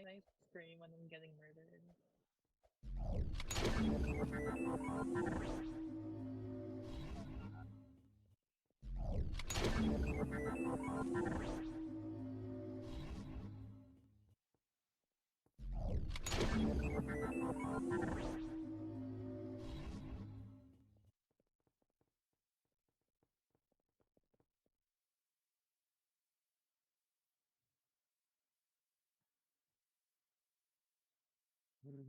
I scream when I'm getting murdered. Mm.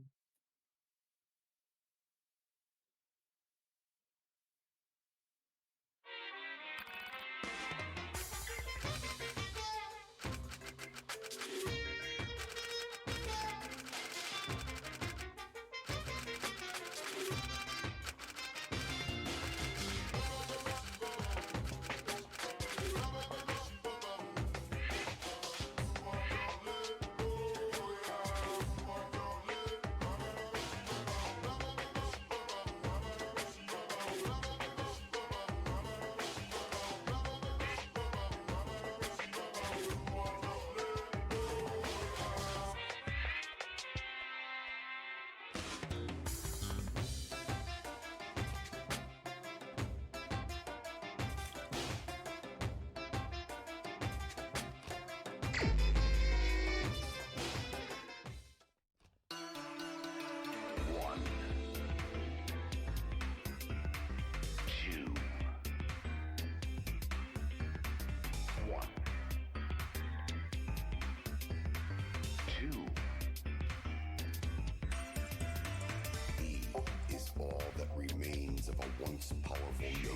Is all that remains of a once powerful nation.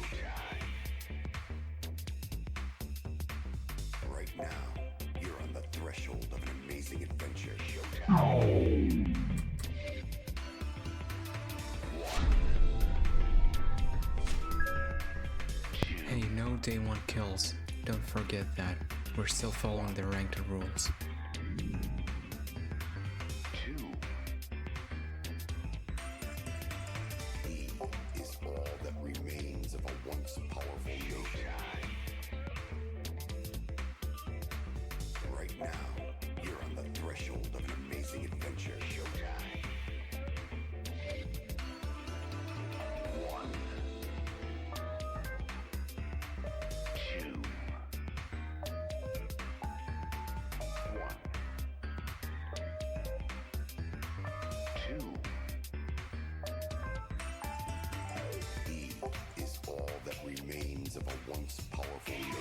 Right now, you're on the threshold of an amazing adventure. Hey, no day one kills. Don't forget that. We're still following the ranked rules. He is all that remains of a once powerful nation. Right now, you're on the threshold of an amazing adventure. Showtime. Remains of a once powerful nation.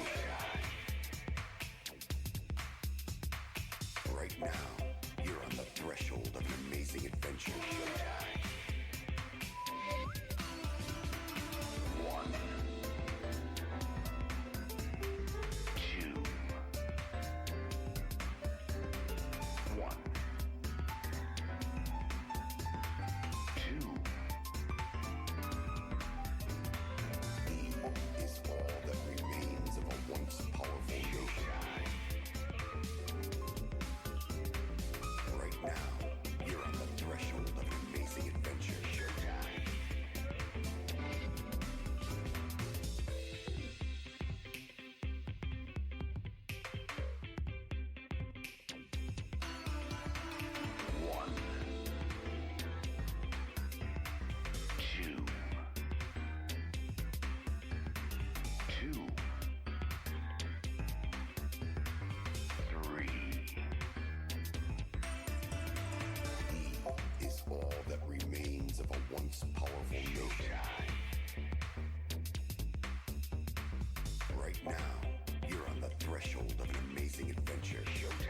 Right now, you're on the threshold of an amazing adventure. Showtime. Right now, you're on the threshold of an amazing adventure. Showtime.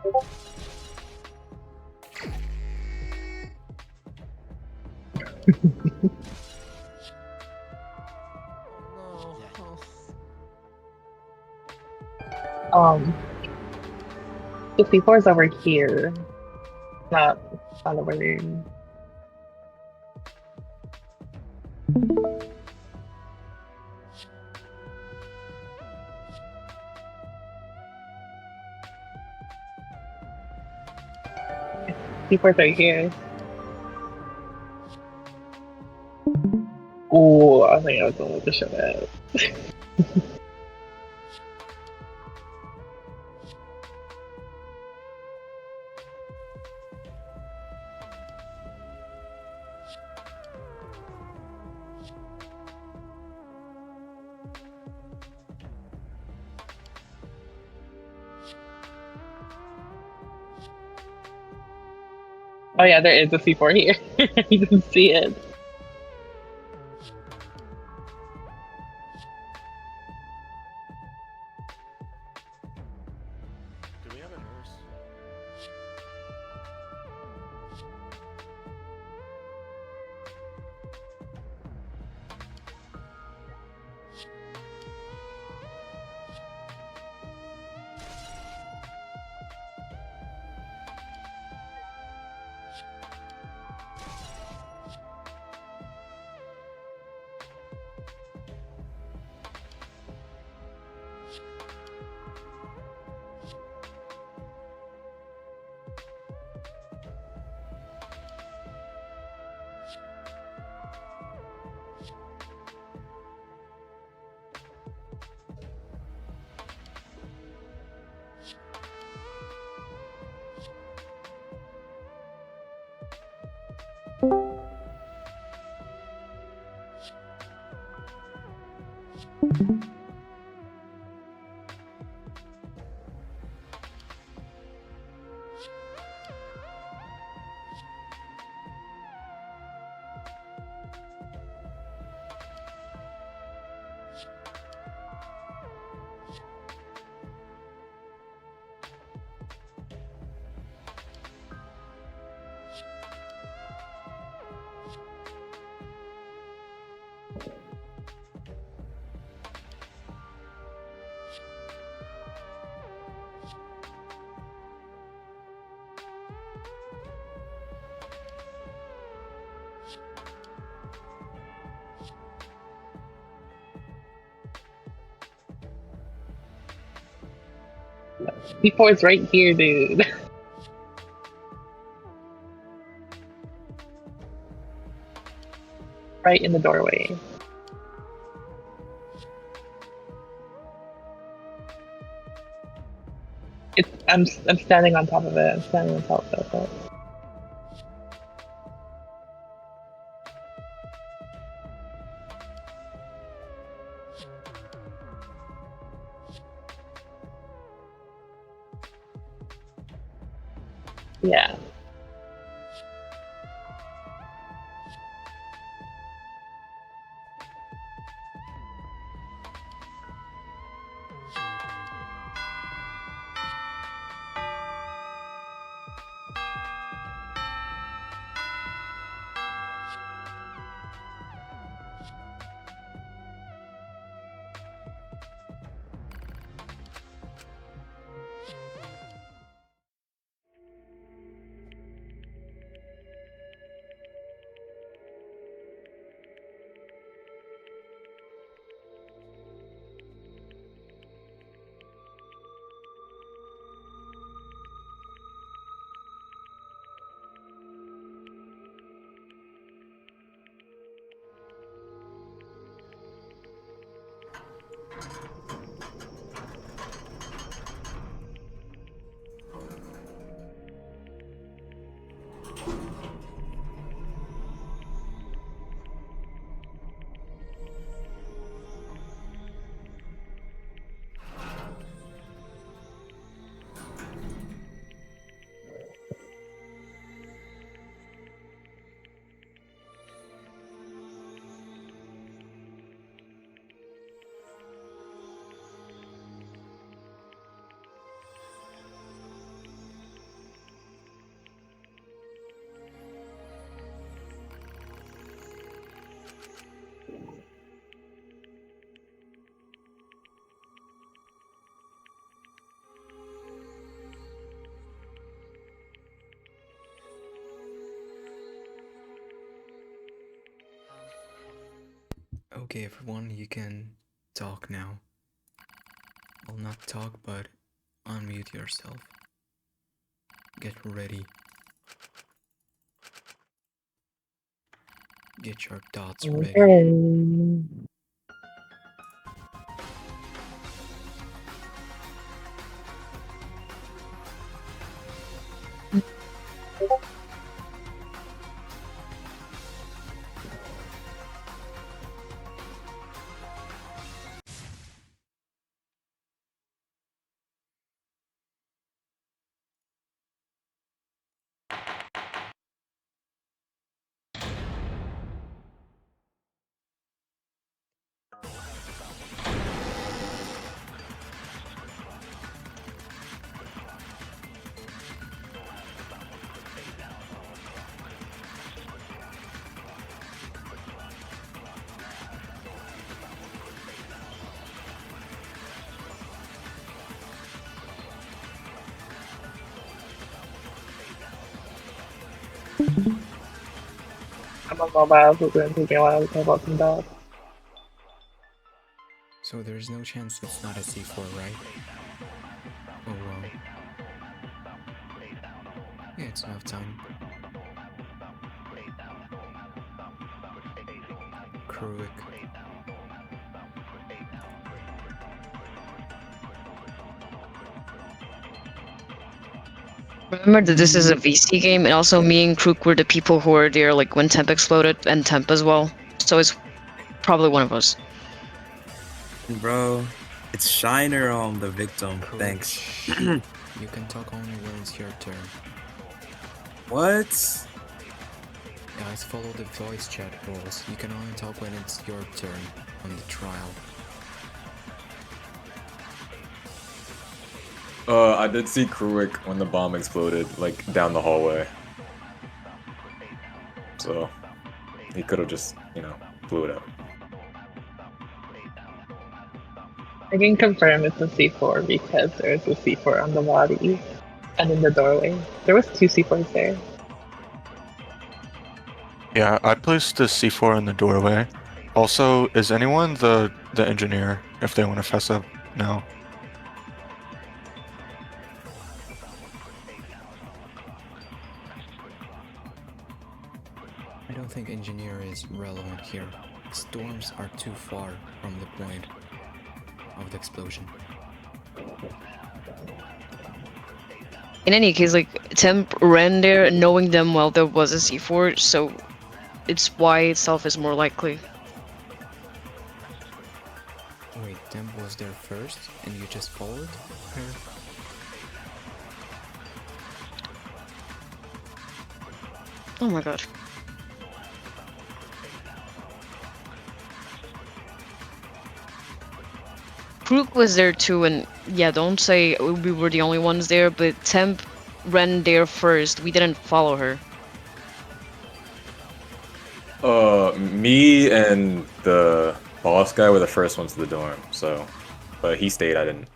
Oh no. Um, the C4 is over here, not over there. C4's right here. Ooh, I think I was going with the show that. Oh yeah, there is a C4 here. You can see it. Do we have a nurse? C4 is right here, dude. Right in the doorway. I'm standing on top of it. I'm standing on top of it. Yeah. Okay, everyone, you can talk now. Well, not talk, but unmute yourself. Get ready. Get your thoughts ready. Okay. I'm on mobile, so it's going to take me a while to talk about some dogs. So there's no chance it's not a C4, right? Oh well. Yeah, it's enough time. Kruik. Remember that this is a VC game, and also me and Krook were the people who were there like when Temp exploded, and Temp as well. So it's probably one of us. Bro, it's Shiner on the victim. Kruik. Thanks. You can talk only when it's your turn. What? Guys, follow the voice chat rules. You can only talk when it's your turn on the trial. I did see Kruik when the bomb exploded, like, down the hallway. So, he could have just, you know, blew it up. I can confirm it's a C4 because there's a C4 on the body and in the doorway. There was 2 C4s there. Yeah, I placed the C4 in the doorway. Also, is anyone the engineer if they want to fess up now? I don't think engineer is relevant here. Storms are too far from the point of the explosion. In any case, like Temp ran there knowing them well there was a C4, so it's why itself is more likely. Wait, Temp was there first and you just followed her? Oh my god. Krook was there too, and yeah, don't say we were the only ones there, but Temp ran there first. We didn't follow her. Me and the boss guy were the first ones to the dorm, so... But he stayed, I didn't.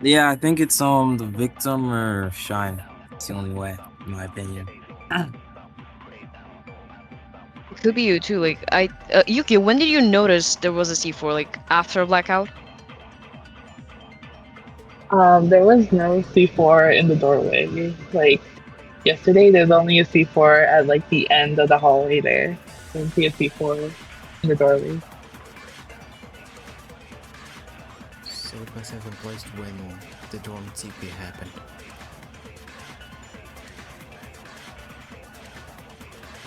Yeah, I think it's the victim or Shine. It's the only way, in my opinion. It could be you too. Like Yuki, when did you notice there was a C4? Like after blackout? There was no C4 in the doorway. Like, yesterday there's only a C4 at, like, the end of the hallway there. I didn't see a C4 in the doorway. So it must have been placed when the dorm TP happened.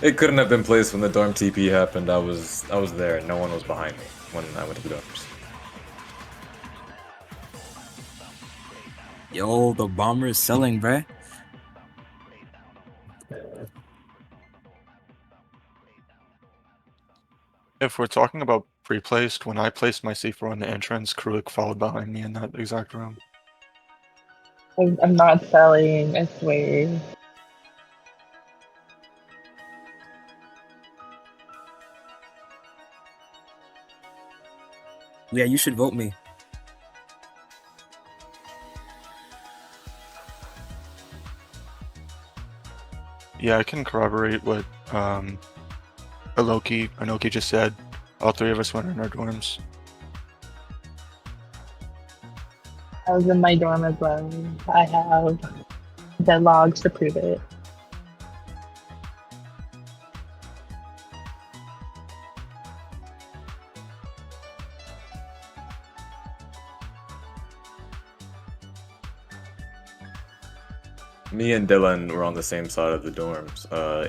It couldn't have been placed when the dorm TP happened. I was there. No one was behind me when I went to the dorms. Yo, the bomber is selling, bruh. If we're talking about pre-placed, when I placed my C4 in the entrance, Kruik followed behind me in that exact room. I'm not selling, I swear. Yeah, you should vote me. Yeah, I can corroborate what Anoki just said. All three of us went in our dorms. I was in my dorm as well. I have the logs to prove it. Me and Dylan were on the same side of the dorms.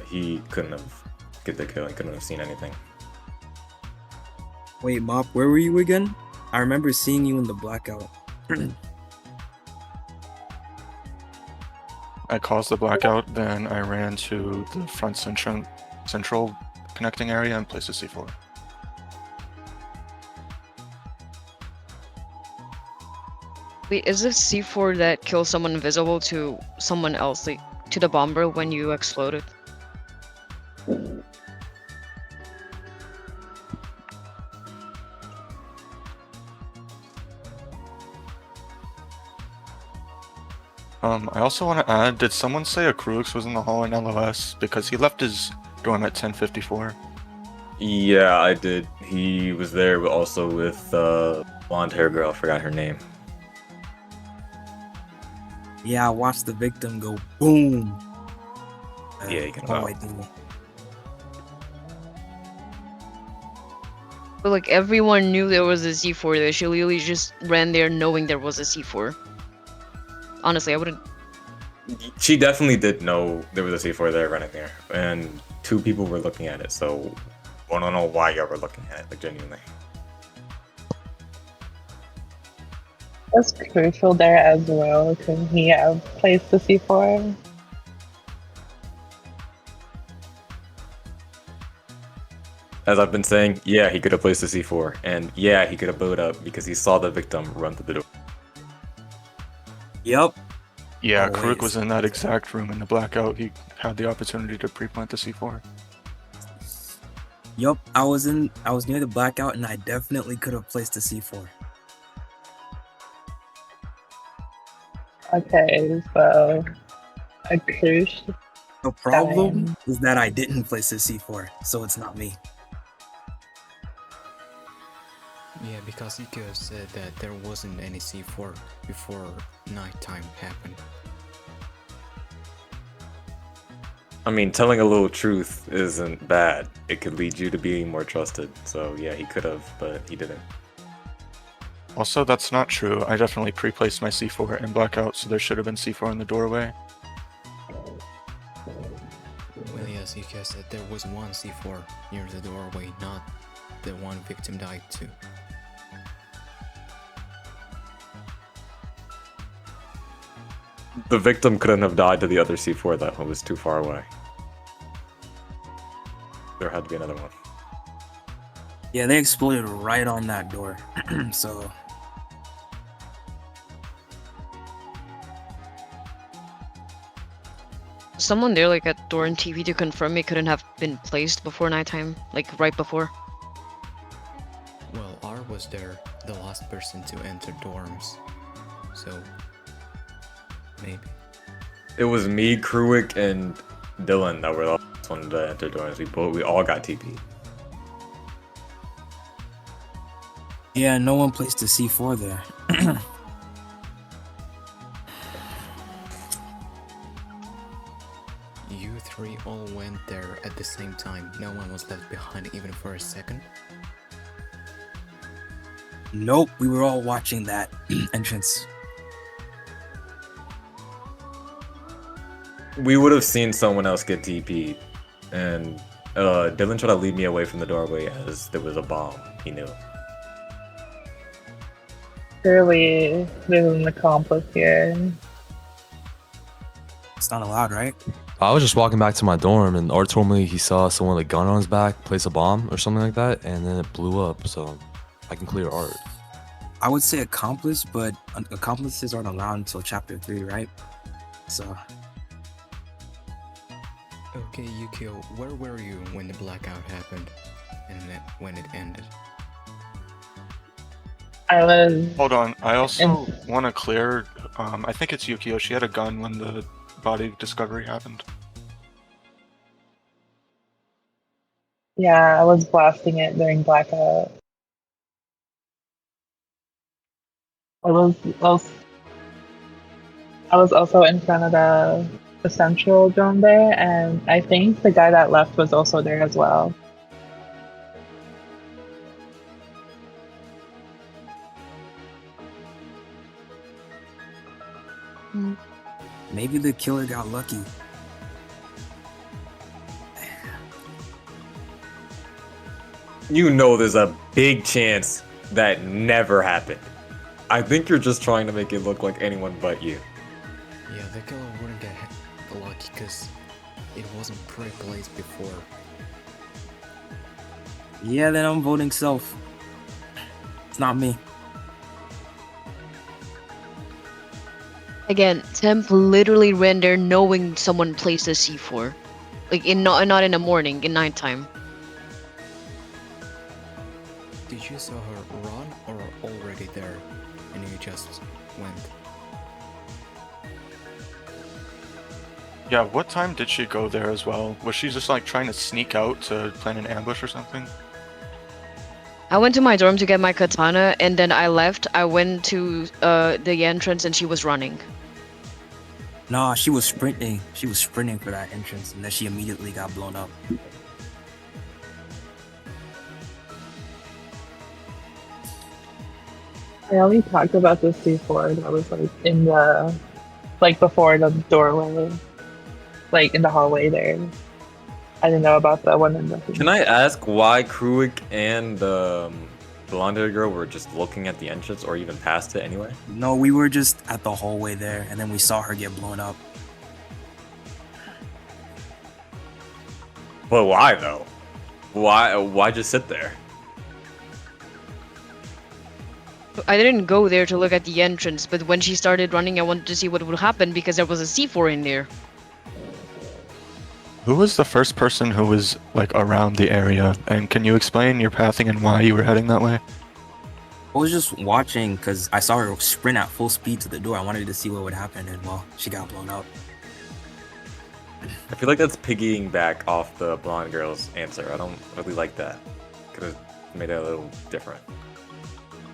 He couldn't have get the kill. He couldn't have seen anything. Wait, Mop, where were you again? I remember seeing you in the blackout. I caused the blackout, then I ran to the front central connecting area and placed a C4. Wait, is this C4 that kills someone invisible to someone else, like to the bomber when you exploded? I also want to add, did someone say a Krux was in the hall in LOS? Because he left his dorm at 10:54. Yeah, I did. He was there, but also with blonde hair girl. I forgot her name. Yeah, I watched the victim go boom. Yeah, you can oh, wow. I do. But like everyone knew there was a C4 there. She literally just ran there knowing there was a C4. Honestly, I wouldn't. She definitely did know there was a C4 there running there, and 2 people were looking at it. So I don't know why y'all were looking at it, like genuinely. That's crucial there as well. Could he have placed the C4? As I've been saying, yeah, he could have placed the C4, and yeah, he could have blew it up because he saw the victim run through the door. Yep. Yeah, Always. Karuk was in that exact room in the blackout. He had the opportunity to pre-plant the C4. Yup, I was near the blackout and I definitely could have placed the C4. Okay, so a cruise. The problem is that I didn't place the C4, so it's not me. Yeah, because Ikeo said that there wasn't any C4 before nighttime happened. I mean, telling a little truth isn't bad. It could lead you to being more trusted. So yeah, he could have, but he didn't. Also, that's not true. I definitely pre-placed my C4 in blackout, so there should have been C4 in the doorway. Well, yes, Ikeo said there was one C4 near the doorway, not the one victim died to. The victim couldn't have died to the other C4 though. It was too far away. There had to be another one. Yeah, they exploded right on that door. So Someone there, like at door and TV, to confirm it couldn't have been placed before nighttime, like right before. Well, R was there, the last person to enter dorms, so maybe. It was me, Kruick, and Dylan that were the last one to enter dorms. We all got TP. yeah, no one placed the C4 there. You three all went there at the same time. No one was left behind even for a second. Nope, we were all watching that entrance. We would have seen someone else get TP'd, and Dylan tried to lead me away from the doorway as there was a bomb. He knew. Surely there's an accomplice here. It's not allowed, right? I was just walking back to my dorm, and Art told me he saw someone with a gun on his back place a bomb or something like that, and then it blew up. So I can clear Art. I would say accomplice, but accomplices aren't allowed until chapter 3, right? So Okay, Yukio, where were you when the blackout happened? And when it ended? I was. Hold on, I also want to clear, I think it's Yukio, she had a gun when the body discovery happened. Yeah, I was blasting it during blackout. I was also, I was also in front of the central dome there, and I think the guy that left was also there as well. Maybe the killer got lucky. You know there's a big chance that never happened. I think you're just trying to make it look like anyone but you. Yeah, the killer wouldn't get lucky because it wasn't pre-placed before. Yeah, then I'm voting self. It's not me. Again, Temp literally ran there knowing someone placed a C4. Like, not in the morning, in nighttime. Did you saw her run or already there and you just went? Yeah, what time did she go there as well? Was she just like trying to sneak out to plan an ambush or something? I went to my dorm to get my katana, and then I left. I went to the entrance, and she was running. Nah, she was sprinting. She was sprinting for that entrance, and then she immediately got blown up. I only talked about the C4 that was like in the, like before the doorway, like in the hallway there. I didn't know about the one in the. Can I ask why Kruik and the blonde-haired girl were just looking at the entrance or even past it anyway? No, we were just at the hallway there, and then we saw her get blown up. But why though? Why just sit there? I didn't go there to look at the entrance, but when she started running, I wanted to see what would happen because there was a C4 in there. Who was the first person who was like around the area? And can you explain your pathing and why you were heading that way? I was just watching because I saw her sprint at full speed to the door. I wanted to see what would happen, and well, she got blown up. I feel like that's piggying back off the blonde girl's answer. I don't really like that. Could have made it a little different.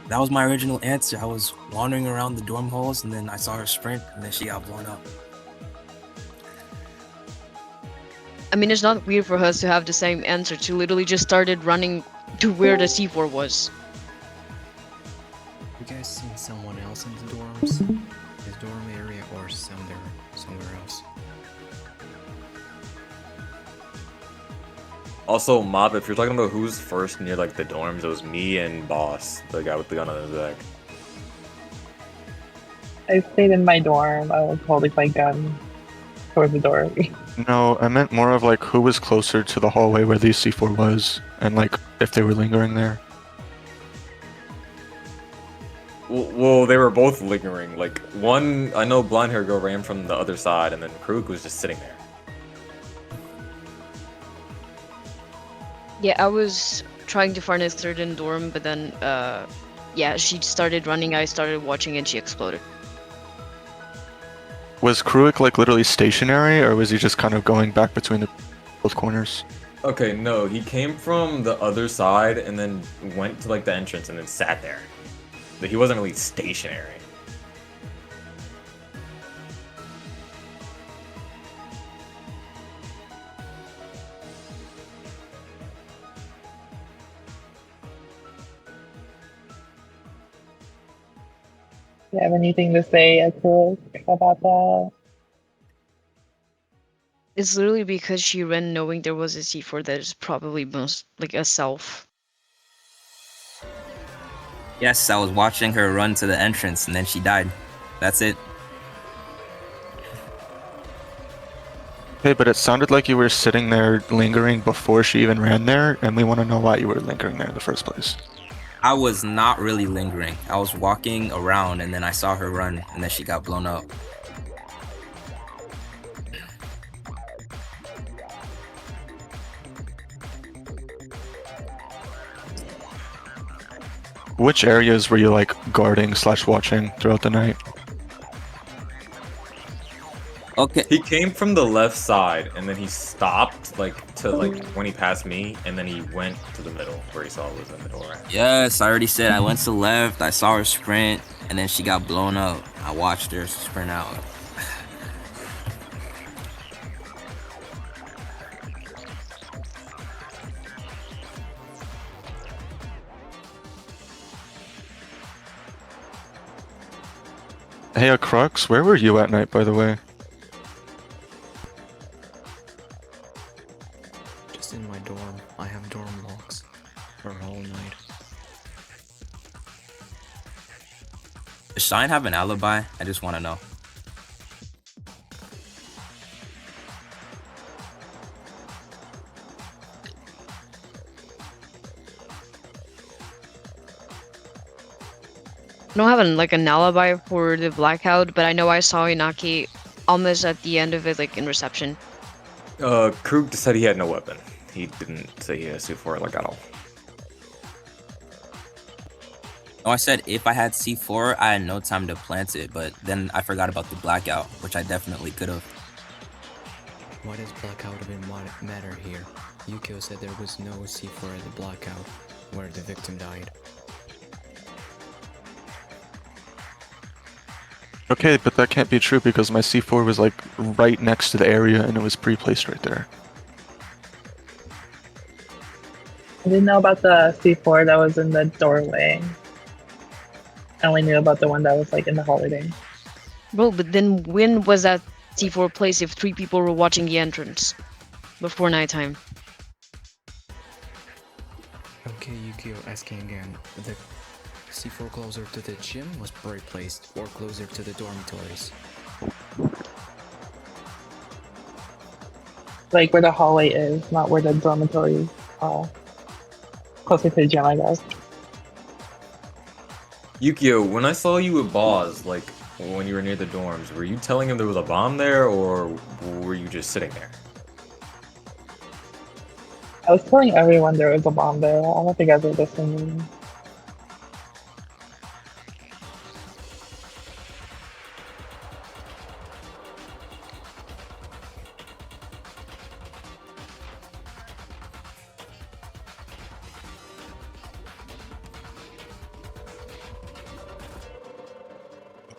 That was my original answer. I was wandering around the dorm halls, and then I saw her sprint, and then she got blown up. I mean, it's not weird for us to have the same answer. She literally just started running to where the C4 was. You guys seen someone else in the dorms? His dorm area or somewhere else? Also, Mob, if you're talking about who's first near like the dorms, it was me and Boss, the guy with the gun on his back. I stayed in my dorm. I was holding my gun toward the door. No, I meant more of like who was closer to the hallway where the C4 was, and like if they were lingering there. Well, they were both lingering. Like one, I know blonde hair girl ran from the other side, and then Krug was just sitting there. Yeah, I was trying to find a certain dorm, but then, yeah, she started running, I started watching, and she exploded. Was Kruik like literally stationary, or was he just kind of going back between the both corners? Okay, no, he came from the other side and then went to like the entrance and then sat there. But he wasn't really stationary. Do you have anything to say, Akil, about that? It's literally because she ran knowing there was a C4 that is probably most, like, a self. Yes, I was watching her run to the entrance, and then she died. That's it. Hey, but it sounded like you were sitting there lingering before she even ran there, and we want to know why you were lingering there in the first place. I was not really lingering. I was walking around, and then I saw her run, and then she got blown up. Which areas were you like guarding / watching throughout the night? Okay. He came from the left side, and then he stopped, like, when he passed me, and then he went to the middle, where he saw was in the door. Yes, I already said I went to left. I saw her sprint, and then she got blown up. I watched her sprint out. Hey, Crux, where were you at night, by the way? Just in my dorm. I have dorm locks for a whole night. Does Shine have an alibi? I just want to know. I don't have an alibi for the blackout, but I know I saw Inaki almost at the end of it, like in reception. Krug said he had no weapon. He didn't say he had a C4, like, at all. No, I said if I had C4, I had no time to plant it, but then I forgot about the blackout, which I definitely could have. Why does blackout even matter here? Yukio said there was no C4 at the blackout, where the victim died. Okay, but that can't be true because my C4 was like right next to the area and it was pre-placed right there. I didn't know about the C4 that was in the doorway. I only knew about the one that was like in the hallway. Bro, but then when was that C4 placed if 3 people were watching the entrance before nighttime? Okay, Yukio asking again. The C4 closer to the gym was placed or closer to the dormitories? Like where the hallway is, not where the dormitories are. Closer to the gym, I guess. Yukio, when I saw you with Boz, like, when you were near the dorms, were you telling him there was a bomb there, or were you just sitting there? I was telling everyone there was a bomb there. I don't think I was listening.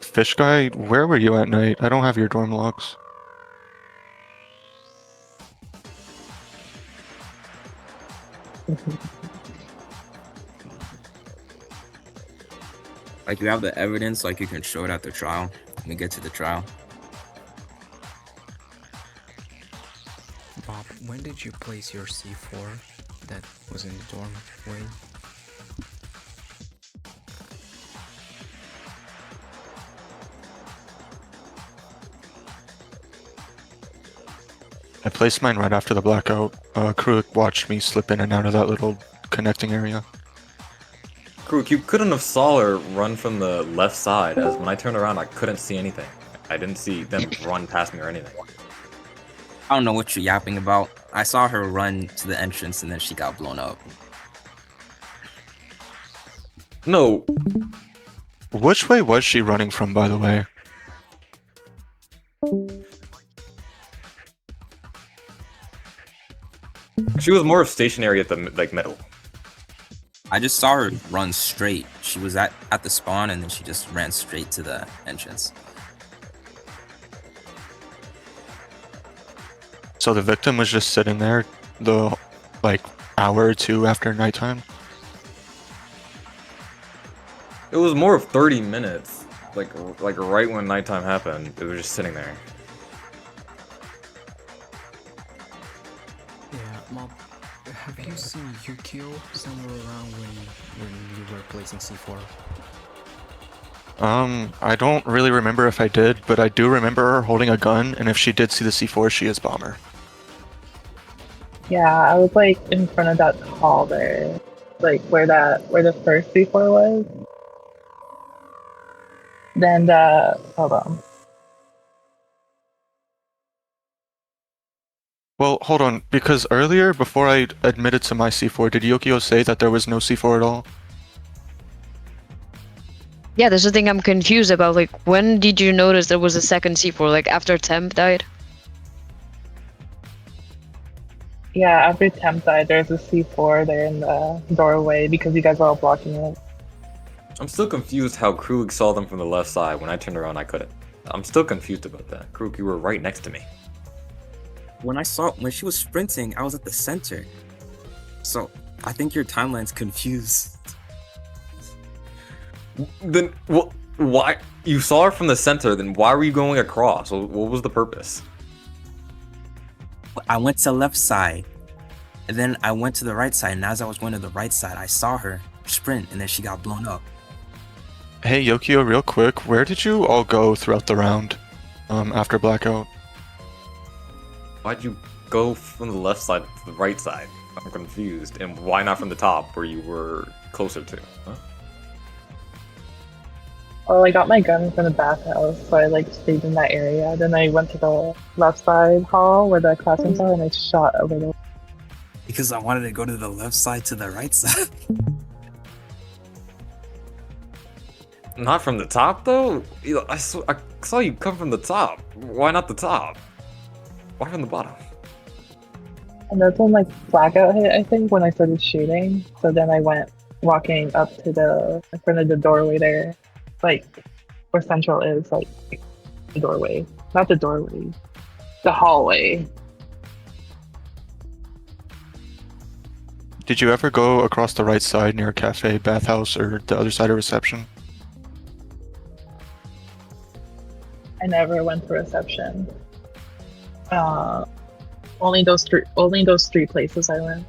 Fish guy, where were you at night? I don't have your dorm logs. Like, you have the evidence, like, you can show it at the trial. When we get to the trial. Bob, when did you place your C4 that was in the doorway? I placed mine right after the blackout. Krug watched me slip in and out of that little connecting area. Krug, you couldn't have saw her run from the left side, as when I turned around, I couldn't see anything. I didn't see them run past me or anything. I don't know what you're yapping about. I saw her run to the entrance and then she got blown up. No. Which way was she running from, by the way? She was more stationary at the, like, middle. I just saw her run straight. She was at the spawn and then she just ran straight to the entrance. So the victim was just sitting there the, like, hour or two after nighttime? It was more of 30 minutes. Like right when nighttime happened, it was just sitting there. Yeah, Mob, have you seen Yukio somewhere around when you were placing C4? I don't really remember if I did, but I do remember her holding a gun, and if she did see the C4, she is Bomber. Yeah, I was like in front of that hall there, like where the first C4 was. Then hold on. Well, hold on, because earlier, before I admitted to my C4, did Yukio say that there was no C4 at all? Yeah, there's the thing I'm confused about. Like, when did you notice there was a second C4? Like, after Temp died? Yeah, after Temp died, there's a C4 there in the doorway because you guys were all blocking it. I'm still confused how Krug saw them from the left side. When I turned around, I couldn't. I'm still confused about that. Krug, you were right next to me. When she was sprinting, I was at the center. So I think your timeline's confused. Then, why? You saw her from the center, then why were you going across? What was the purpose? I went to the left side, and then I went to the right side, and as I was going to the right side, I saw her sprint, and then she got blown up. Hey Yokio, real quick, where did you all go throughout the round after Blackout? Why'd you go from the left side to the right side? I'm confused. And why not from the top, where you were closer to? Huh? Well, I got my gun from the bathhouse, so I like stayed in that area. Then I went to the left side hall where the classrooms are, and I shot over there. Because I wanted to go to the left side to the right side. Not from the top, though? I saw you come from the top. Why not the top? Why from the bottom? And that's when like blackout hit, I think, when I started shooting. So then I went walking up to the in front of the doorway there, like where Central is, like the doorway, not the doorway, the hallway. Did you ever go across the right side near a cafe, bathhouse, or the other side of reception? I never went to reception. Only those three places I went.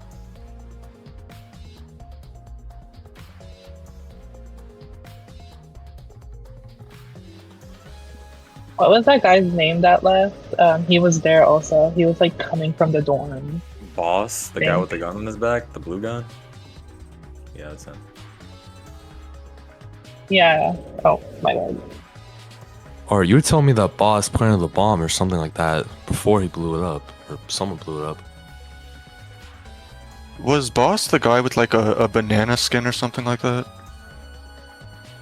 What was that guy's name that left? He was there also. He was like coming from the dorm. Boss? The guy with the gun on his back? The blue gun? Yeah, that's him. Yeah. Oh my god. Or you were telling me that boss planted the bomb or something like that before he blew it up, or someone blew it up. Was Boss the guy with like a banana skin or something like that?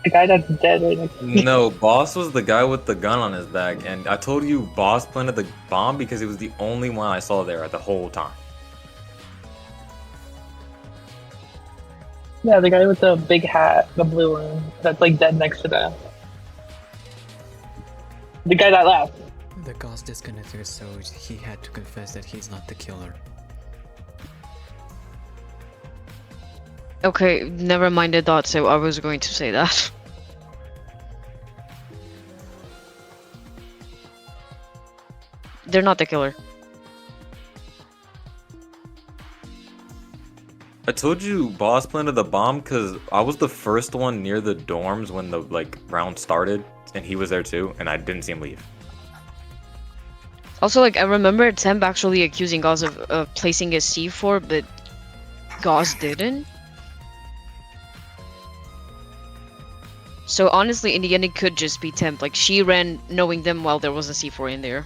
The guy that's dead right next to me. No, Boss was the guy with the gun on his back, and I told you Boss planted the bomb because he was the only one I saw there the whole time. Yeah, the guy with the big hat, the blue one, that's like dead next to them. The guy that left. The ghost disconnected, so he had to confess that he's not the killer. Okay, never mind the thought, so I was going to say that. They're not the killer. I told you Boss planted the bomb because I was the first one near the dorms when the round started, and he was there too, and I didn't see him leave. Also, like, I remember Temp actually accusing Gauss of placing a C4, but Gauss didn't. So honestly, in the end, it could just be Temp. Like, she ran knowing them while there was a C4 in there.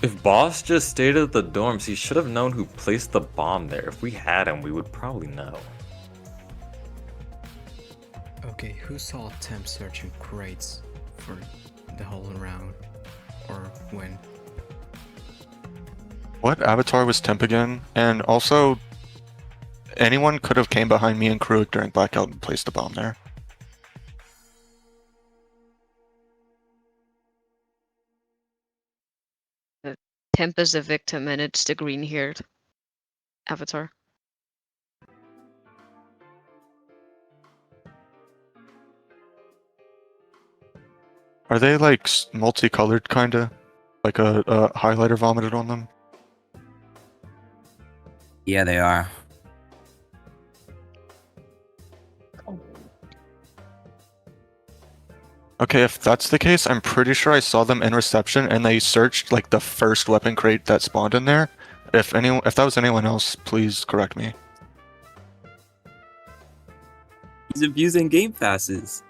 If Boss just stayed at the dorms, he should have known who placed the bomb there. If we had him, we would probably know. Okay, who saw Temp searching crates for the whole round? Or when? What avatar was Temp again? And also, anyone could have came behind me and Krug during Blackout and placed a bomb there. Temp is the victim, and it's the green-haired avatar. Are they like multicolored, kinda? Like a highlighter vomited on them? Yeah, they are. Okay, if that's the case, I'm pretty sure I saw them in reception and they searched like the first weapon crate that spawned in there. If that was anyone else, please correct me. He's abusing game passes.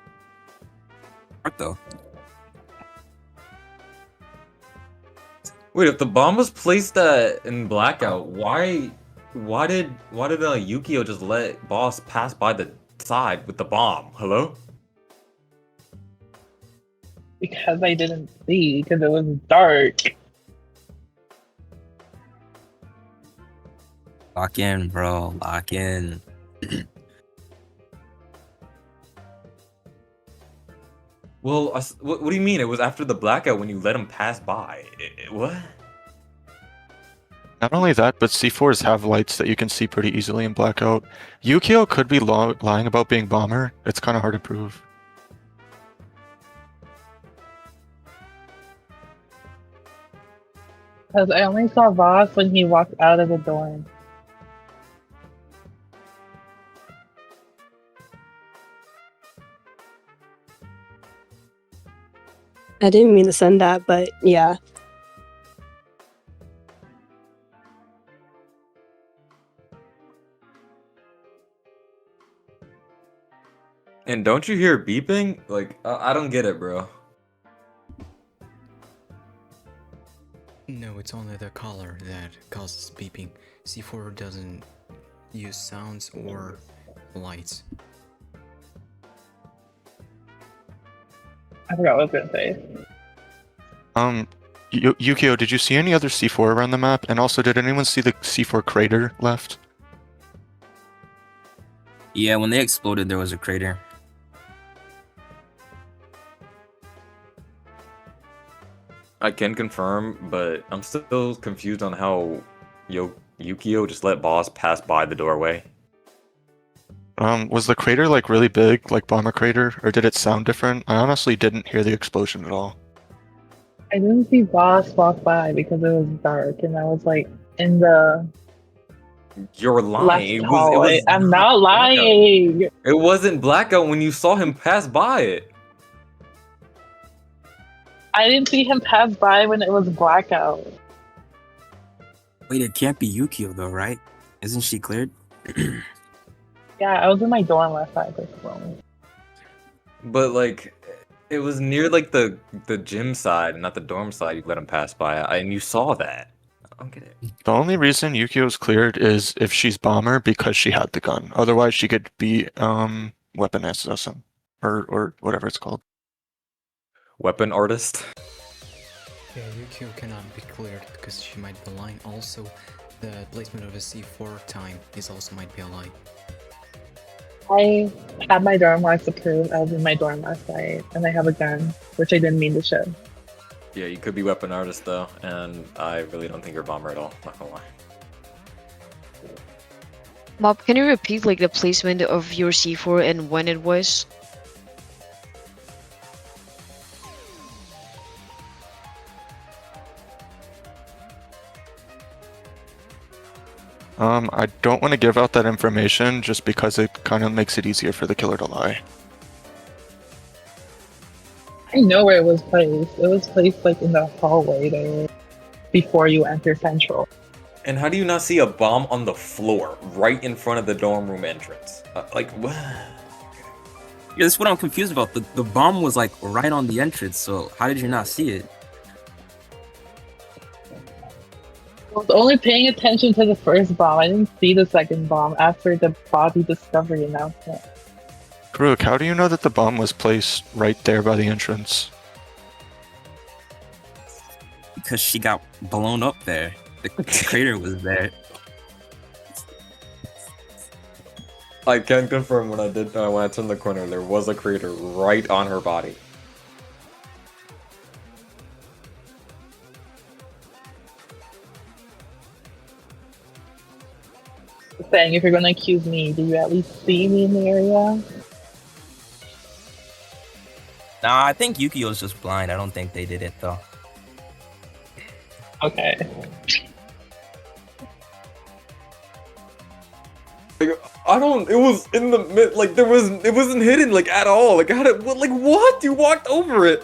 Smart though. Wait, if the bomb was placed in blackout, why did Yukio just let boss pass by the side with the bomb? Hello? Because I didn't see, because it was dark. Lock in, bro. Lock in. Well, what do you mean? It was after the blackout when you let him pass by. What? Not only that, but C4s have lights that you can see pretty easily in blackout. Yukio could be lying about being bomber. It's kind of hard to prove. Because I only saw Voss when he walked out of the dorm. I didn't mean to send that, but yeah. And don't you hear beeping? Like, I don't get it, bro. No, it's only the color that causes beeping. C4 doesn't use sounds or lights. I forgot what I was gonna say. Yukio, did you see any other C4 around the map? And also, did anyone see the C4 crater left? Yeah, when they exploded, there was a crater. I can confirm, but I'm still confused on how Yukio just let boss pass by the doorway. Was the crater like really big, like bomber crater, or did it sound different? I honestly didn't hear the explosion at all. I didn't see Voss walk by because it was dark, and I was like in the You're lying. left hallway. I'm not lying. It wasn't blackout when you saw him pass by it. I didn't see him pass by when it was blackout. Wait, it can't be Yukio though, right? Isn't she cleared? Yeah, I was in my dorm last night. But like, it was near like the gym side, not the dorm side. You let him pass by, and you saw that. I don't get it. The only reason Yukio's cleared is if she's bomber because she had the gun. Otherwise, she could be weapon assassin or whatever it's called. Weapon artist. Yeah, Yukio cannot be cleared because she might be lying. Also, the placement of a C4 time is also might be a lie. I had my dorm lights approved. I was in my dorm last night, and I have a gun, which I didn't mean to show. Yeah, you could be weapon artist though, and I really don't think you're bomber at all. Not gonna lie. Mob, can you repeat like the placement of your C4 and when it was? I don't want to give out that information just because it kind of makes it easier for the killer to lie. I know where it was placed. It was placed like in the hallway there before you enter Central. And how do you not see a bomb on the floor right in front of the dorm room entrance? Like what? Yeah, that's what I'm confused about. The bomb was like right on the entrance, so how did you not see it? I was only paying attention to the first bomb. I didn't see the second bomb after the body discovery announcement. Karuk, how do you know that the bomb was placed right there by the entrance? Because she got blown up there. The crater was there. I can confirm when I turned the corner, there was a crater right on her body. Saying if you're gonna accuse me, do you at least see me in the area? Nah, I think Yukio's just blind. I don't think they did it though. Okay. Like, I don't. It was in the mid. Like there was. It wasn't hidden like at all. Like how did? Like what? You walked over it.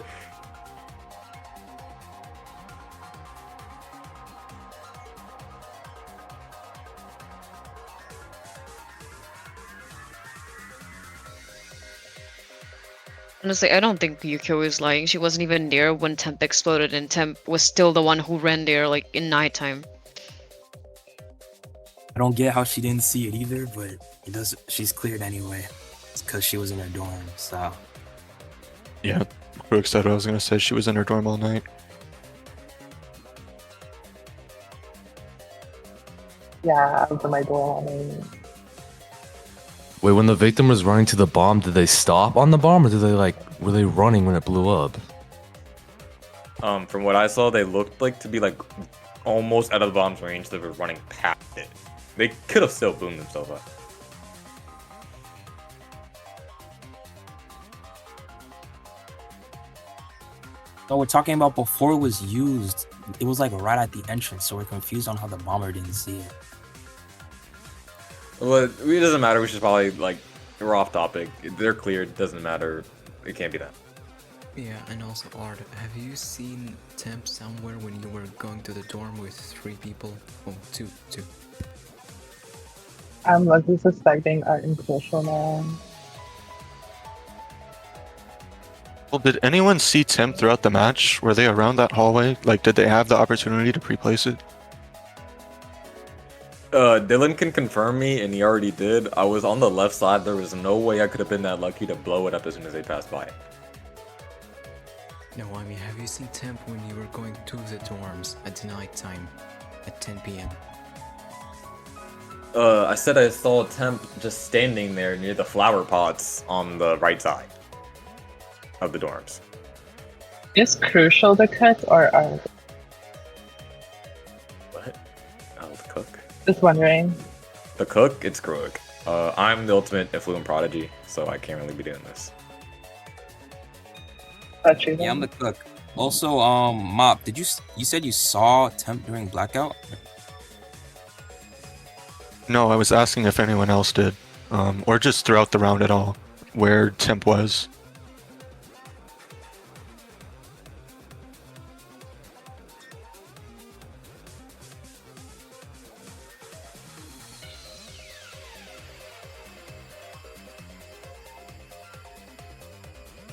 Honestly, I don't think Yukio is lying. She wasn't even there when Temp exploded, and Temp was still the one who ran there, like, in nighttime. I don't get how she didn't see it either, but it does. She's cleared anyway. It's because she was in her dorm. So Yeah, Brooke said what I was gonna say. She was in her dorm all night. Yeah, I was in my dorm. Wait, when the victim was running to the bomb, did they stop on the bomb, or did they were they running when it blew up? From what I saw, they looked like to be like almost out of the bomb's range. They were running past it. They could have still boomed themselves up. no, we're talking about before it was used. It was like right at the entrance, so we're confused on how the bomber didn't see it. Well, it doesn't matter. We should probably like we're off topic. They're cleared. It doesn't matter. It can't be that. Yeah, and also Art, have you seen Temp somewhere when you were going to the dorm with 3 people? Oh, two. I'm lucky suspecting Art and Crucial now. Well, did anyone see Temp throughout the match? Were they around that hallway? Like, did they have the opportunity to pre-place it? Dylan can confirm me, and he already did. I was on the left side. There was no way I could have been that lucky to blow it up as soon as they passed by. No, I mean, have you seen Temp when you were going to the dorms at night time at 10 p.m.? I said I saw Temp just standing there near the flower pots on the right side of the dorms. Is Crucial the cut or Art? What? Oh, the cook? Just wondering. The cook? It's Kroik. I'm the ultimate affluent prodigy, so I can't really be doing this. That's true. Yeah, I'm the cook. Also, Mop, you said you saw Temp during blackout? No, I was asking if anyone else did, or just throughout the round at all, where Temp was.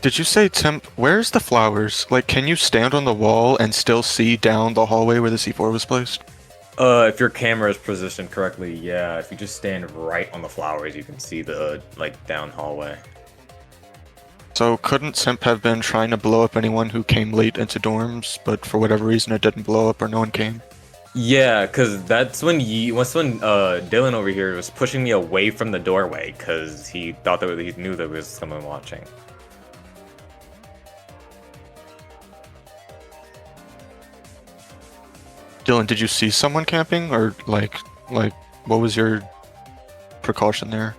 Did you say Temp? Where's the flowers? Like, can you stand on the wall and still see down the hallway where the C4 was placed? If your camera is positioned correctly, yeah. If you just stand right on the flowers, you can see the, like, down hallway. So couldn't Temp have been trying to blow up anyone who came late into dorms, but for whatever reason it didn't blow up or no one came? Yeah, because that's when Dylan over here was pushing me away from the doorway, because he thought that he knew there was someone watching. Dylan, did you see someone camping, or like what was your precaution there?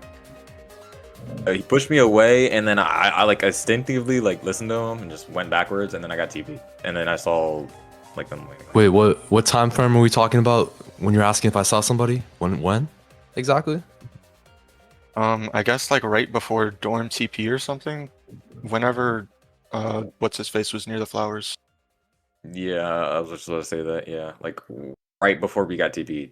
He pushed me away, and then I like instinctively like listened to him and just went backwards, and then I got TP, and then I saw like them. Wait, what time frame are we talking about when you're asking if I saw somebody? When exactly? I guess like right before dorm TP or something. Whenever, what's his face was near the flowers. Yeah, I was just going to say that. Yeah, like right before we got TP.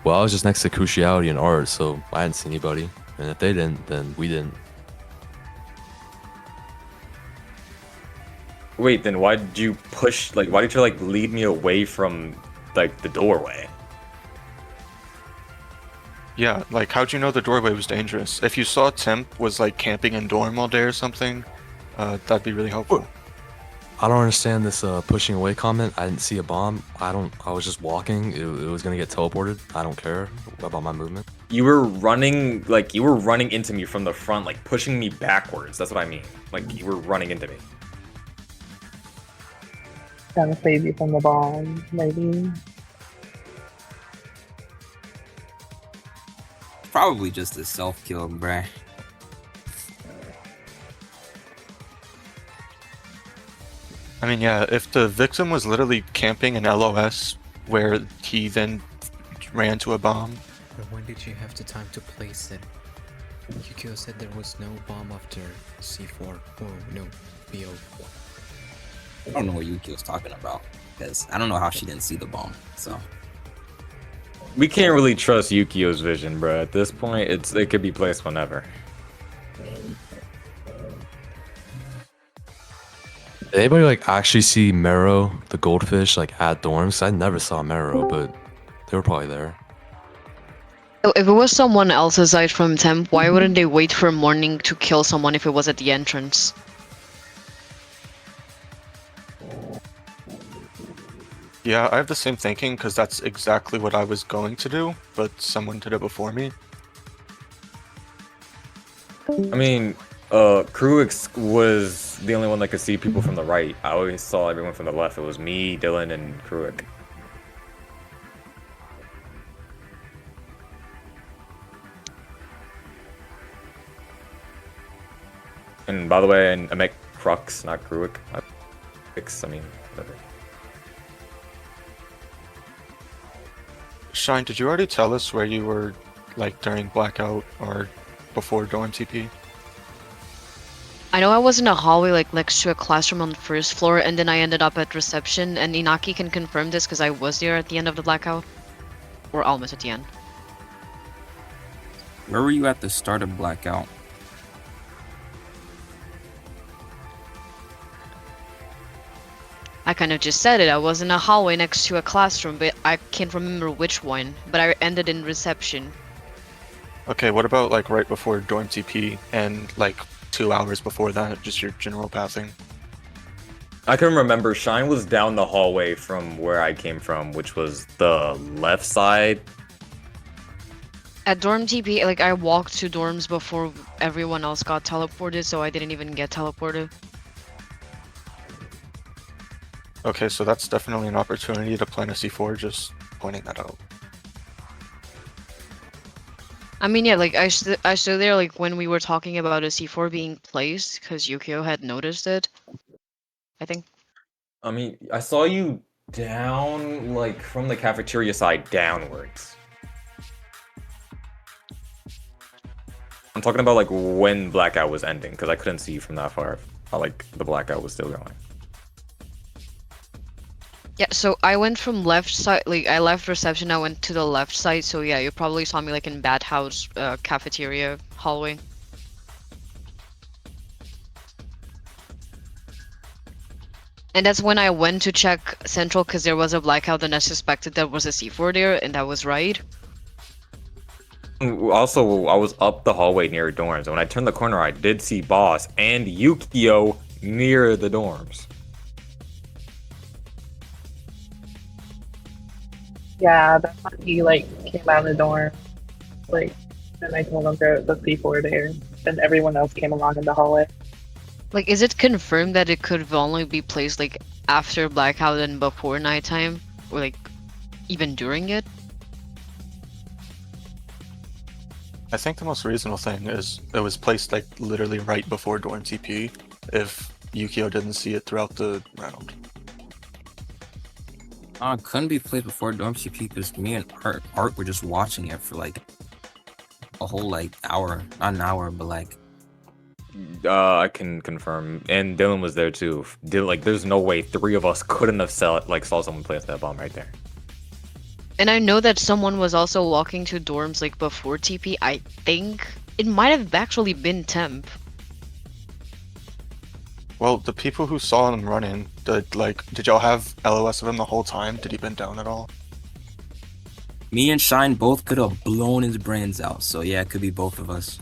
Well, I was just next to Cruciality and Art, so I didn't see anybody. And if they didn't, then we didn't. Wait, then why did you push? Like, why did you like lead me away from like the doorway? Yeah, like how'd you know the doorway was dangerous? If you saw Temp was like camping in dorm all day or something, that'd be really helpful. I don't understand this pushing away comment. I didn't see a bomb. I was just walking. It was gonna get teleported. I don't care about my movement. You were running into me from the front, like pushing me backwards. That's what I mean. Like you were running into me. Trying to save you from the bomb, maybe. Probably just a self-kill, bruh. I mean, yeah, if the victim was literally camping in LOS where he then ran to a bomb. But when did you have the time to place it? Yukio said there was no bomb after C4. Oh, no, BO. I don't know what Yukio's talking about, because I don't know how she didn't see the bomb, so. We can't really trust Yukio's vision, bro. At this point, it could be placed whenever. Did anybody like actually see Mero, the goldfish, like at dorms? I never saw Mero, but they were probably there. If it was someone else aside from Temp, why wouldn't they wait for morning to kill someone if it was at the entrance? Yeah, I have the same thinking because that's exactly what I was going to do, but someone did it before me. I mean, Kruix was the only one that could see people from the right. I always saw everyone from the left. It was me, Dylan, and Kruix. And by the way, I meant Crux, not Kruix. I mean, whatever. Shine, did you already tell us where you were, like, during blackout or before dorm TP? I know I was in a hallway like next to a classroom on the first floor, and then I ended up at reception, and Inaki can confirm this because I was there at the end of the blackout. Or almost at the end. Where were you at the start of blackout? I kind of just said it. I was in a hallway next to a classroom, but I can't remember which one. But I ended in reception. Okay, what about, like, right before dorm TP and, like, 2 hours before that, just your general passing? I can remember Shine was down the hallway from where I came from, which was the left side. At dorm TP, like, I walked to dorms before everyone else got teleported, so I didn't even get teleported. Okay, so that's definitely an opportunity to plan a C4, just pointing that out. I mean, yeah, like, I stood there, like, when we were talking about a C4 being placed, because Yukio had noticed it. I think. I mean, I saw you down, like, from the cafeteria side downwards. I'm talking about, like, when blackout was ending, because I couldn't see from that far how, like, the blackout was still going. Yeah, so I went from left side, like, I left reception, I went to the left side, so yeah, you probably saw me, like, in Bad House cafeteria hallway. And that's when I went to check Central, because there was a blackout, and I suspected there was a C4 there, and that was right. Also, I was up the hallway near dorms. When I turned the corner, I did see Boss and Yukio near the dorms. Yeah, that's when he like came out of the dorm. Like, and I told him the C4 there, and everyone else came along in the hallway. Like, is it confirmed that it could only be placed, like, after blackout and before nighttime? Or, like, even during it? I think the most reasonable thing is it was placed, like, literally right before dorm TP, if Yukio didn't see it throughout the round. Couldn't be placed before dorm CP because me and Art were just watching it for like a whole like hour, not an hour, but like. I can confirm, and Dylan was there too. Like, there's no way 3 of us couldn't have saw someone place that bomb right there. And I know that someone was also walking to dorms, like, before TP. I think it might have actually been Temp. Well, the people who saw him run in, did y'all have LOS of him the whole time? Did he been down at all? Me and Shine both could have blown his brains out, so yeah, it could be both of us.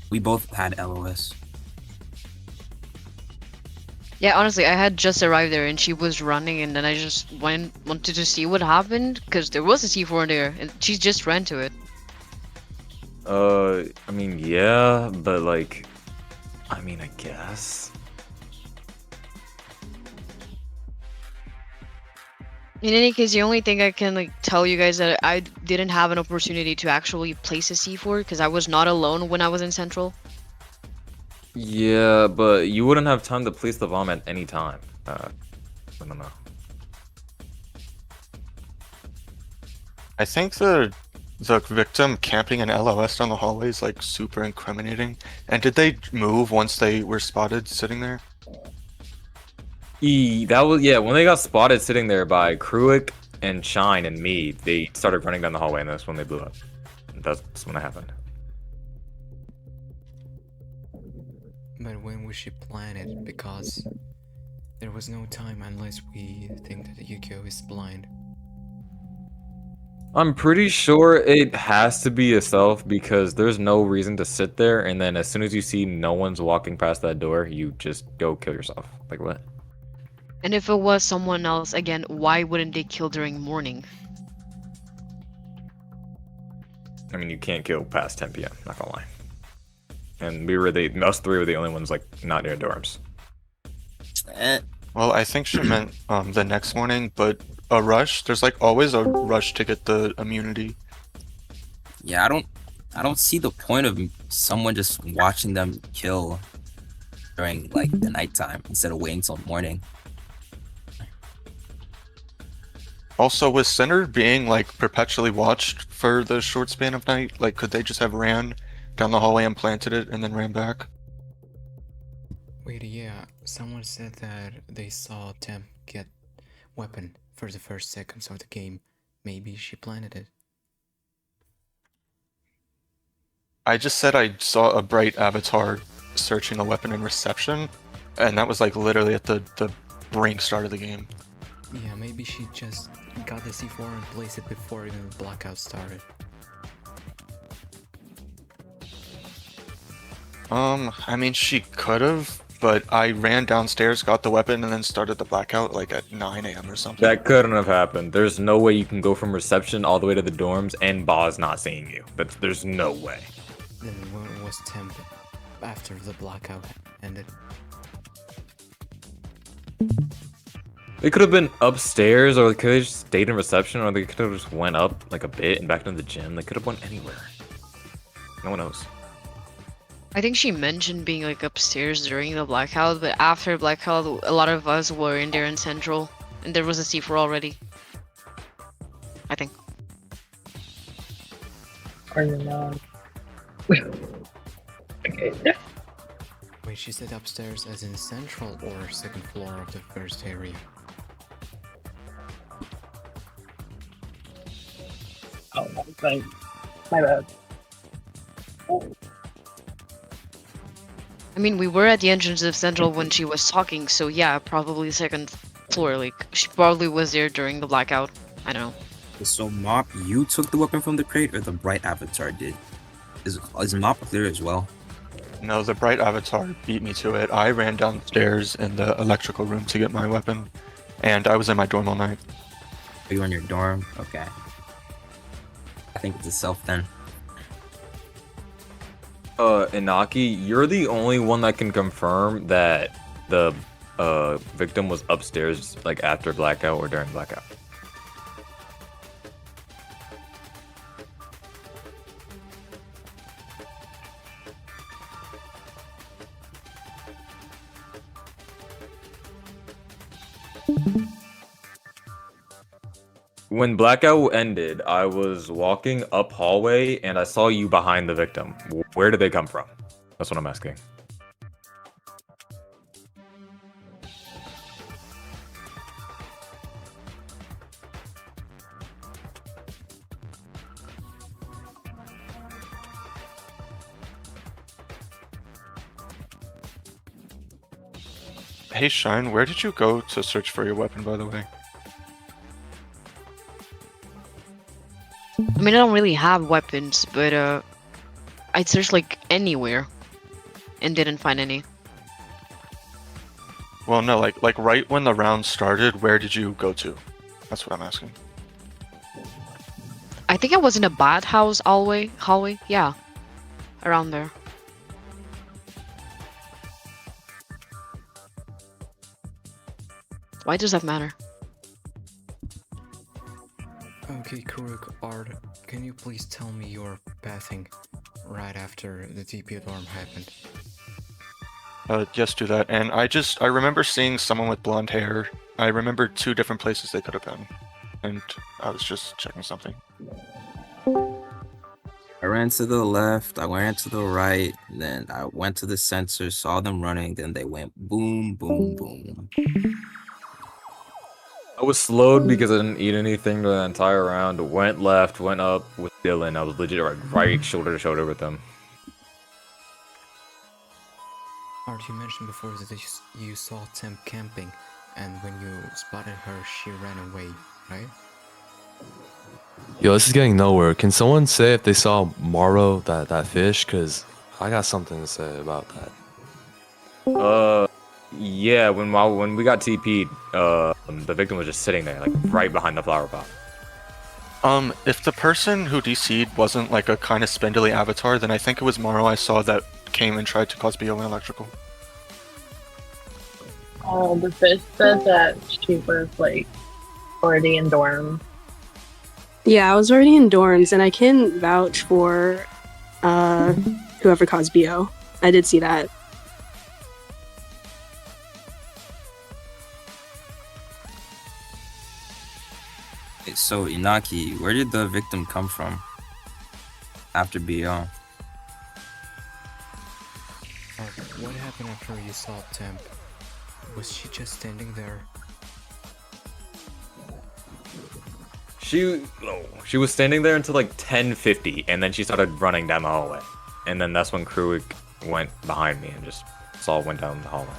We both had LOS. Yeah, honestly, I had just arrived there and she was running, and then I just wanted to see what happened because there was a C4 there and she just ran to it. I mean, yeah, but like, I mean, I guess. In any case, the only thing I can like tell you guys that I didn't have an opportunity to actually place a C4 because I was not alone when I was in Central. Yeah, but you wouldn't have time to place the bomb at any time. I don't know. I think the victim camping an LOS down the hallway is like super incriminating. And did they move once they were spotted sitting there? That was, yeah, when they got spotted sitting there by Kruik and Shine and me, they started running down the hallway, and that's when they blew up. That's when it happened. But when would she plan it? Because there was no time unless we think that Yukio is blind. I'm pretty sure it has to be yourself because there's no reason to sit there and then as soon as you see no one's walking past that door, you just go kill yourself. Like what? And if it was someone else, again, why wouldn't they kill during morning? I mean, you can't kill past 10 p.m. Not gonna lie. And us three were the only ones like not near dorms. Well, I think she meant the next morning, but a rush. There's like always a rush to get the immunity. Yeah, I don't see the point of someone just watching them kill during like the nighttime instead of waiting till morning. Also, with Center being like perpetually watched for the short span of night, like could they just have ran down the hallway and planted it and then ran back? Wait, yeah, someone said that they saw Temp get weapon for the first seconds of the game. Maybe she planted it. I just said I saw a bright avatar searching a weapon in reception, and that was like literally at the brink start of the game. Yeah, maybe she just got the C4 and placed it before even the blackout started. I mean, she could have, but I ran downstairs, got the weapon, and then started the blackout like at 9 a.m. or something. That couldn't have happened. There's no way you can go from reception all the way to the dorms and Boz not seeing you. There's no way. Then where was Temp after the blackout ended? They could have been upstairs, or they could have just stayed in reception, or they could have just went up like a bit and back into the gym. They could have went anywhere. No one knows. I think she mentioned being like upstairs during the blackout, but after blackout, a lot of us were in there in Central, and there was a C4 already. I think. Or you know. Okay. Wait, she said upstairs as in Central or second floor of the first area? Oh, my bad. I mean, we were at the entrance of Central when she was talking, so yeah, probably second floor. Like, she probably was there during the blackout. I don't know. So Mop, you took the weapon from the crate, or the bright avatar did? Is Mop clear as well? No, the bright avatar beat me to it. I ran downstairs in the electrical room to get my weapon, and I was in my dorm all night. Are you in your dorm? Okay. I think it's itself then. Inaki, you're the only one that can confirm that the victim was upstairs like after blackout or during blackout. When blackout ended, I was walking up hallway and I saw you behind the victim. Where did they come from? That's what I'm asking. Hey Shine, where did you go to search for your weapon, by the way? I mean, I don't really have weapons, but I searched like anywhere and didn't find any. Well, no, like right when the round started, where did you go to? That's what I'm asking. I think I was in a bathhouse hallway. Yeah, around there. Why does that matter? Okay, Kuruk, Art, can you please tell me your pathing right after the TP dorm happened? Yes, do that. And I remember seeing someone with blonde hair. I remember 2 different places they could have been. And I was just checking something. I ran to the left, I went to the right, then I went to the center, saw them running, then they went boom, boom, boom. I was slowed because I didn't eat anything the entire round. Went left, went up with Dylan. I was legit like right shoulder to shoulder with him. Art, you mentioned before that you saw Temp camping, and when you spotted her, she ran away, right? Yo, this is getting nowhere. Can someone say if they saw Maro, that fish? Cause I got something to say about that. Yeah, when we got TP'd, the victim was just sitting there, like right behind the flower pot. If the person who DC'd wasn't like a kind of spindly avatar, then I think it was Morrow I saw that came and tried to cause BO in electrical. The fish said that she was like already in dorm. Yeah, I was already in dorms, and I can vouch for whoever caused BO. I did see that. So Inaki, where did the victim come from after BO? Art, what happened after you saw Temp? Was she just standing there? She was standing there until like 10:50, and then she started running down the hallway. And then that's when Kruik went behind me and just went down the hallway.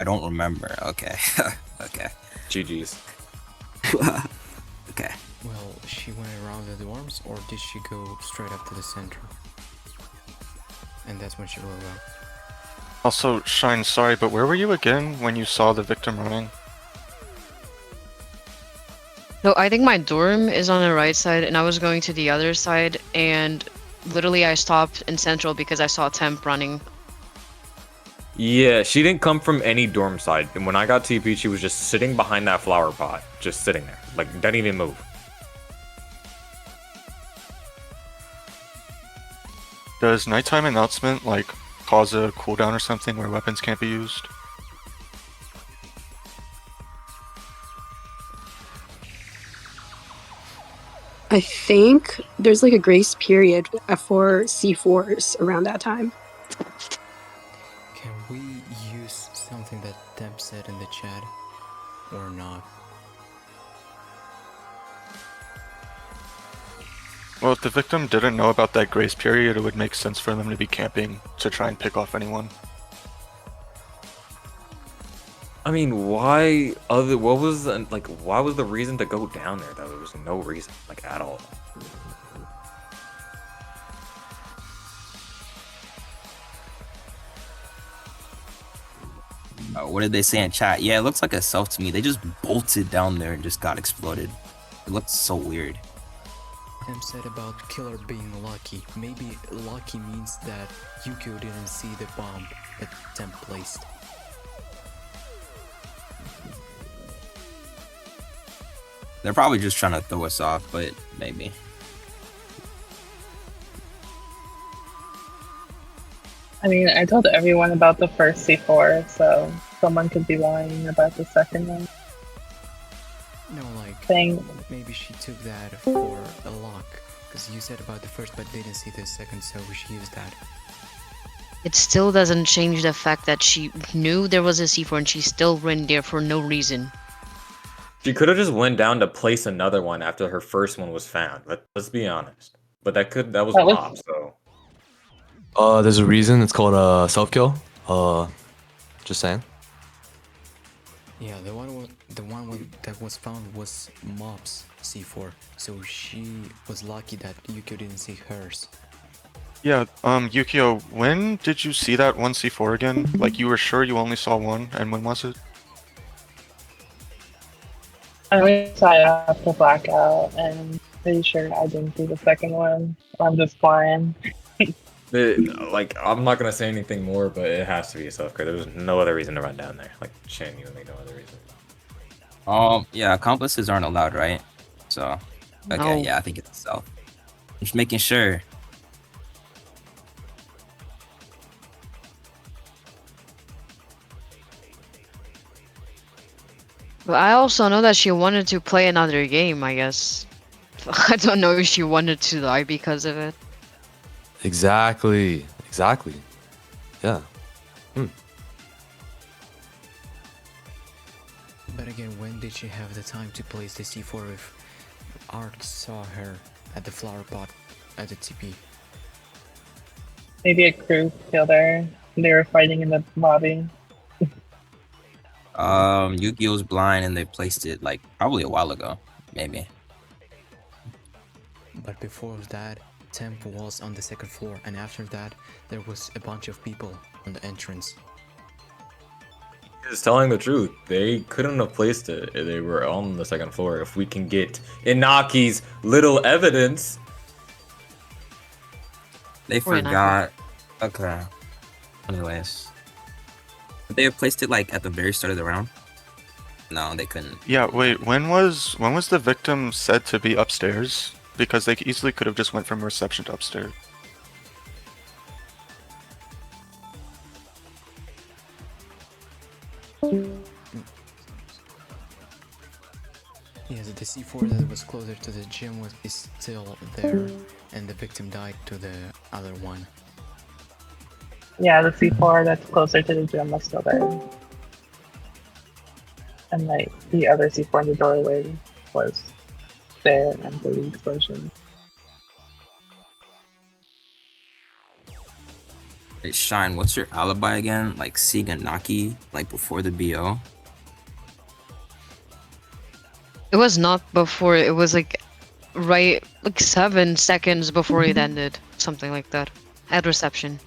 I don't remember. Okay. Okay. GG's. Okay. Well, she went around the dorms, or did she go straight up to the center? And that's when she blew up. Also, Shine, sorry, but where were you again when you saw the victim running? No, I think my dorm is on the right side, and I was going to the other side, and literally I stopped in Central because I saw Temp running. Yeah, she didn't come from any dorm side. And when I got TP, she was just sitting behind that flower pot, just sitting there, like didn't even move. Does nighttime announcement like cause a cooldown or something where weapons can't be used? I think there's like a grace period for C4s around that time. Can we use something that Temp said in the chat, or not? Well, if the victim didn't know about that grace period, it would make sense for them to be camping to try and pick off anyone. I mean, why was the reason to go down there though? There was no reason, like at all. What did they say in chat? Yeah, it looks like a self to me. They just bolted down there and just got exploded. It looks so weird. Temp said about killer being lucky. Maybe lucky means that Yukio didn't see the bomb that Temp placed. They're probably just trying to throw us off, but maybe. I mean, I told everyone about the first C4, so someone could be lying about the second one. No, like, Saying, maybe she took that for a lock. Because you said about the first but didn't see the second, so she used that. It still doesn't change the fact that she knew there was a C4 and she still ran there for no reason. She could have just went down to place another one after her first one was found. Let's be honest. But that was That was- op, so. There's a reason it's called self kill. Just saying. Yeah, the one that was found was Mob's C4, so she was lucky that Yukio didn't see hers. Yeah, Yukio, when did you see that 1C4 again? Like, you were sure you only saw one, and when was it? I only saw it after blackout, and pretty sure I didn't see the second one. I'm just flying. Like, I'm not gonna say anything more, but it has to be a self-crit. There was no other reason to run down there. Like, genuinely no other reason. Yeah, accomplices aren't allowed, right? So, okay, No. yeah, I think it's self. Just making sure. But I also know that she wanted to play another game, I guess. I don't know if she wanted to die because of it. Exactly. Yeah. But again, when did she have the time to place the C4 if Art saw her at the flower pot at the TP? Maybe a crew killed her. They were fighting in the lobby. Yu-Gi-Oh's blind and they placed it like probably a while ago, maybe. But before that, Temp was on the second floor, and after that, there was a bunch of people on the entrance. He's telling the truth. They couldn't have placed it if they were on the second floor. If we can get Inaki's little evidence. They Or Inaki. forgot. Okay. Anyways. Would they have placed it like at the very start of the round? No, they couldn't. Yeah, wait, when was the victim said to be upstairs? Because they easily could have just went from reception to upstairs. Yes, the C4 that was closer to the gym is still there, and the victim died to the other one. Yeah, the C4 that's closer to the gym was still there. And like the other C4 in the doorway was there after the explosion. Hey, Shine, what's your alibi again? Like seeing Inaki like before the BO? It was not before. It was like right, like 7 seconds before it ended, something like that, at reception.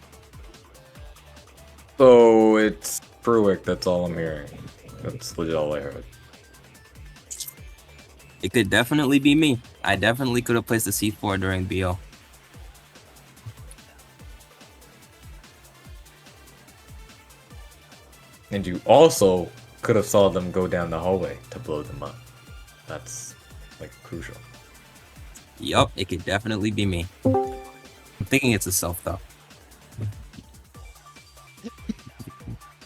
So it's Pruick, that's all I'm hearing. That's legit all I heard. It could definitely be me. I definitely could have placed the C4 during BO. And you also could have saw them go down the hallway to blow them up. That's like crucial. Yup, it could definitely be me. I'm thinking it's a self though.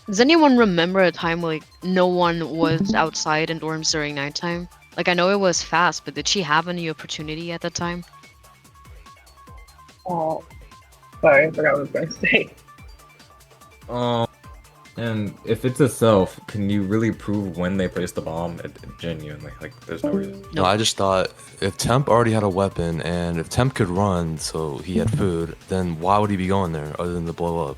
Does anyone remember a time like no one was outside in dorms during nighttime? Like I know it was fast, but did she have any opportunity at that time? Oh, sorry, I forgot what I was going to say. And if it's a self, can you really prove when they placed the bomb? Genuinely, like, there's no reason. No, I just thought if Temp already had a weapon and if Temp could run, so he had food, then why would he be going there other than to blow up?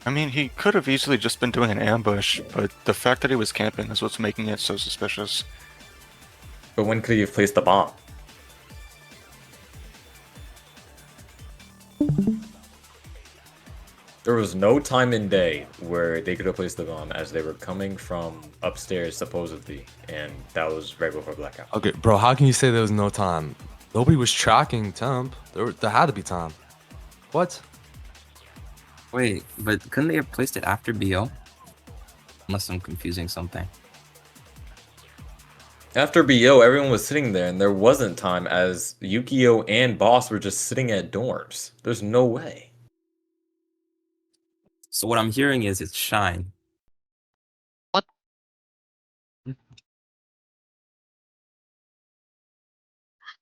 I mean, he could have easily just been doing an ambush, but the fact that he was camping is what's making it so suspicious. But when could he have placed the bomb? There was no time in day where they could have placed the bomb as they were coming from upstairs, supposedly, and that was right before blackout. Okay, bro, how can you say there was no time? Nobody was tracking Temp. There had to be time. What? Wait, but couldn't they have placed it after BO? Unless I'm confusing something. After BO, everyone was sitting there, and there wasn't time as Yukio and Boss were just sitting at dorms. There's no way. So what I'm hearing is it's Shine. What?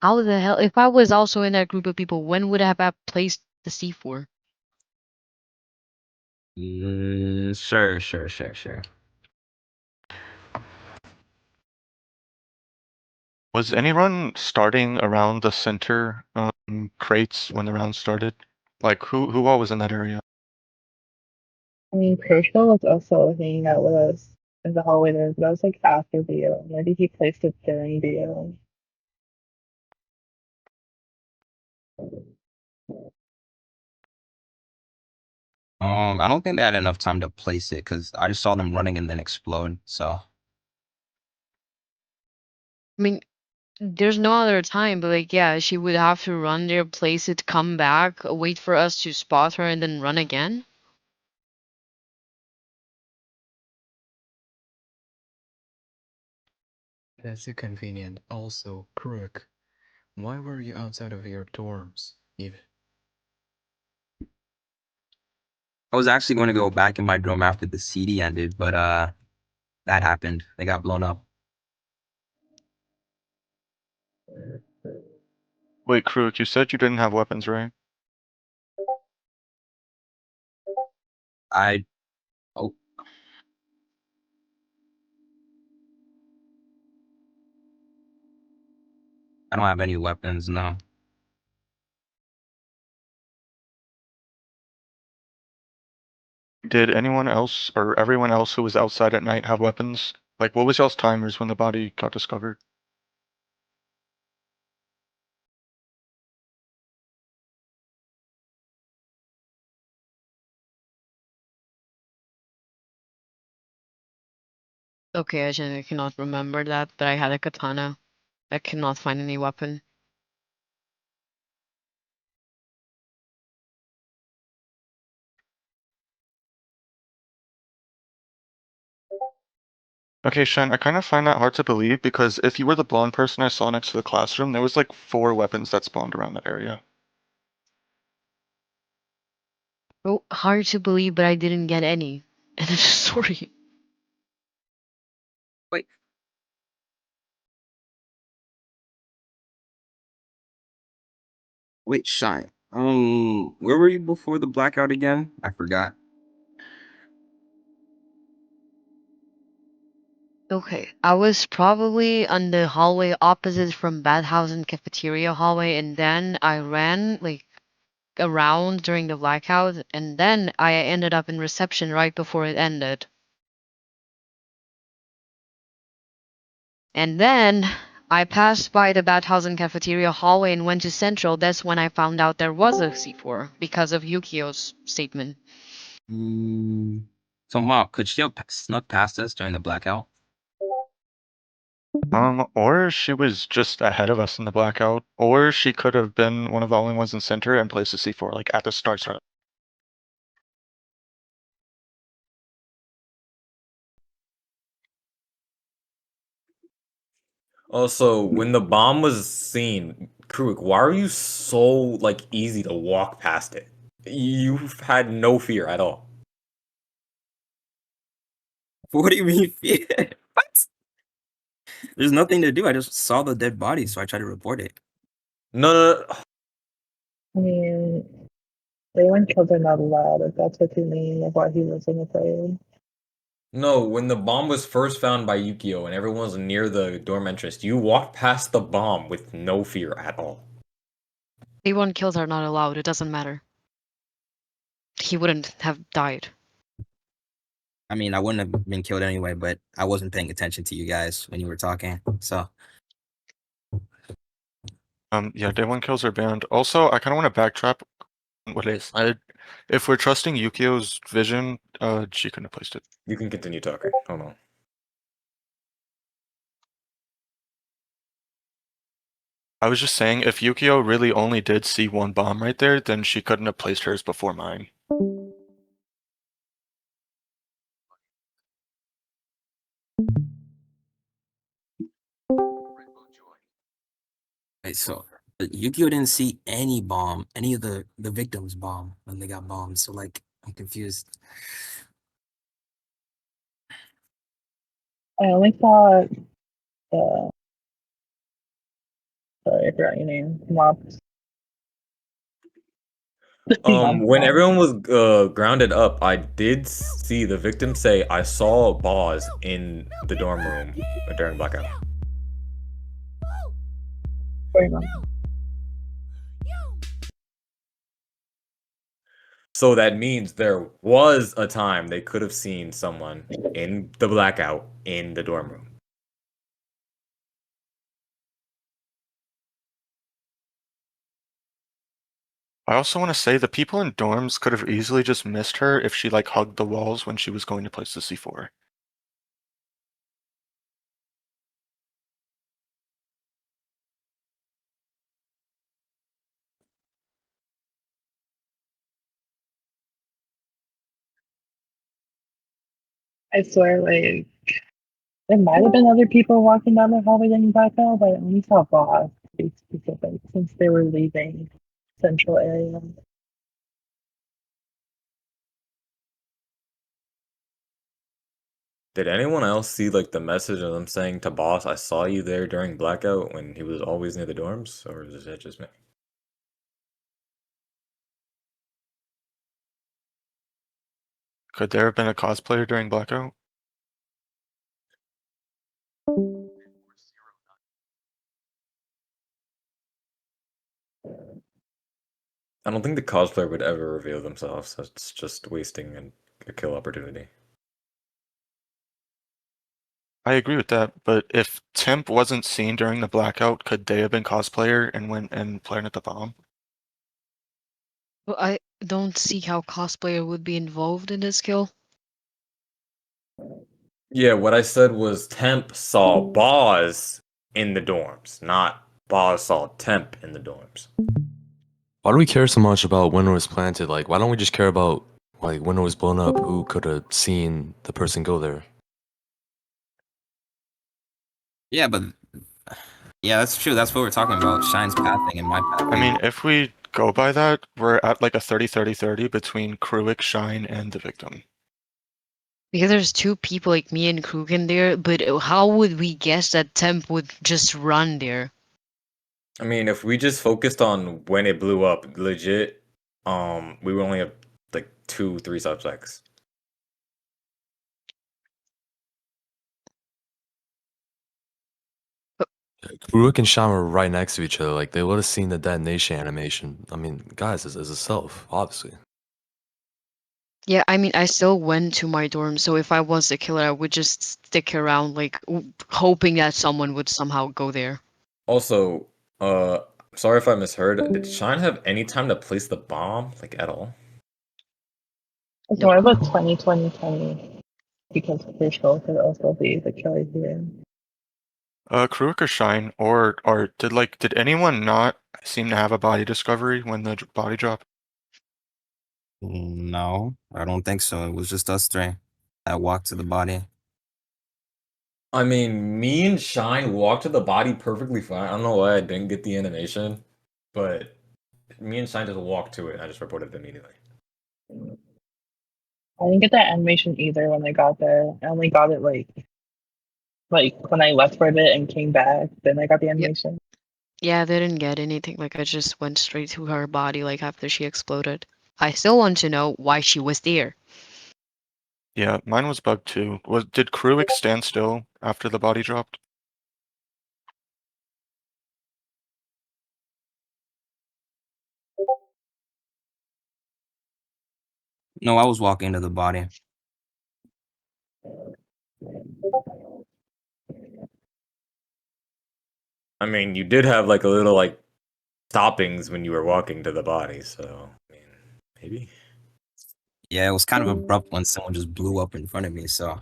How the hell? If I was also in that group of people, when would I have placed the C4? Sure. Was anyone starting around the center crates when the round started? Like, who all was in that area? I mean, Crucial was also hanging out with us in the hallway there, but that was like after BO. Maybe he placed it during BO. I don't think they had enough time to place it because I just saw them running and then explode. So I mean, there's no other time, but like, yeah, she would have to run there, place it, come back, wait for us to spot her, and then run again. That's inconvenient. Also, Crook, why were you outside of your dorms, Eve? I was actually going to go back in my dorm after the CD ended, but that happened. They got blown up. Wait, Kruk, you said you didn't have weapons, right? I don't have any weapons, no. Did anyone else or everyone else who was outside at night have weapons? Like, what was y'all's timers when the body got discovered? Okay, I cannot remember that, but I had a katana. I cannot find any weapon. Okay, Shen, I kind of find that hard to believe because if you were the blonde person I saw next to the classroom, there was like 4 weapons that spawned around that area. Oh, hard to believe, but I didn't get any. And I'm sorry. Wait. Wait, Shine. Where were you before the blackout again? I forgot. Okay, I was probably on the hallway opposite from bathhouse and cafeteria hallway, and then I ran like around during the blackout, and then I ended up in reception right before it ended. And then I passed by the bathhouse and cafeteria hallway and went to Central. That's when I found out there was a C4 because of Yukio's statement. So, Mom, could she have snuck past us during the blackout? Or she was just ahead of us in the blackout, or she could have been one of the only ones in center and placed a C4 like at the start. Also, when the bomb was seen, Kruik, why are you so like easy to walk past it? You've had no fear at all. What do you mean? What? There's nothing to do. I just saw the dead body, so I tried to report it. No, no, no. I mean, they went killed are not allowed, if that's what you mean, of why he wasn't afraid. No, when the bomb was first found by Yukio and everyone was near the dorm entrance, you walked past the bomb with no fear at all. D1 kills are not allowed. It doesn't matter. He wouldn't have died. I mean, I wouldn't have been killed anyway, but I wasn't paying attention to you guys when you were talking. So, Yeah, day 1 kills are banned. Also, I kind of want to backtrack what it is. If we're trusting Yukio's vision, she couldn't have placed it. You can continue talking. Hold on. I was just saying, if Yukio really only did see one bomb right there, then she couldn't have placed hers before mine. right, so Yukio didn't see any bomb, any of the victims' bomb when they got bombed. So, like, I'm confused. I only saw, sorry, I forgot your name, Mops. When everyone was grounded up, I did see the victim say, "I saw Boz in the dorm room during blackout." So that means there was a time they could have seen someone in the blackout in the dorm room. I also want to say the people in dorms could have easily just missed her if she like hugged the walls when she was going to place the C4. I swear, like, there might have been other people walking down the hallway in Blackout, but I only saw Boss, to be specific, since they were leaving Central area. Did anyone else see like the message of them saying to Boss, "I saw you there during blackout" when he was always near the dorms, or is it just me? Could there have been a cosplayer during blackout? I don't think the cosplayer would ever reveal themselves. That's just wasting a kill opportunity. I agree with that, but if Temp wasn't seen during the blackout, could they have been cosplayer and went and planted the bomb? Well, I don't see how cosplayer would be involved in this kill. Yeah, what I said was Temp saw Boz in the dorms, not Boz saw Temp in the dorms. Why do we care so much about when it was planted? Like, why don't we just care about like when it was blown up? Who could have seen the person go there? Yeah, but yeah, that's true. That's what we're talking about. Shine's pathing and my pathing. I mean, if we go by that, we're at like a 30-30-30 between Kruik, Shine, and the victim. Because there's two people like me and Krugen there, but how would we guess that Temp would just run there? I mean, if we just focused on when it blew up, legit, we would only have like 2-3 suspects. Kruik and Shine were right next to each other. Like, they would have seen the detonation animation. I mean, guys, as a self, obviously. Yeah, I mean, I still went to my dorm, so if I was the killer, I would just stick around, like, hoping that someone would somehow go there. Also, sorry if I misheard. Did Shine have any time to place the bomb, like at all? It's more of a 2020 because Crucial could also be the killer here. Kruik or Shine, or did anyone not seem to have a body discovery when the body dropped? No, I don't think so. It was just us three that walked to the body. I mean, me and Shine walked to the body perfectly fine. I don't know why I didn't get the animation, but me and Shine just walked to it. And I just reported it immediately. I didn't get that animation either when I got there. I only got it like when I left for a bit and came back. Then I got the animation. Yeah, they didn't get anything. Like, I just went straight to her body, like, after she exploded. I still want to know why she was there. Yeah, mine was bugged too. Did Kruik stand still after the body dropped? No, I was walking to the body. I mean, you did have like a little like stoppings when you were walking to the body, so I mean, maybe. Yeah, it was kind of abrupt when someone just blew up in front of me. So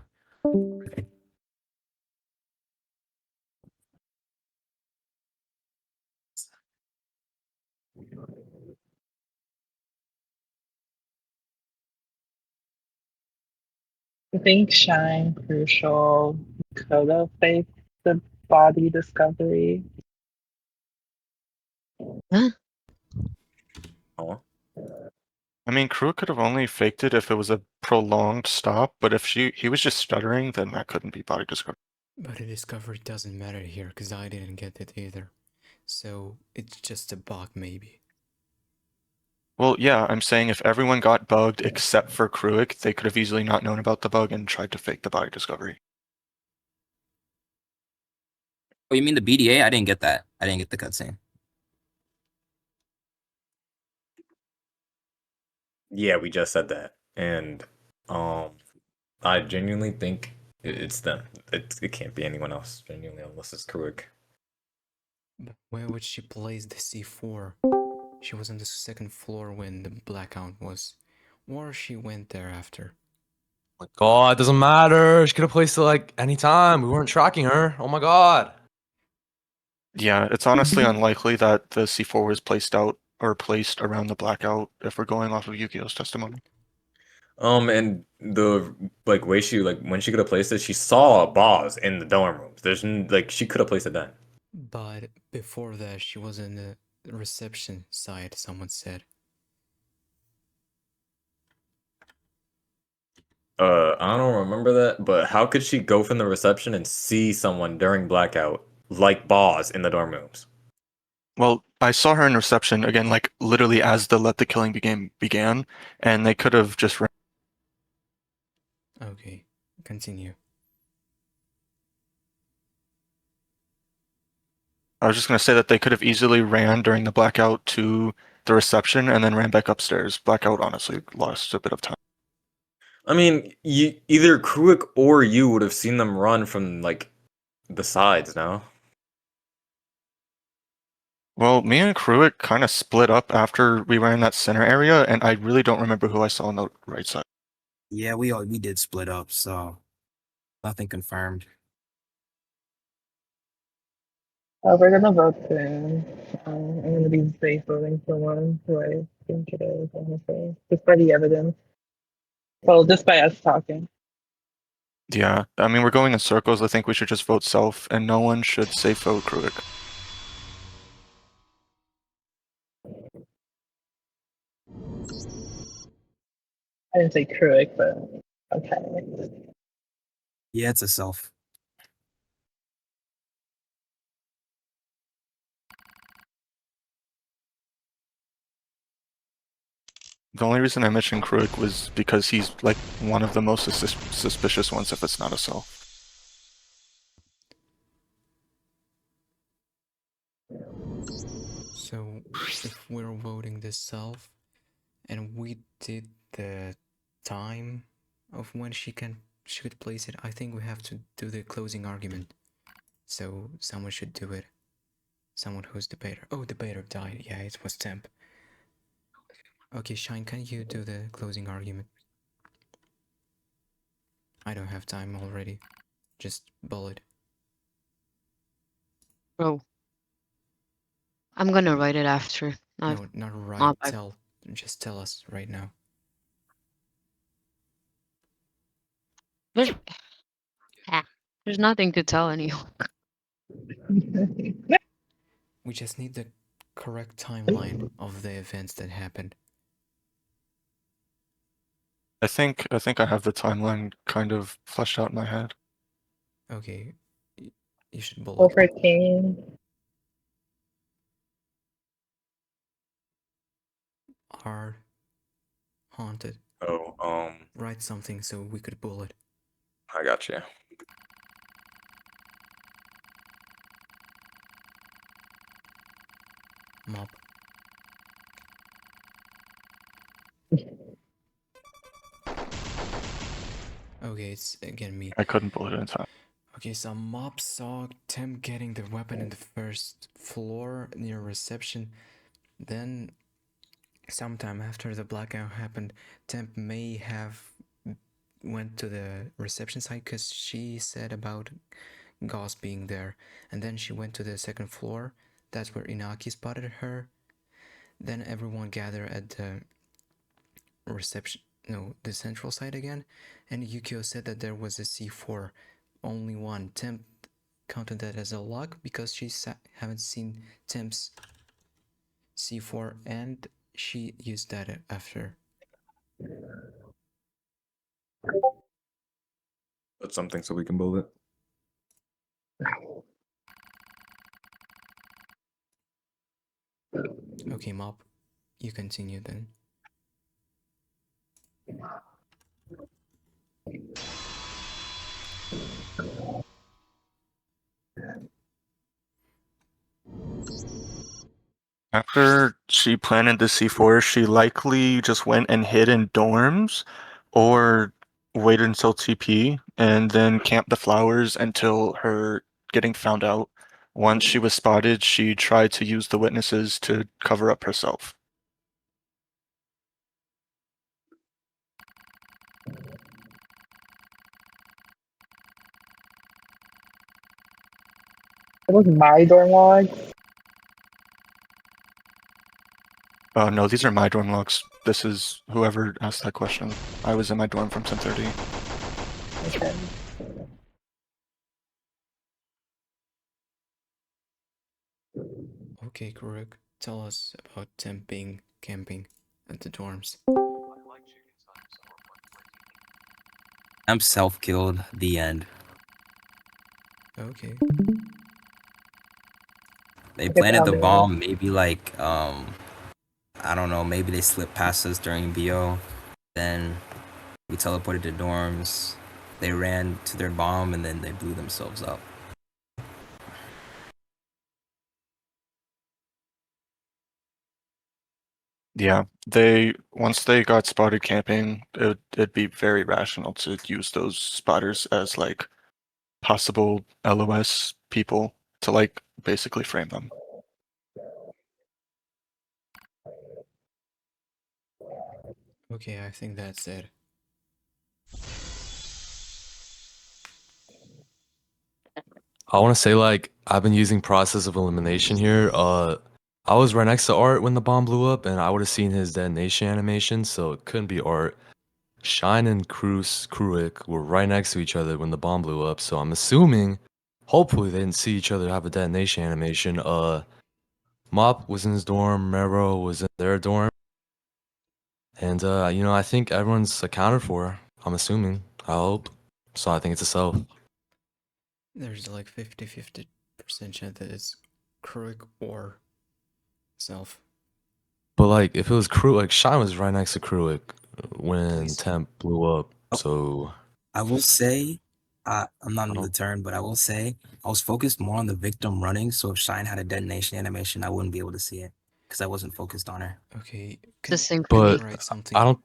I think Shine Crucial could have faked the body discovery. Huh? Oh. I mean, Kruik could have only faked it if it was a prolonged stop, but if he was just stuttering, then that couldn't be body discovery. But the discovery doesn't matter here, because I didn't get it either. So it's just a bug, maybe. Well, yeah, I'm saying if everyone got bugged except for Kruik, they could have easily not known about the bug and tried to fake the body discovery. oh, you mean the BDA? I didn't get that. I didn't get the cutscene. Yeah, we just said that, and I genuinely think it's them. It can't be anyone else, genuinely, unless it's Kruik. But where would she place the C4? She was on the second floor when the blackout was. Or she went there after. My God, it doesn't matter. She could have placed it like anytime. We weren't tracking her. Oh my God. Yeah, it's honestly unlikely that the C4 was placed around the blackout if we're going off of Yu-Gi-Oh's testimony. And the like way she like when she could have placed it, she saw a boss in the dorm rooms. Like she could have placed it then. But before that, she was in the reception side, someone said. I don't remember that, but how could she go from the reception and see someone during blackout like Boz in the dorm rooms? Well, I saw her in reception again, like literally as the Let the Killing began, and they could have just. Okay, continue. I was just gonna say that they could have easily ran during the blackout to the reception and then ran back upstairs. Blackout honestly lost a bit of time. I mean, either Kruik or you would have seen them run from like the sides, no? Well, me and Kruick kind of split up after we ran that center area, and I really don't remember who I saw on the right side. Yeah, we did split up, so nothing confirmed. We're gonna vote soon. I'm gonna be safe voting for one who I think it is, honestly. Just by the evidence. Well, just by us talking. Yeah, I mean, we're going in circles. I think we should just vote self, and no one should safe vote Kruick. I didn't say Kruick, but okay. Yeah, it's a self. The only reason I mentioned Kruick was because he's like one of the most suspicious ones if it's not a self. So if we're voting this self, and we did the time of when she could place it, I think we have to do the closing argument. So someone should do it. Someone who's debater. Oh, debater died. Yeah, it was temp. Okay, Shine, can you do the closing argument? I don't have time already. Just bullet. Bro, I'm gonna write it after. No, not right. Not Just tell us right now. There's nothing to tell anyone. We just need the correct timeline of the events that happened. I think I have the timeline kind of fleshed out in my head. Okay, you should bullet. Go for King. R. Haunted. Oh, Write something so we could bullet. I got you. Mop. Okay, it's again me. I couldn't bullet it in time. Okay, so Mop saw Tim getting the weapon in the first floor near reception. Then, sometime after the blackout happened, Temp may have went to the reception side because she said about Gauss being there. And then she went to the second floor. That's where Inaki spotted her. Then everyone gathered at the reception, no, the central side again. And Yukio said that there was a C4, only one. Temp counted that as a luck because she haven't seen Temp's C4, and she used that after. That's something so we can bullet. Okay, Mop, you continue then. After she planted the C4, she likely just went and hid in dorms or waited until TP and then camped the flowers until her getting found out. Once she was spotted, she tried to use the witnesses to cover up herself. It was my dorm log. No, these are my dorm logs. This is whoever asked that question. I was in my dorm from 10:30. Okay. Okay, Kuruk, tell us about Temp being camping at the dorms. I'm self-killed. The end. Okay. They Okay, planted the Pablo. bomb. Maybe like I don't know. Maybe they slipped past us during BO. Then we teleported to dorms. They ran to their bomb and then they blew themselves up. Yeah, they once they got spotted camping, it'd be very rational to use those spotters as like possible LOS people to like basically frame them. Okay, I think that's it. I want to say like I've been using process of elimination here. I was right next to Art when the bomb blew up, and I would have seen his detonation animation, so it couldn't be Art. Shine and Kruik were right next to each other when the bomb blew up, so I'm assuming, hopefully, they didn't see each other have a detonation animation. Mop was in his dorm, Mero was in their dorm, and you know, I think everyone's accounted for. I'm assuming. I hope. So I think it's a self. There's like 50-50% chance that it's Kruik or Self. But like, if it was Kruik, like Shine was right next to Kruik when Please. Temp blew up. So I will say, I'm not I in the don't. turn, but I will say I was focused more on the victim running. So if Shine had a detonation animation, I wouldn't be able to see it because I wasn't focused on her. Okay, It's the same for can you me. But write something I don't.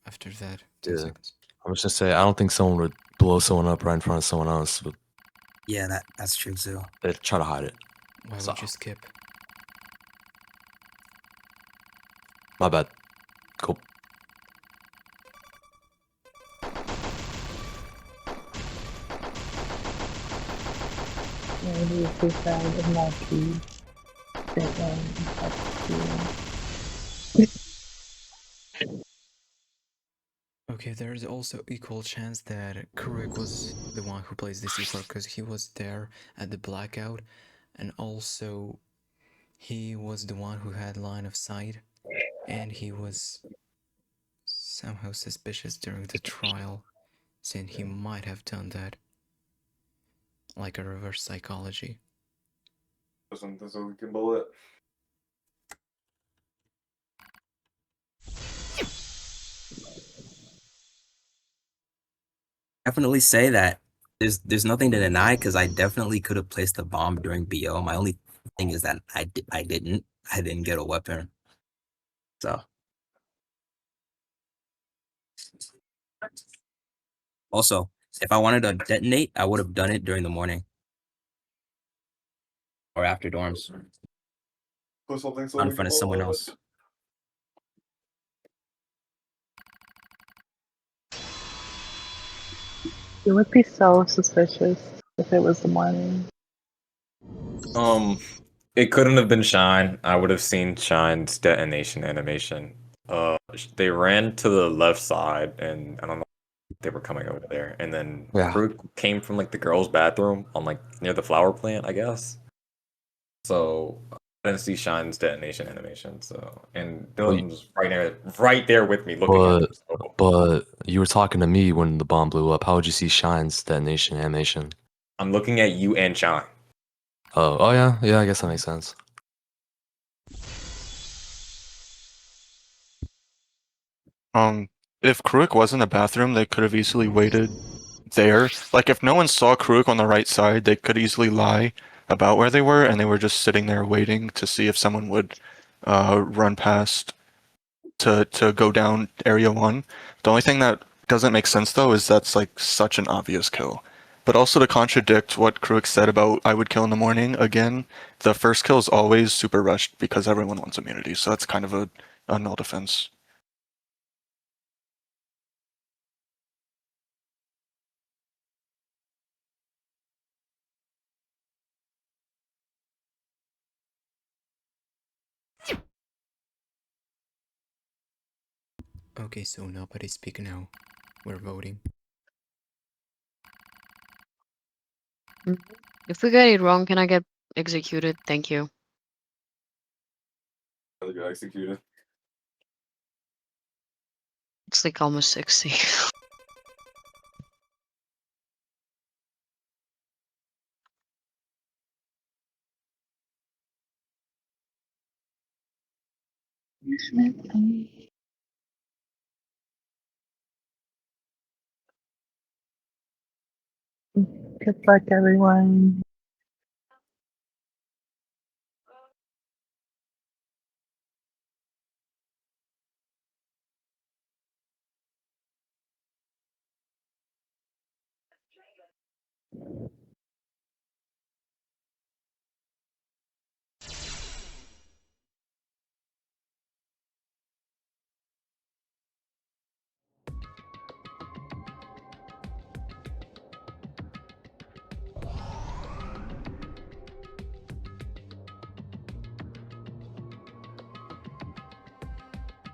after that? 10 Yeah, seconds. I was just say I don't think someone would blow someone up right in front of someone else, but Yeah, that's true too. they'd try to hide it. Why So would you skip? my bad. Cool. Maybe if we found a marquee, Okay, there's also equal chance that Kruik was the one who plays the C4 because he was there at the blackout, and also he was the one who had line of sight, and he was somehow suspicious during the trial, saying he might have done that, like a reverse psychology. That's a good bullet. Definitely say that there's nothing to deny because I definitely could have placed the bomb during BO. My only thing is that I didn't. I didn't get a weapon. So also, if I wanted to detonate, I would have done it during the morning or after dorms, Put something so not in we can front of all someone love else. it. it would be so suspicious if it was the morning. It couldn't have been Shine. I would have seen Shine's detonation animation. They ran to the left side, and I don't know if they were coming over there. And then Yeah. Krug came from like the girls' bathroom on like near the flower plant, I guess. So I didn't see Shine's detonation animation. So and But Dylan was right there with me, looking at them. So but you were talking to me when the bomb blew up. How would you see Shine's detonation animation? I'm looking at you and Shine. Oh yeah, yeah. I guess that makes sense. If Kruik was in the bathroom, they could have easily waited there. Like if no one saw Kruik on the right side, they could easily lie about where they were, and they were just sitting there waiting to see if someone would run past to go down area 1. The only thing that doesn't make sense though is that's like such an obvious kill. But also to contradict what Kruik said about I would kill in the morning, again, the first kill is always super rushed because everyone wants immunity, so that's kind of a null defense. Okay, so nobody speak now. We're voting. If we get it wrong, can I get executed? Thank you. Really got executed. It's like almost 60. Good luck, everyone.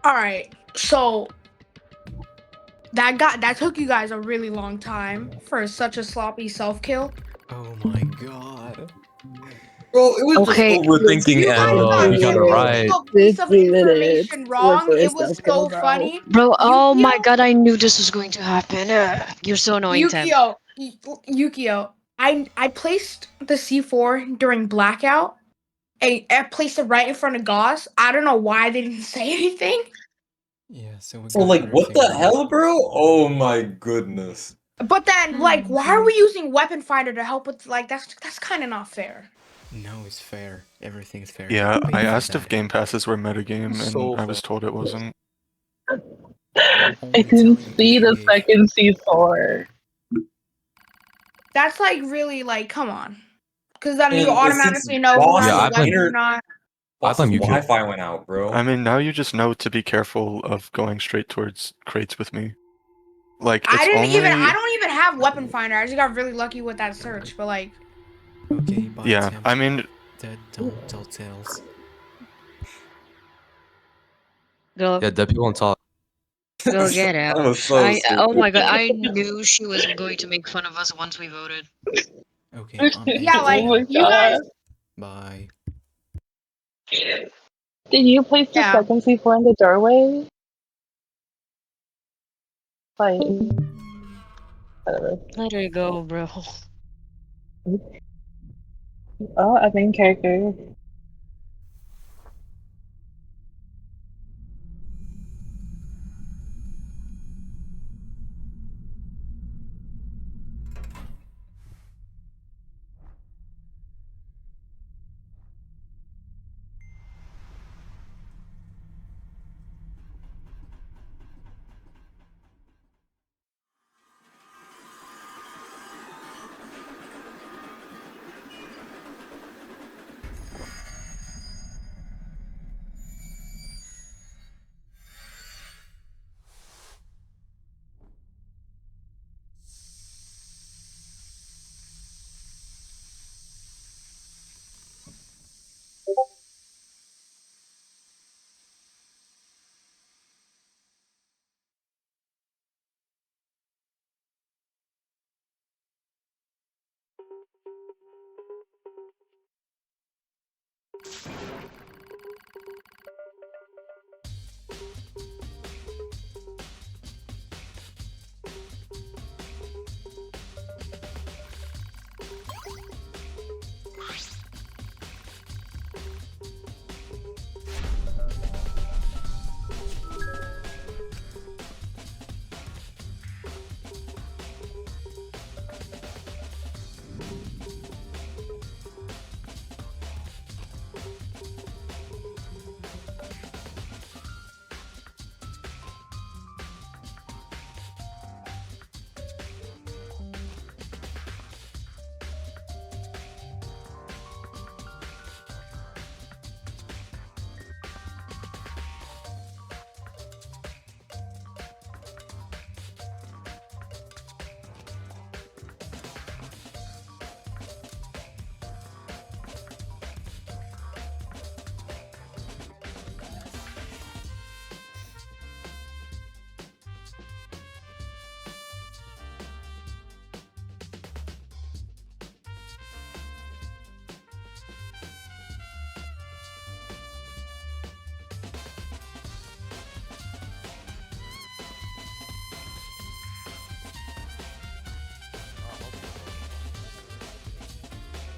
All right, so that took you guys a really long time for such a sloppy self kill. Oh my god. Bro, it was just Okay. overthinking You guys and got You got it every right. single piece of 50 minutes information was wrong. for a It was self-kill, so bro. funny. Bro, oh my Yukio, god, I knew this was going to happen. You're so annoying, Tim. Yukio. I placed the C4 during blackout. I placed it right in front of Gauss. I don't know why they didn't say anything. Yeah, so we So got like, what everything the wrong. hell, bro? Oh my goodness. But then, like, why are we using weapon finder to help with like that's kind of not fair. No, it's fair. Everything's fair. Yeah, You paid I for asked if that. game passes were metagame, So and I was told it wasn't. I'm I only didn't telling see if the you gave. second C4. That's like really like, come on, because then you And it's since automatically know who boss has Yeah, a I blame- weapon or inner not. I blame boss's you, kid. Wi-Fi went out, bro. I mean, now you just know to be careful of going straight towards crates with me. Like, I it's didn't even. only... I don't even have weapon finder. I just got really lucky with that search. But like, Okay, bye, Yeah, Tim. I mean, Dead don't tell tales. Go, Yeah, dead people on top. go get That out. was so Oh my stupid. god, I knew she was going to make fun of us once we voted. Okay, I'm yeah, Oh like my exiting. you guys. god. Bye. Did you place the Yeah. second C4 in the doorway? Like, whatever. Let her go, bro. Oh, a main character.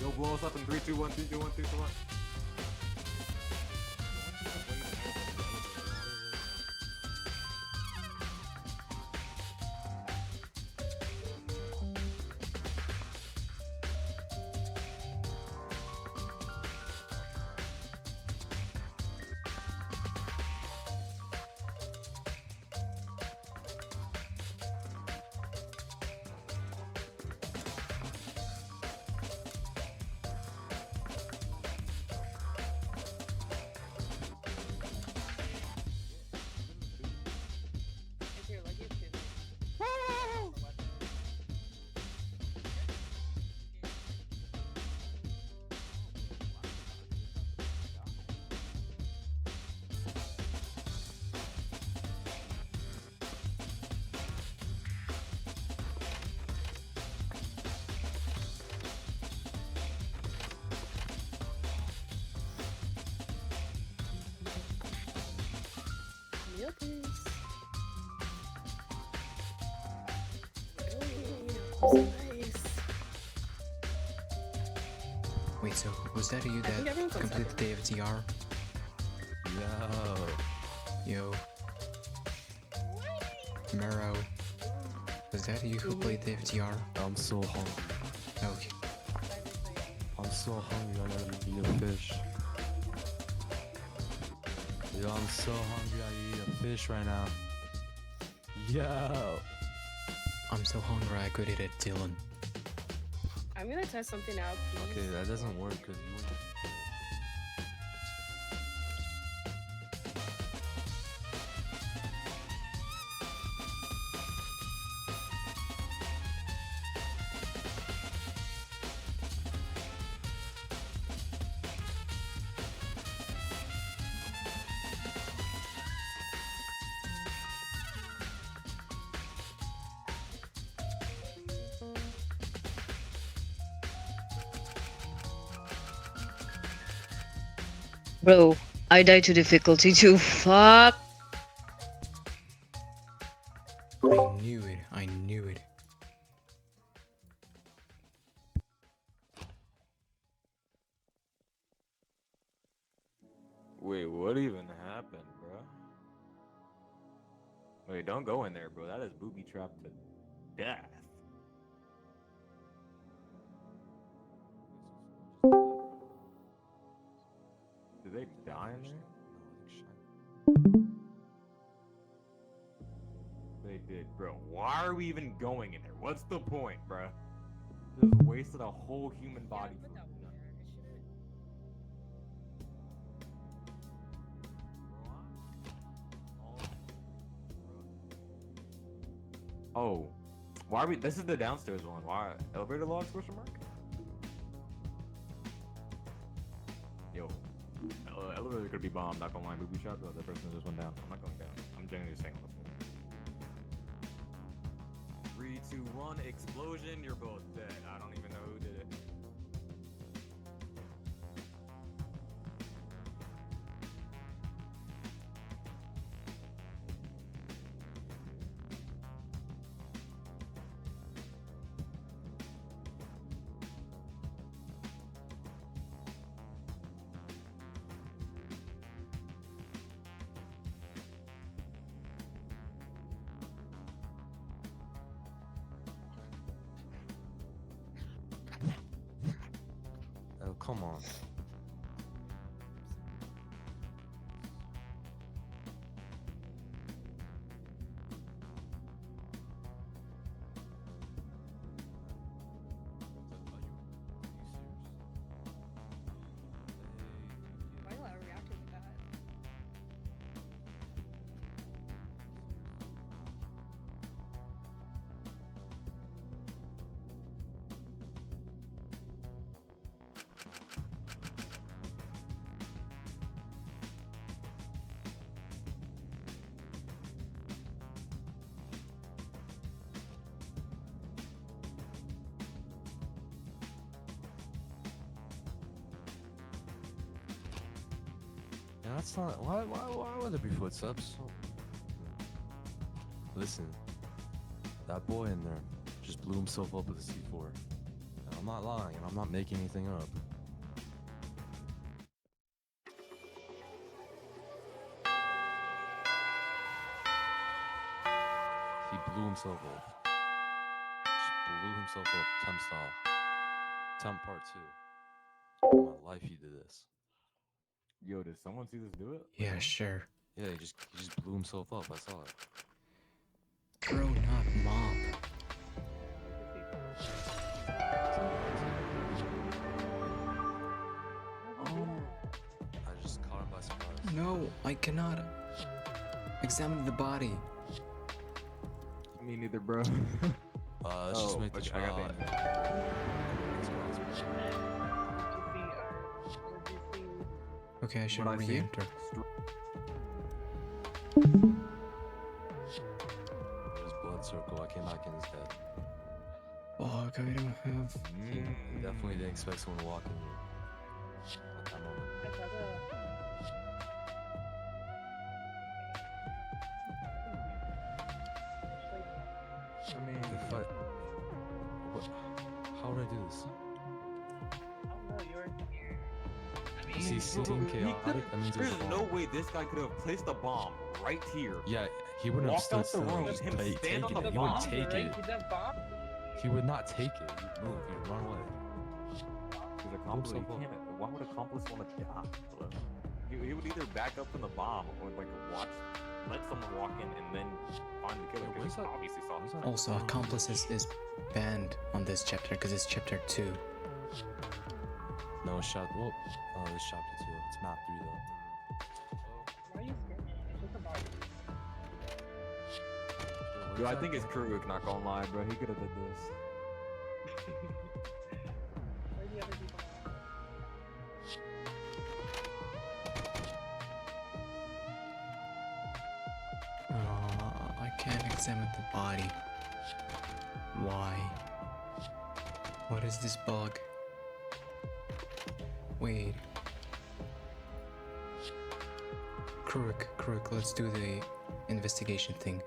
Yo, blow us up in 3, 2, 1, 3, 2, 1, 3, 2, 1. Wait, so was that you think that everyone's on completed the day of TR? Yo. Yo. Mero. Was that you who played the FTR? I'm so hungry. Okay. I'm so hungry. I gotta eat a fish. Yo, I'm so hungry. I eat a fish right now. Yo. I'm so hungry I could eat it, Dylan. I'm gonna test something out, please. Okay, that doesn't work because you. Bro, I died to difficulty too. Fuck. I knew it. I knew it. Wait, what even happened, bro? Wait, don't go in there, bro. That is booby trapped to death. Did they die in there? They did, bro. Why are we even going in there? What's the point, bro? Just wasted a whole human body for nothing. Oh, why are we? This is the downstairs one. Why elevator logs? Question mark. Yo, elevator could be bombed. Not gonna lie, booby shot. The person just went down. I'm not going down. I'm genuinely saying on the floor. 3, 2, 1, explosion. You're both dead. I don't even know who did it. Oh, come on. Why do I react to that? Yeah, that's not. Why would there be footsteps? Listen, that boy in there just blew himself up with a C4. And I'm not lying, and I'm not making anything up. He blew himself up. Just blew himself up, temp style. Temp part 2. In my life, he did this. Yo, did someone see this do it? Yeah, sure. Yeah, he just blew himself up. I saw it. Bro, not mob. I just caught him by surprise. No, I cannot examine the body. Me neither, bro. Let's just make the okay, I got shot. Okay, I should What I see? re-enter. There's blood circle. I came back in his head. Fuck, I don't have. He definitely didn't expect someone to walk in here at that moment. I mean, If I, is. Oh no, you're here. I Is he mean, seeing chaotic? That means there's There's a no bomb. way this guy could have placed a bomb right here. Yeah, he wouldn't have Walked stood out the still. room, Just him take stand on it. the He would bomb. take it. The bomb. He would not take it. He'd move. He'd run away. He's accomplice. himself up. Why would accomplice want to die? He would either back up from the bomb or like let someone walk in and then find the killer. Because he obviously saw him. Also, accomplices is banned on this chapter because it's chapter 2. No, shot. Well, it's chapter 2. It's map 3 though. Why are you scared? It's just a bomb. Yo, I think it's Kuruk, not gonna lie, bro. He could have did this. Where the other people I can't examine the body. Why? What is this bug? Wait. Kuruk, let's do the investigation thing.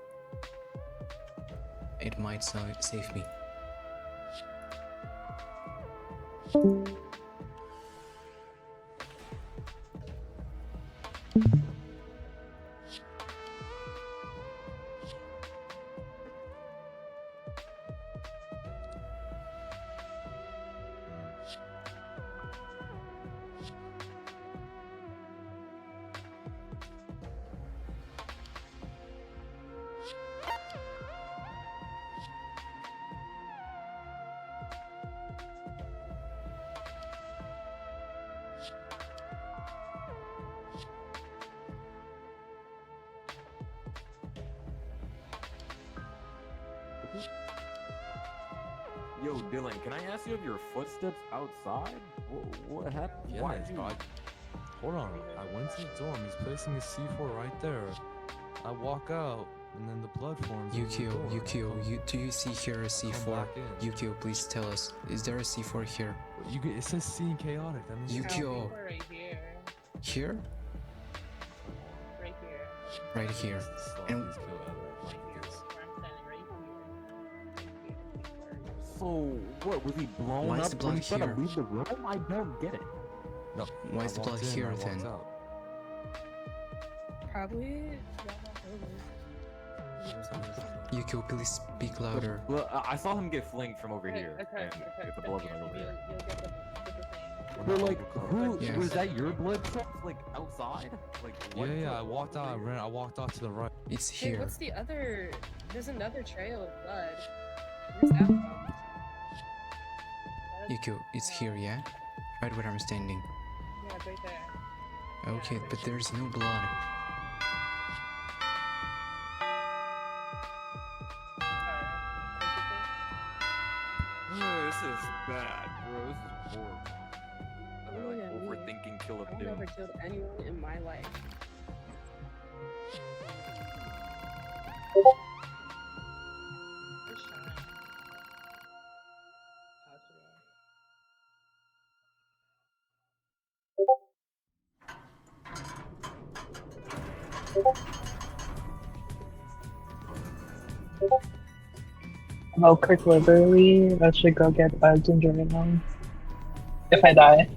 It might save me. Yo, Dylan, can I ask you of your footsteps outside? What happened? Yeah, Why did you? Hold on. I went to the dorm. He's placing a C4 right there. I walk out, and then the blood forms. in the door. Yukio, do you see here a Come C4? back in. Yukio, please tell us. Is there a C4 here? It says seeing chaotic. That means Yukio. right here. Here? Right here. Right here. It's the slowest And- kill ever. Right here. Where I'm standing right here. So what? Was he blown Why is up the when blood he tried to here? leave the room? I don't get it. No. Why I is the blood walked in, here I walked then? out. Probably. Yukio, please speak louder. Well, I saw him get flinged from over here, Okay, and okay, get the blood went over you'll, here. you'll get the thing. We're But not like, overcovered. who Yeah. was that? Your blood trails, like outside? Like what Yeah, trail? I walked out. I walked off to the right. It's Hey, here. what's the other? There's another trail of blood. Where's that from? Yukio, it's here, yeah? Right where I'm standing. Yeah, it's right there. Okay, but there's no blood. Oh, this is bad, bro. This is horrible. Another Oh, like yeah, me. overthinking kill of I've doom. never killed anyone in my life. Well, Kirk literally, I should go get a ginger ale. If I die.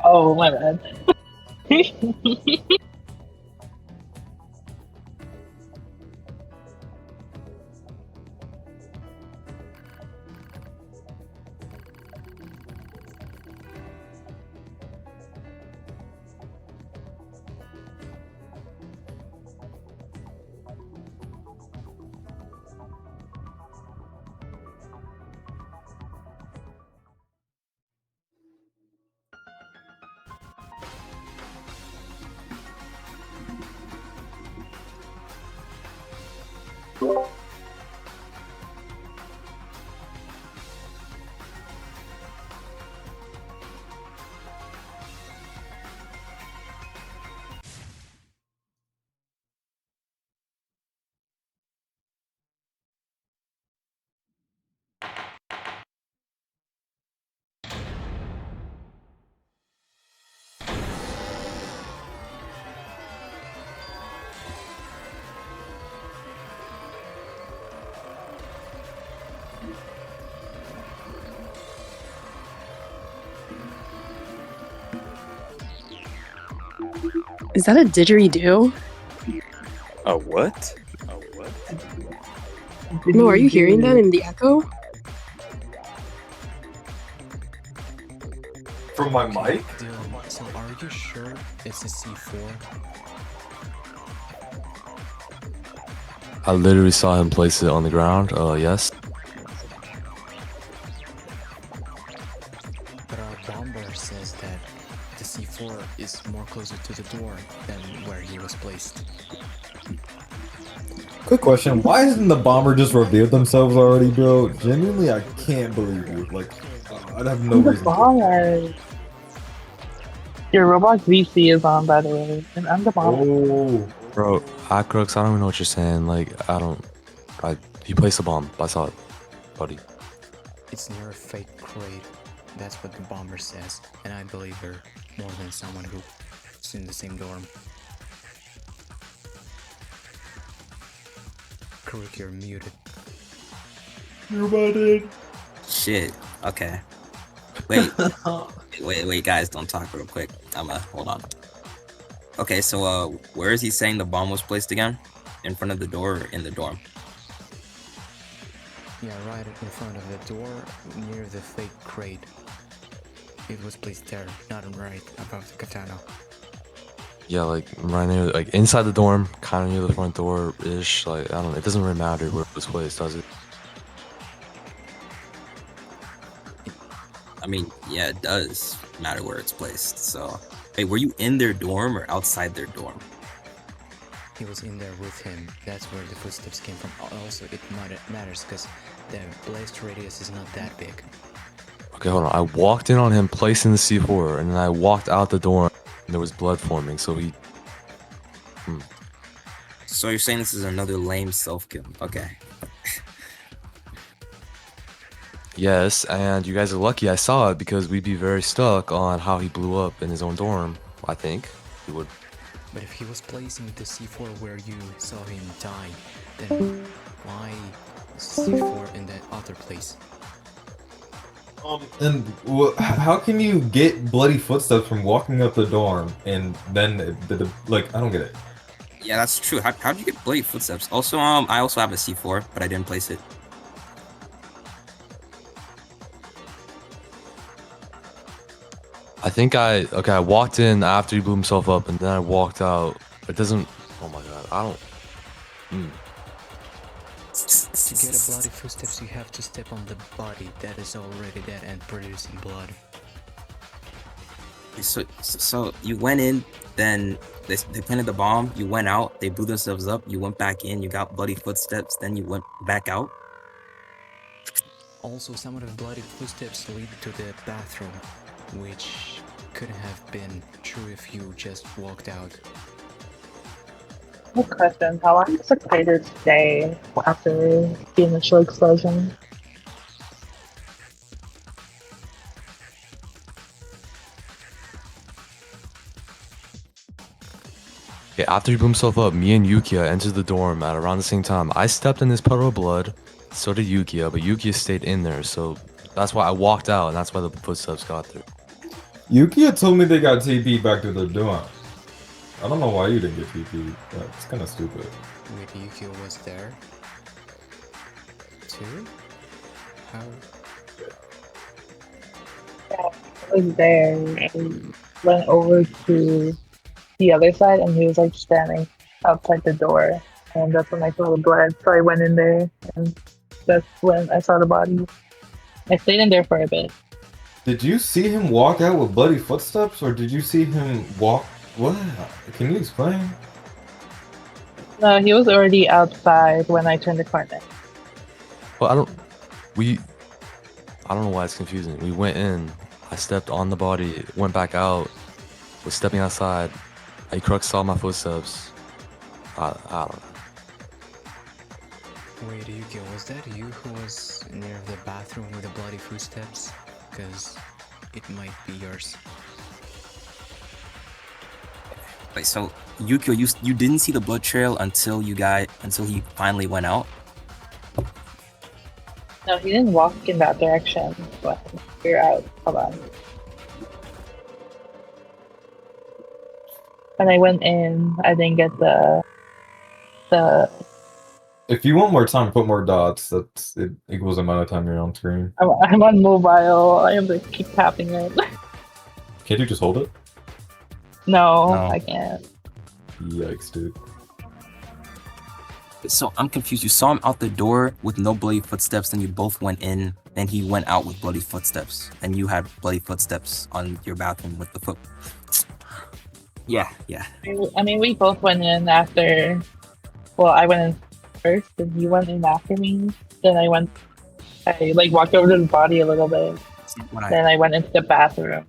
Oh, my bad. Is that a didgeridoo? A what? No, are you hearing that in the echo? From my mic? Dylan, so are you sure it's a C4? I literally saw him place it on the ground. Yes. But our bomber says that the C4 is more closer to the door than where he was placed. Quick question, why hasn't the bomber just revealed themselves already, bro? Genuinely, I can't believe you. Like, I'd have no I'm the reason to. bomber. Your Roblox VC is on, by the way, and I'm the bomber. Oh. Bro, Crooks, I don't even know what you're saying. Like, he placed a bomb. I saw it, buddy. It's near a fake crate. That's what the bomber says, and I believe her more than someone who's in the same dorm. Karuk, you're muted. You're muted. Shit. Okay. Wait, guys, don't talk real quick. Hold on. Okay, so where is he saying the bomb was placed again? In front of the door or in the dorm? Yeah, right in front of the door, near the fake crate. It was placed there, not right above the katana. Yeah, like right near, like inside the dorm, kind of near the front door ish. Like, I don't know. It doesn't really matter where it was placed, does it? I mean, yeah, it does matter where it's placed. So, hey, were you in their dorm or outside their dorm? He was in there with him. That's where the footsteps came from. Also, it matters because the blast radius is not that big. Okay, hold on. I walked in on him placing the C4, and then I walked out the door, and there was blood forming. So he. So you're saying this is another lame self-kill? Okay. Yes, and you guys are lucky I saw it because we'd be very stuck on how he blew up in his own dorm. I think he would. But if he was placing the C4 where you saw him die, then why C4 in that other place? And how can you get bloody footsteps from walking up the dorm and then like, I don't get it. Yeah, that's true. How'd you get bloody footsteps? Also, I also have a C4, but I didn't place it. I think I walked in after he blew himself up, and then I walked out. It doesn't. Oh my god, I don't. To get a bloody footsteps, you have to step on the body that is already dead and producing blood. So you went in, then they planted the bomb. You went out. They blew themselves up. You went back in. You got bloody footsteps. Then you went back out. Also, some of the bloody footsteps lead to the bathroom, which couldn't have been true if you just walked out. Good question. How long does the crater stay after the initial explosion? Okay, after he blew himself up, me and Yukia entered the dorm at around the same time. I stepped in this puddle of blood, so did Yukia, but Yukia stayed in there, so that's why I walked out, and that's why the footsteps got there. Yukia told me they got TP back to the dorm. I don't know why you didn't get TP. That's kind of stupid. Wait, Yukia was there? Too? How? Yeah, I was there and went over to the other side, and he was like standing outside the door, and that's when I saw the blood. So I went in there, and that's when I saw the body. I stayed in there for a bit. Did you see him walk out with bloody footsteps, or did you see him walk? What? Can you explain? No, he was already outside when I turned the corner. Well, I don't know why it's confusing. We went in, I stepped on the body, went back out, was stepping outside. Crux saw my footsteps. I don't know. Wait, Yukia, was that you who was near the bathroom with the bloody footsteps? Because it might be yours. Wait, so Yukio, you didn't see the blood trail until he finally went out? No, he didn't walk in that direction, but we're out. Hold on. when I went in, I didn't get the. If you want more time, put more dots. That's it equals the amount of time you're on screen. I'm on mobile. I have to keep tapping it. Can't you just hold it? No, No. I can't. Yikes, dude. So I'm confused. You saw him out the door with no bloody footsteps, then you both went in, and he went out with bloody footsteps, and you had bloody footsteps on your bathroom with the foot. Yeah. I mean, we both went in after. Well, I went in first, and he went in after me. Then I like walked over to the body a little bit. Then I went into the bathroom.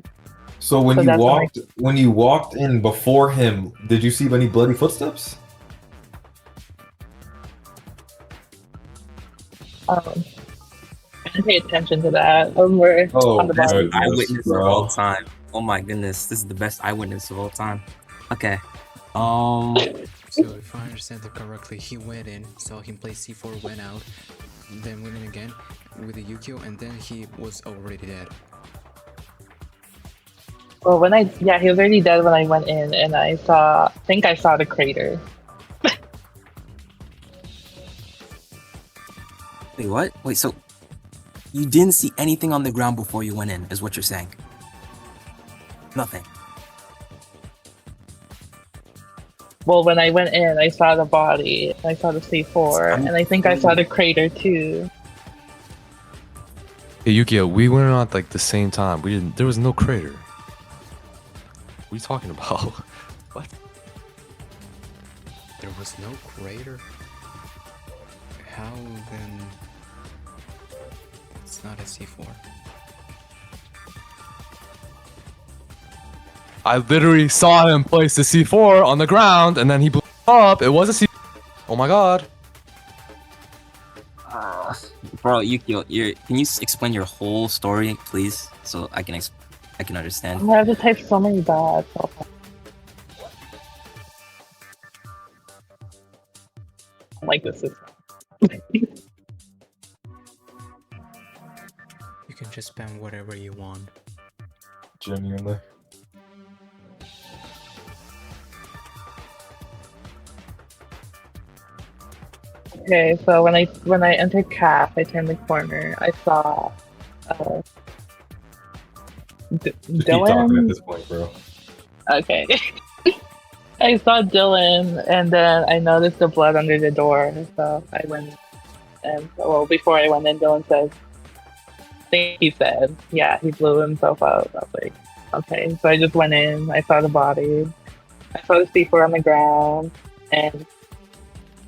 So when So you that's when you walked in before him, did you see any bloody footsteps? I didn't pay attention to that. We're on the Best body. eyewitness of all time. Oh my goodness, this is the best eyewitness of all time. Okay. So if I understand it correctly, he went in, saw him play C4, went out, then went in again with the Yukio, and then he was already dead. Well, he was already dead when I went in, and I think I saw the crater. Wait, what? Wait, so you didn't see anything on the ground before you went in, is what you're saying? Nothing. Well, when I went in, I saw the body, I saw the C4, and I think I saw the crater too. Hey Yukio, we went on at like the same time. We didn't. There was no crater. What are you talking about? What? There was no crater? How then? It's not a C4. I literally saw him place the C4 on the ground, and then he blew up. It was a C. Oh my god. Bro, Yukio, can you explain your whole story, please, so I can understand? I have to type so many dots. Like this is. You can just spam whatever you want. Genuinely. Okay, so when I entered CAF, I turned the corner. I saw Just keep talking at Dylan. this point, bro. Okay. I saw Dylan, and then I noticed the blood under the door, so I went. And well, before I went in, Dylan said, I think he said, yeah, he blew himself up. I was like, okay. So I just went in. I saw the body. I saw the C4 on the ground, and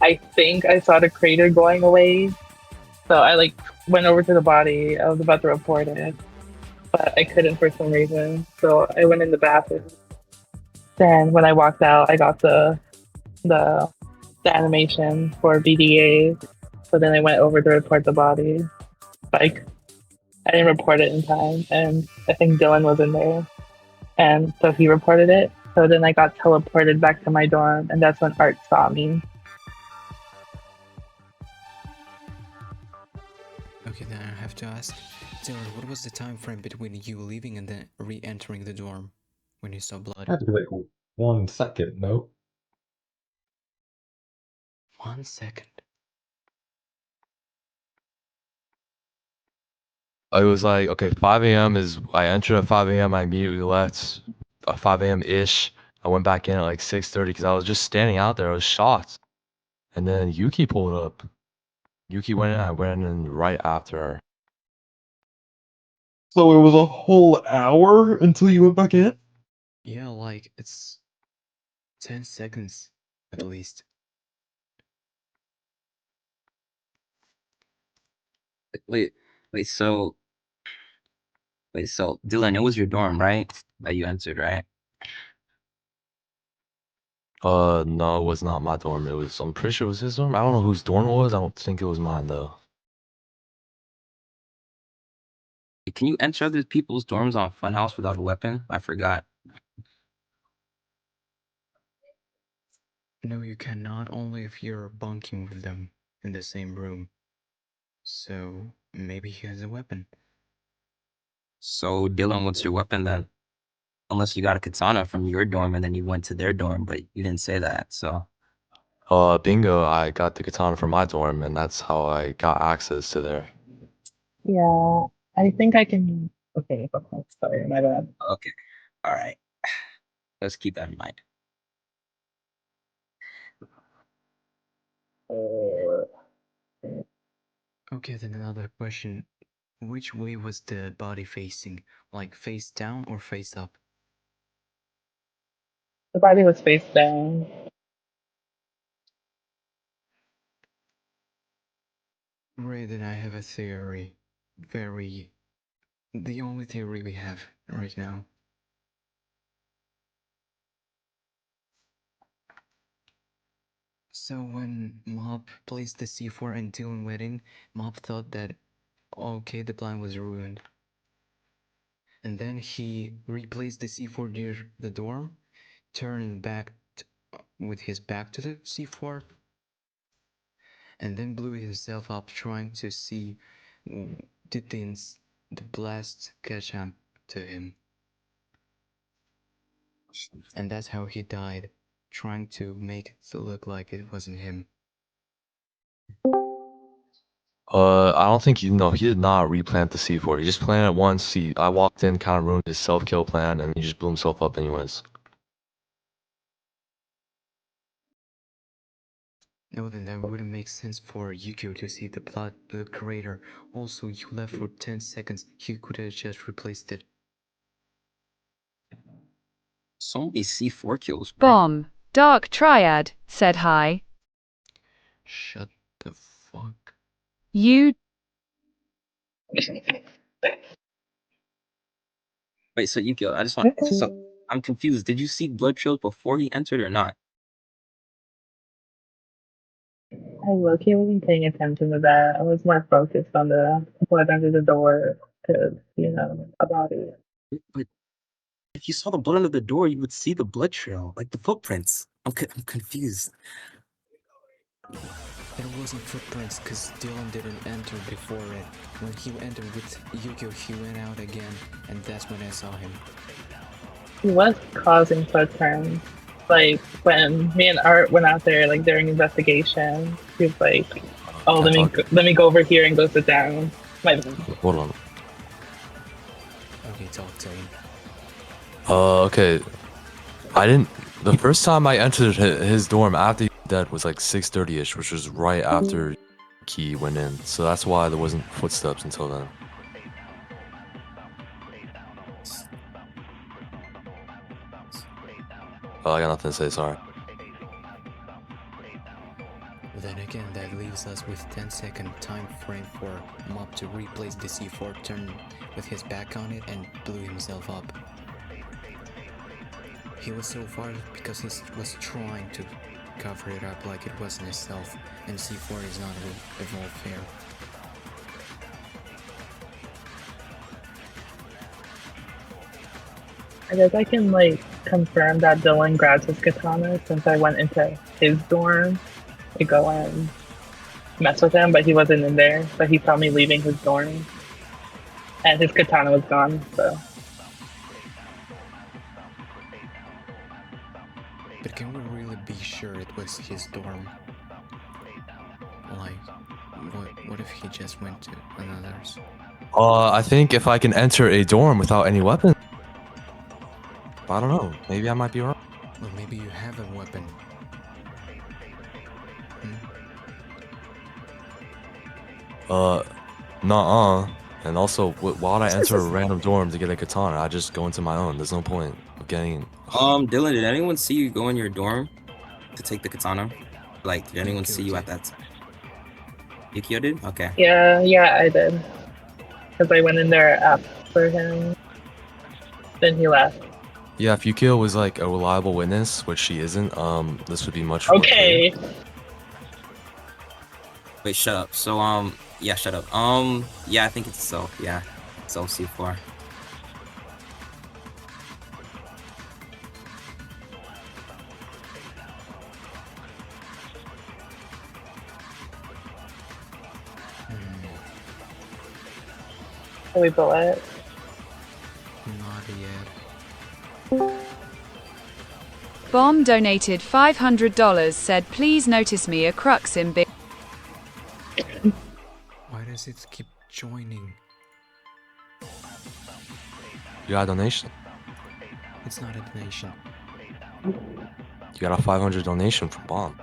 I think I saw the crater going away. So I like went over to the body. I was about to report it, but I couldn't for some reason. So I went in the bathroom. Then when I walked out, I got the animation for BDA. So then I went over to report the body. Like I didn't report it in time, and I think Dylan was in there, and so he reported it. So then I got teleported back to my dorm, and that's when Art saw me. Okay, then I have to ask, Dylan, what was the time frame between you leaving and then re-entering the dorm when you saw blood? Had to be like 1 second, no? 1 second. It was like, okay, 5 a.m. is, I entered at 5 a.m. I immediately left at 5 a.m.-ish. I went back in at like 6:30 because I was just standing out there. I was shocked. And then Yuki pulled up. Yuki went in, I went in right after her. So it was a whole hour until you went back in? Yeah, like, it's 10 seconds at least. Wait, so Dylan, it was your dorm, right? That you entered, right? No, it was not my dorm. It was, I'm pretty sure it was his dorm. I don't know whose dorm it was. I don't think it was mine though. Can you enter other people's dorms on Funhouse without a weapon? I forgot. No, you cannot, only if you're bunking with them in the same room. So, maybe he has a weapon. So Dylan, what's your weapon then? Unless you got a katana from your dorm and then you went to their dorm, but you didn't say that, so. Bingo, I got the katana from my dorm, and that's how I got access to there. Yeah, I think I can. Okay, sorry, my bad. Okay. Alright. Let's keep that in mind. Okay, then another question. Which way was the body facing? Like face down or face up? The body was face down. Ray, then I have a theory. The only theory we have right now. So when Mob placed the C4 and Dylan went in, Mob thought that, okay, the plan was ruined. And then he replaced the C4 near the dorm, turned back with his back to the C4, and then blew himself up trying to see did the blast catch up to him. And that's how he died, trying to make it look like it wasn't him. I don't think he did not replant the C4. He just planted it once. I walked in, kind of ruined his self-kill plan, and he just blew himself up anyways. No, then that wouldn't make sense for Yukio to see the crater. Also, you left for 10 seconds. He could have just replaced it. So many C4 kills, bro. Bomb. Dark Triad said hi. Shut the fuck. You. Wait, so Yukio, I just want. So I'm confused. Did you see blood trails before he entered or not? I low-key wasn't paying attention to that. I was more focused on the blood under the door because, a body. But if you saw the blood under the door, you would see the blood trail, like the footprints. I'm confused. There wasn't footprints because Dylan didn't enter before it. When he entered with Yukio, he went out again, and that's when I saw him. He was causing footprints. Like, when me and Art went out there, like, during investigation, he was like, oh, let me go over here and go sit down. Hold on. Okay, talk to him. Okay. The first time I entered his dorm after he was dead was like 6:30ish, which was right after Key went in. So that's why there wasn't footsteps until then. I got nothing to say, sorry. Then again, that leaves us with 10-second time frame for Mob to replace the C4, turn with his back on it, and blew himself up. He was so far because he was trying to cover it up like it wasn't himself, and C4 is not evolved fair. I guess I can, confirm that Dylan grabbed his katana since I went into his dorm to go and mess with him, but he wasn't in there. But he saw me leaving his dorm, and his katana was gone, so. But can we really be sure it was his dorm? Like, what if he just went to another's? I think if I can enter a dorm without any weapon, I don't know. Maybe I might be wrong. Well, maybe you have a weapon. Nuh-uh. And also, why would I enter a random dorm to get a katana? I just go into my own. There's no point of getting. Dylan, did anyone see you go in your dorm to take the katana? Like, did anyone see you at that time? Yukio did? Okay. Yeah, I did. Because I went in there after him. Then he left. Yeah, if Yukio was like a reliable witness, which she isn't, this would be much okay. more clear. Wait, shut up. So, yeah, shut up. Yeah, I think it's self. Yeah, self C4. Can we bullet? Not yet. Bomb donated $500, said please notice me a crux in big. Why does it keep joining? You got a donation. It's not a donation. You got a 500 donation from Bomb.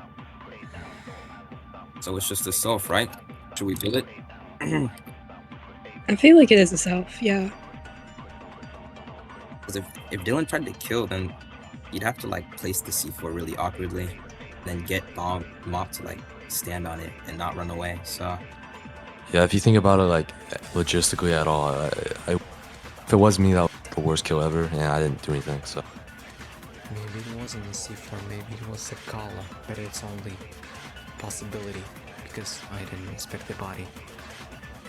So it's just the self, right? Should we do it? I feel like it is a self, yeah. Because if Dylan tried to kill, then you'd have to like place the C4 really awkwardly, then get Mop to like stand on it and not run away. So Yeah, if you think about it like logistically at all, if it was me, that was the worst kill ever, and I didn't do anything. So Maybe it wasn't a C4, maybe it was a Kala, but it's only possibility because I didn't inspect the body.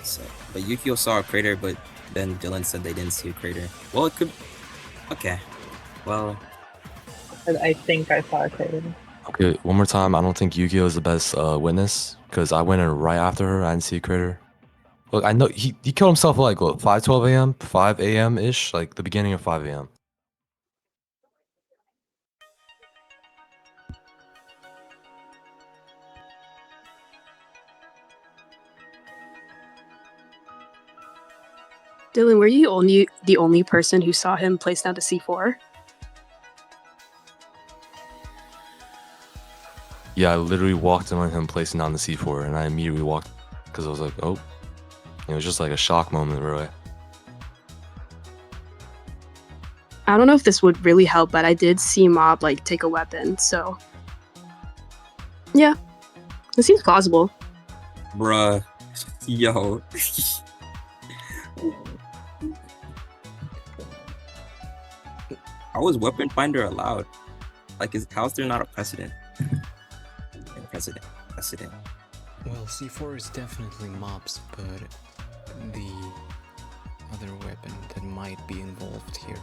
So, but Yukio saw a crater, but then Dylan said they didn't see a crater. Well, it could. Okay. Well, I think I saw a crater. okay, one more time. I don't think Yu-Gi-Oh is the best witness because I went in right after her. I didn't see a crater. Look, I know he killed himself at like what 5:12 a.m., 5 a.m. ish, like the beginning of 5 a.m. Dylan, were you the only person who saw him place down the C4? Yeah, I literally walked in on him placing down the C4, and I immediately walked because I was like, oh, it was just like a shock moment, really. I don't know if this would really help, but I did see Mob like take a weapon, so yeah, it seems plausible. bruh, yo. How is weapon finder allowed? Like, how's there not a precedent? Precedent. Well, C4 is definitely Mob's, but the other weapon that might be involved here.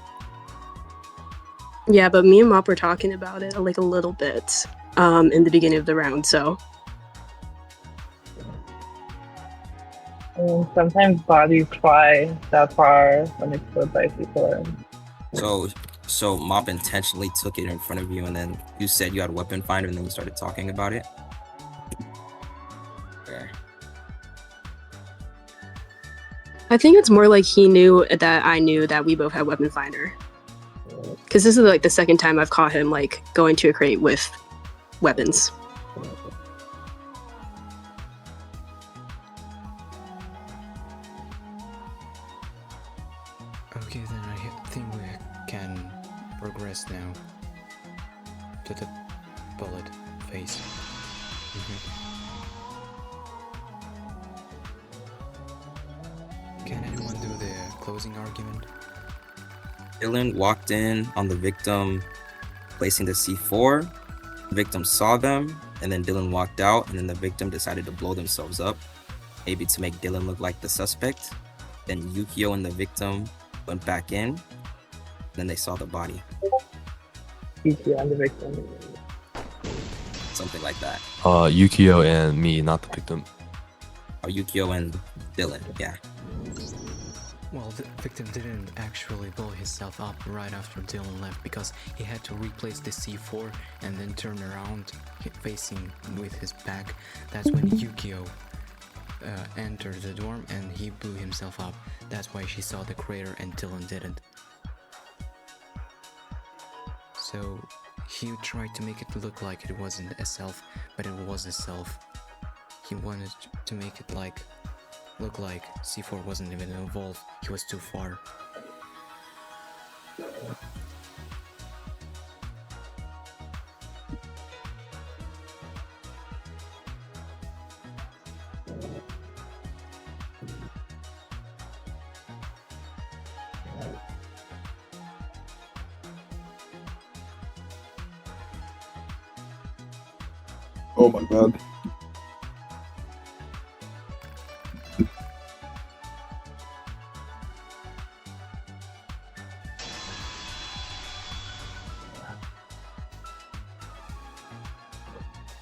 Yeah, but me and Mop were talking about it like a little bit in the beginning of the round, so Sometimes bodies fly that far when exploded by people. So Mop intentionally took it in front of you, and then you said you had weapon finder, and then you started talking about it. Okay. I think it's more like he knew that I knew that we both had weapon finder. Because this is like the second time I've caught him like going to a crate with weapons. Okay, then I think we can progress now to the bullet phase. Can anyone do the closing argument? Dylan walked in on the victim placing the C4. The victim saw them, and then Dylan walked out, and then the victim decided to blow themselves up, maybe to make Dylan look like the suspect. Then Yukio and the victim went back in, and then they saw the body. Yukio and the victim. Something like that. Yukio and me, not the victim. Or Yukio and Dylan, yeah. Well, the victim didn't actually blow himself up right after Dylan left because he had to replace the C4 and then turn around facing with his back. That's when Yukio entered the dorm and he blew himself up. That's why she saw the crater and Dylan didn't. So he tried to make it look like it wasn't a self, but it was a self. He wanted to make it look like C4 wasn't even involved. He was too far. Oh my god.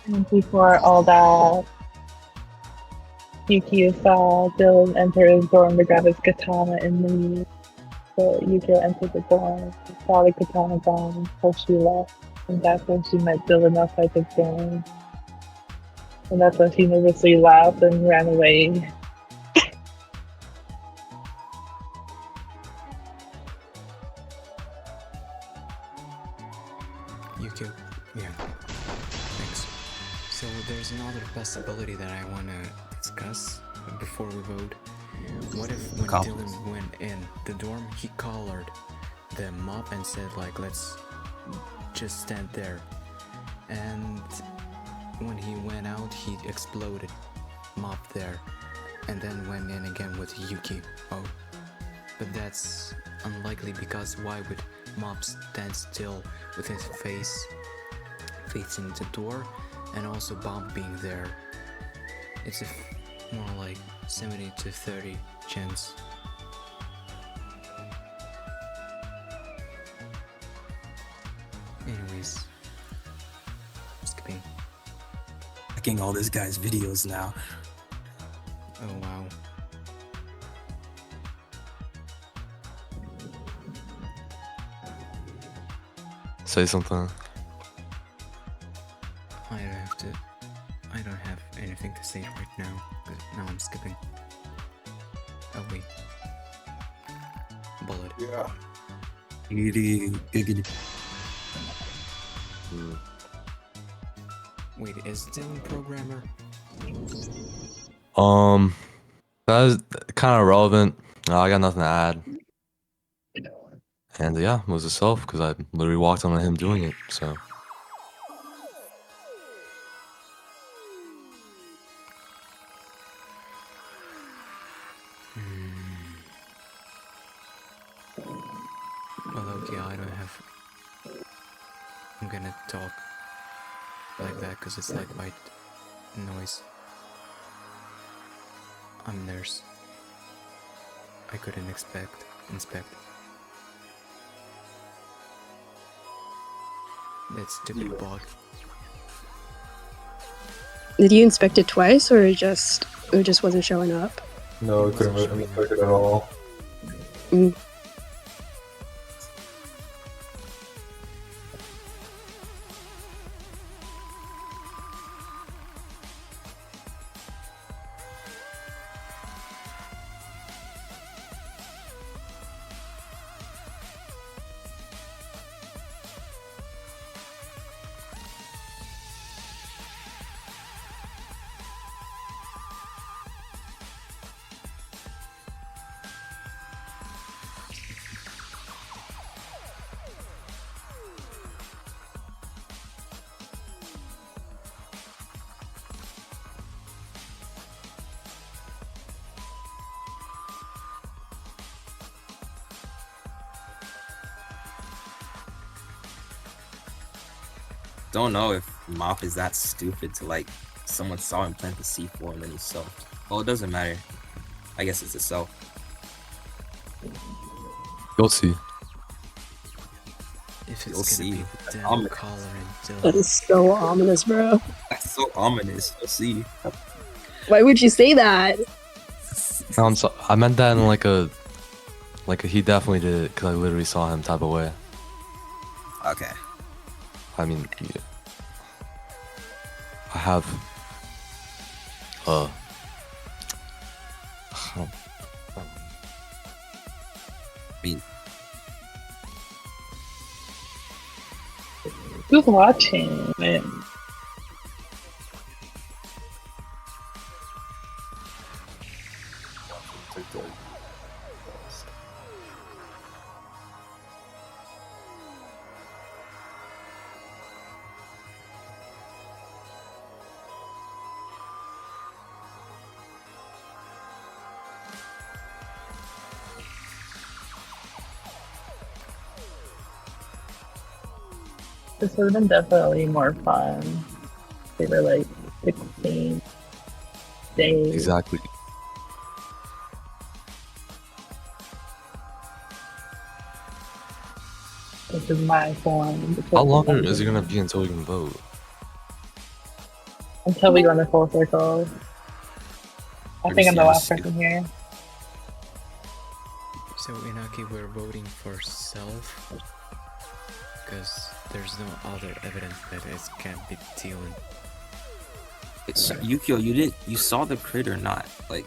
And before all that, Yukio saw Dylan enter his dorm to grab his katana and leave. So Yukio entered the dorm, saw the katana gone, so she left. And that's when she met Dylan outside the door. And that's when she nervously laughed and ran away. Yukio, yeah, thanks. So there's another possibility that I want to discuss before we vote. What if when Dylan went in the dorm, he collared the mop and said like, let's just stand there. And when he went out, he exploded mop there and then went in again with Yuki. Oh, but that's unlikely because why would Mop stand still with his face facing the door and also Bomb being there? It's more like 70 to 30 chance. Anyways, skipping. Checking all this guy's videos now. Oh wow. Say something. I don't have anything to say right now, but now I'm skipping. Oh wait. Bullet. Yeah. Giggity. Wait, is Dylan programmer? That is kind of relevant. I got nothing to add. And yeah, it was itself because I literally walked on him doing it. So. Well, okay, I don't have. I'm gonna talk like that because it's like white noise. I'm nurse. I couldn't inspect. That stupid bug. Did you inspect it twice, or it just wasn't showing up? No, it couldn't really affect it at all. Mm. Don't know if Mop is that stupid to like someone saw him plant the C4 and then he self. Well, it doesn't matter. I guess it's a self. You'll see. If it's You'll see. be the Ominous. damn collar and That is so ominous, bro. That's so ominous. You'll see. Why would you say that? No, I'm so, I meant that in like a he definitely did it because I literally saw him type of way. Okay. I mean, yeah. I have Who's watching? Man. This would have been definitely more fun. They were like 16 days. exactly. This is my form. How long is it gonna be until we can vote? Until we go in the full circle. I think I'm the last person here. So Inaki, we're voting for self because there's no other evidence that it can't be Dylan. It's Yukio. You saw the crit or not? Like,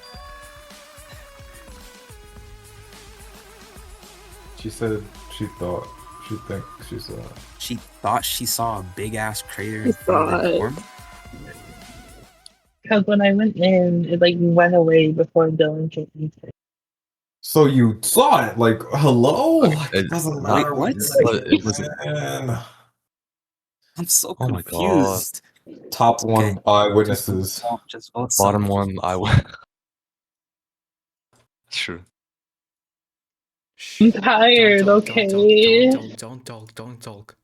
She said she thought she thinks she saw. she thought she saw a big ass crater I in front of thought. the dorm. Because when I went in, it like went away before Dylan came in. So you saw it? Like, hello? Okay, Like, it doesn't not- matter what? It doesn't. Man. I'm so Oh my confused. Top one Okay. eyewitnesses. Just vote Bottom self. one, I would. True. I'm tired, okay? Don't talk.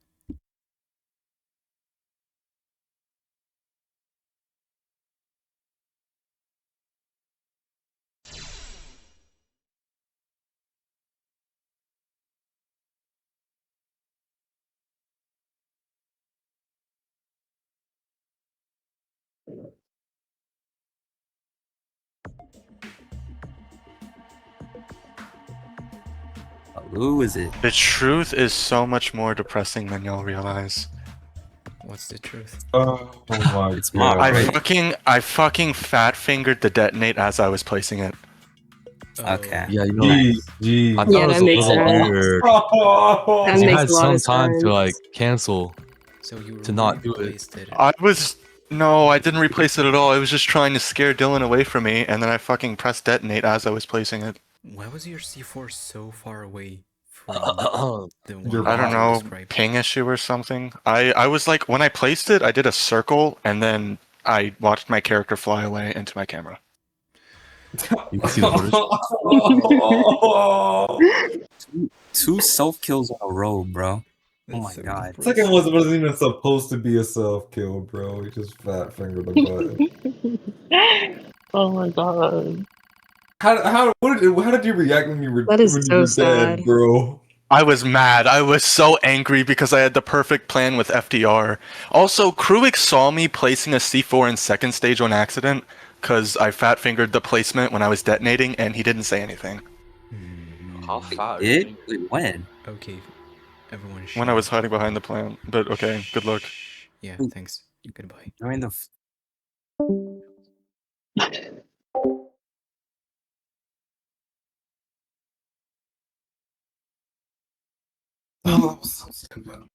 Who is it? The truth is so much more depressing than y'all realize. What's the truth? Oh my It's Mop, god. right? I fucking fat fingered the detonate as I was placing it. Okay. Yeah, you know, Gee. I thought Yeah, it was that a makes little sense. weird. That You makes had a lot some of time to sense. like cancel So you to not do it. replaced it. No, I didn't replace it at all. I was just trying to scare Dylan away from me, and then I fucking pressed detonate as I was placing it. Why was your C4 so far away from the Your one I don't you know, described? ping issue or something. I was like, when I placed it, I did a circle, and then I watched my character fly away into my camera. You can see the footage. Two self kills in a row, bro. Oh my so god. Second wasn't even supposed to be a self kill, bro. He just fat fingered the button. Oh my god. How did you react when you were That is so sad. dead, bro? I was mad. I was so angry because I had the perfect plan with FDR. Also, Kruik saw me placing a C4 in second stage on accident because I fat fingered the placement when I was detonating, and he didn't say anything. How fat? Wait, when? Okay, everyone. When I was hiding behind the plant. But okay, good luck. Yeah, thanks. Goodbye. During the. Oh, so stupid.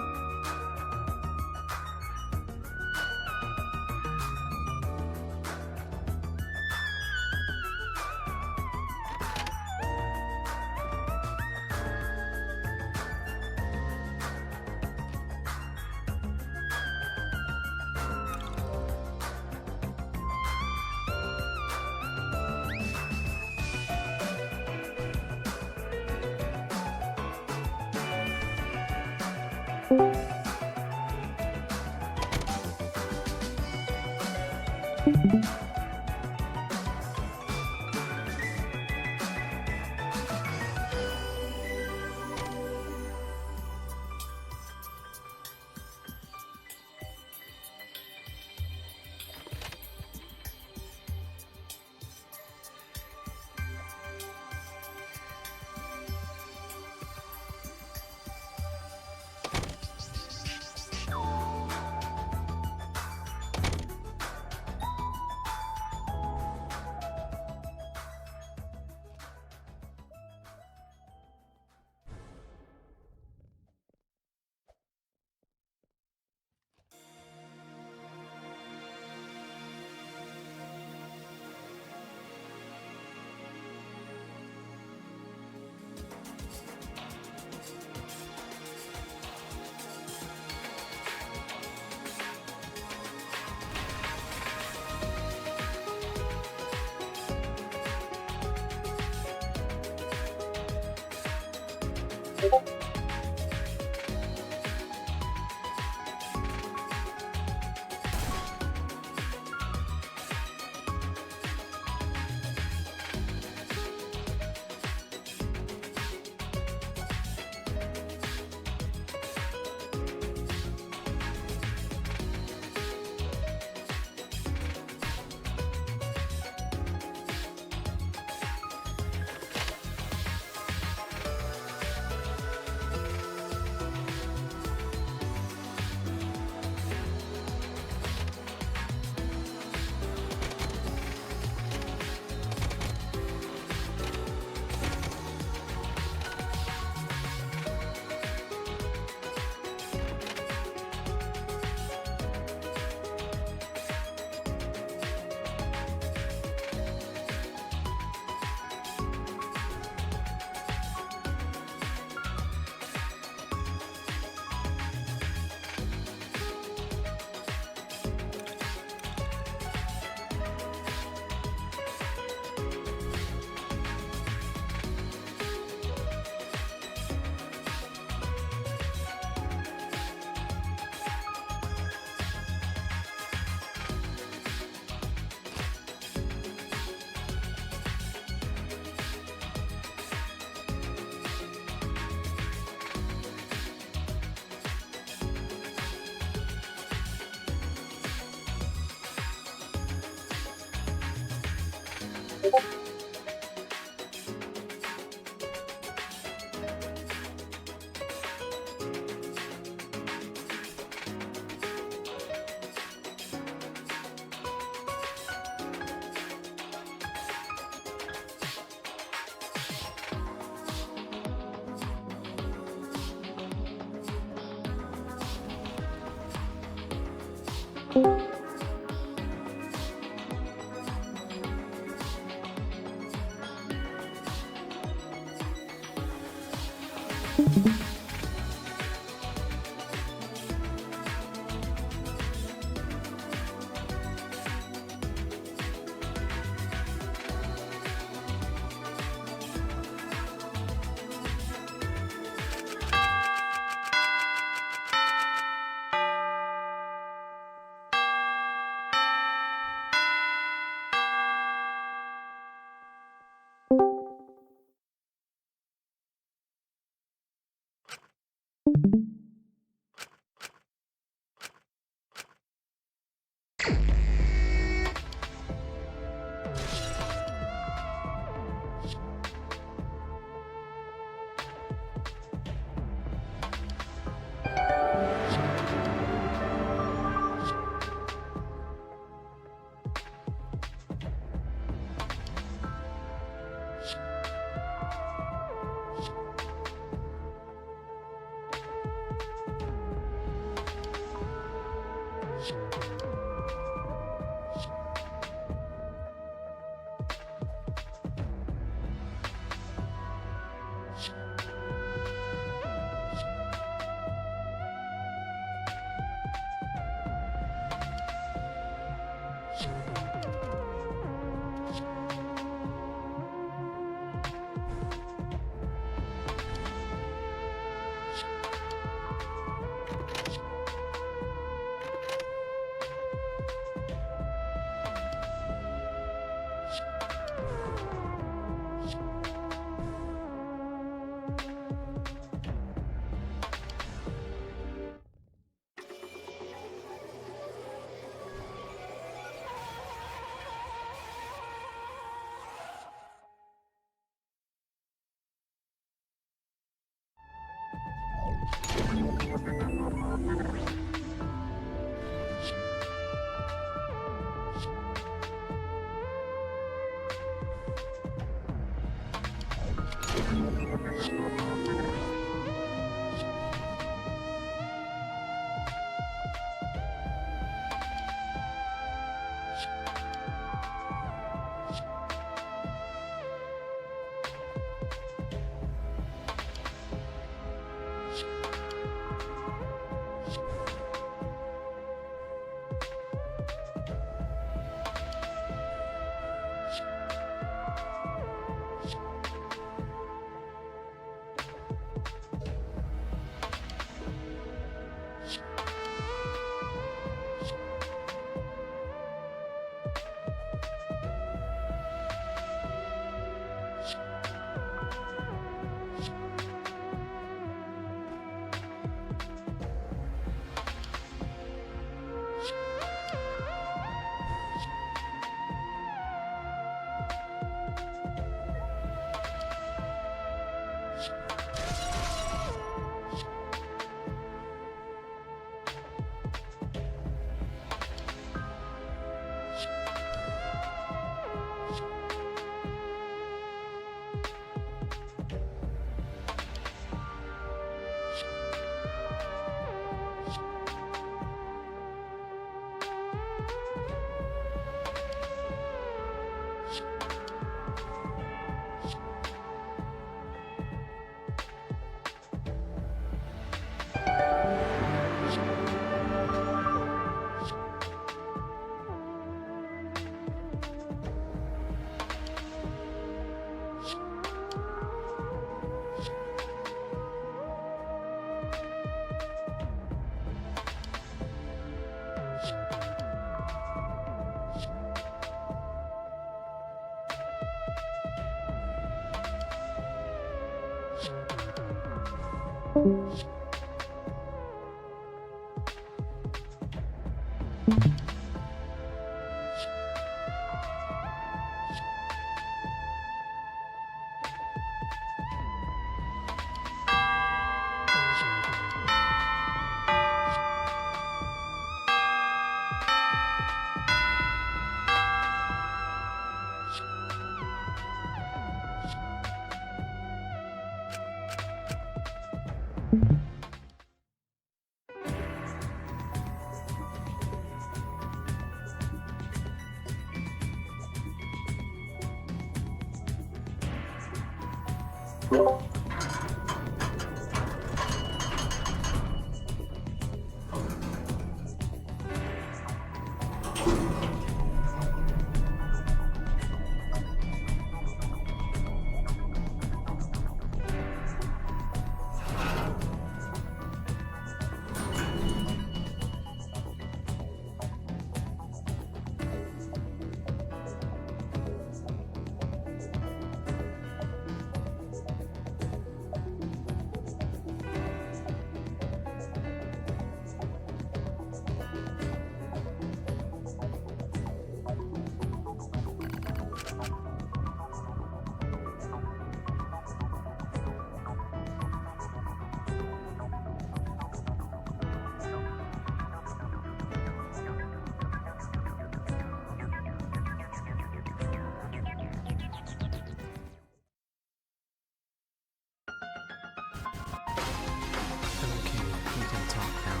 Okay, we can talk now.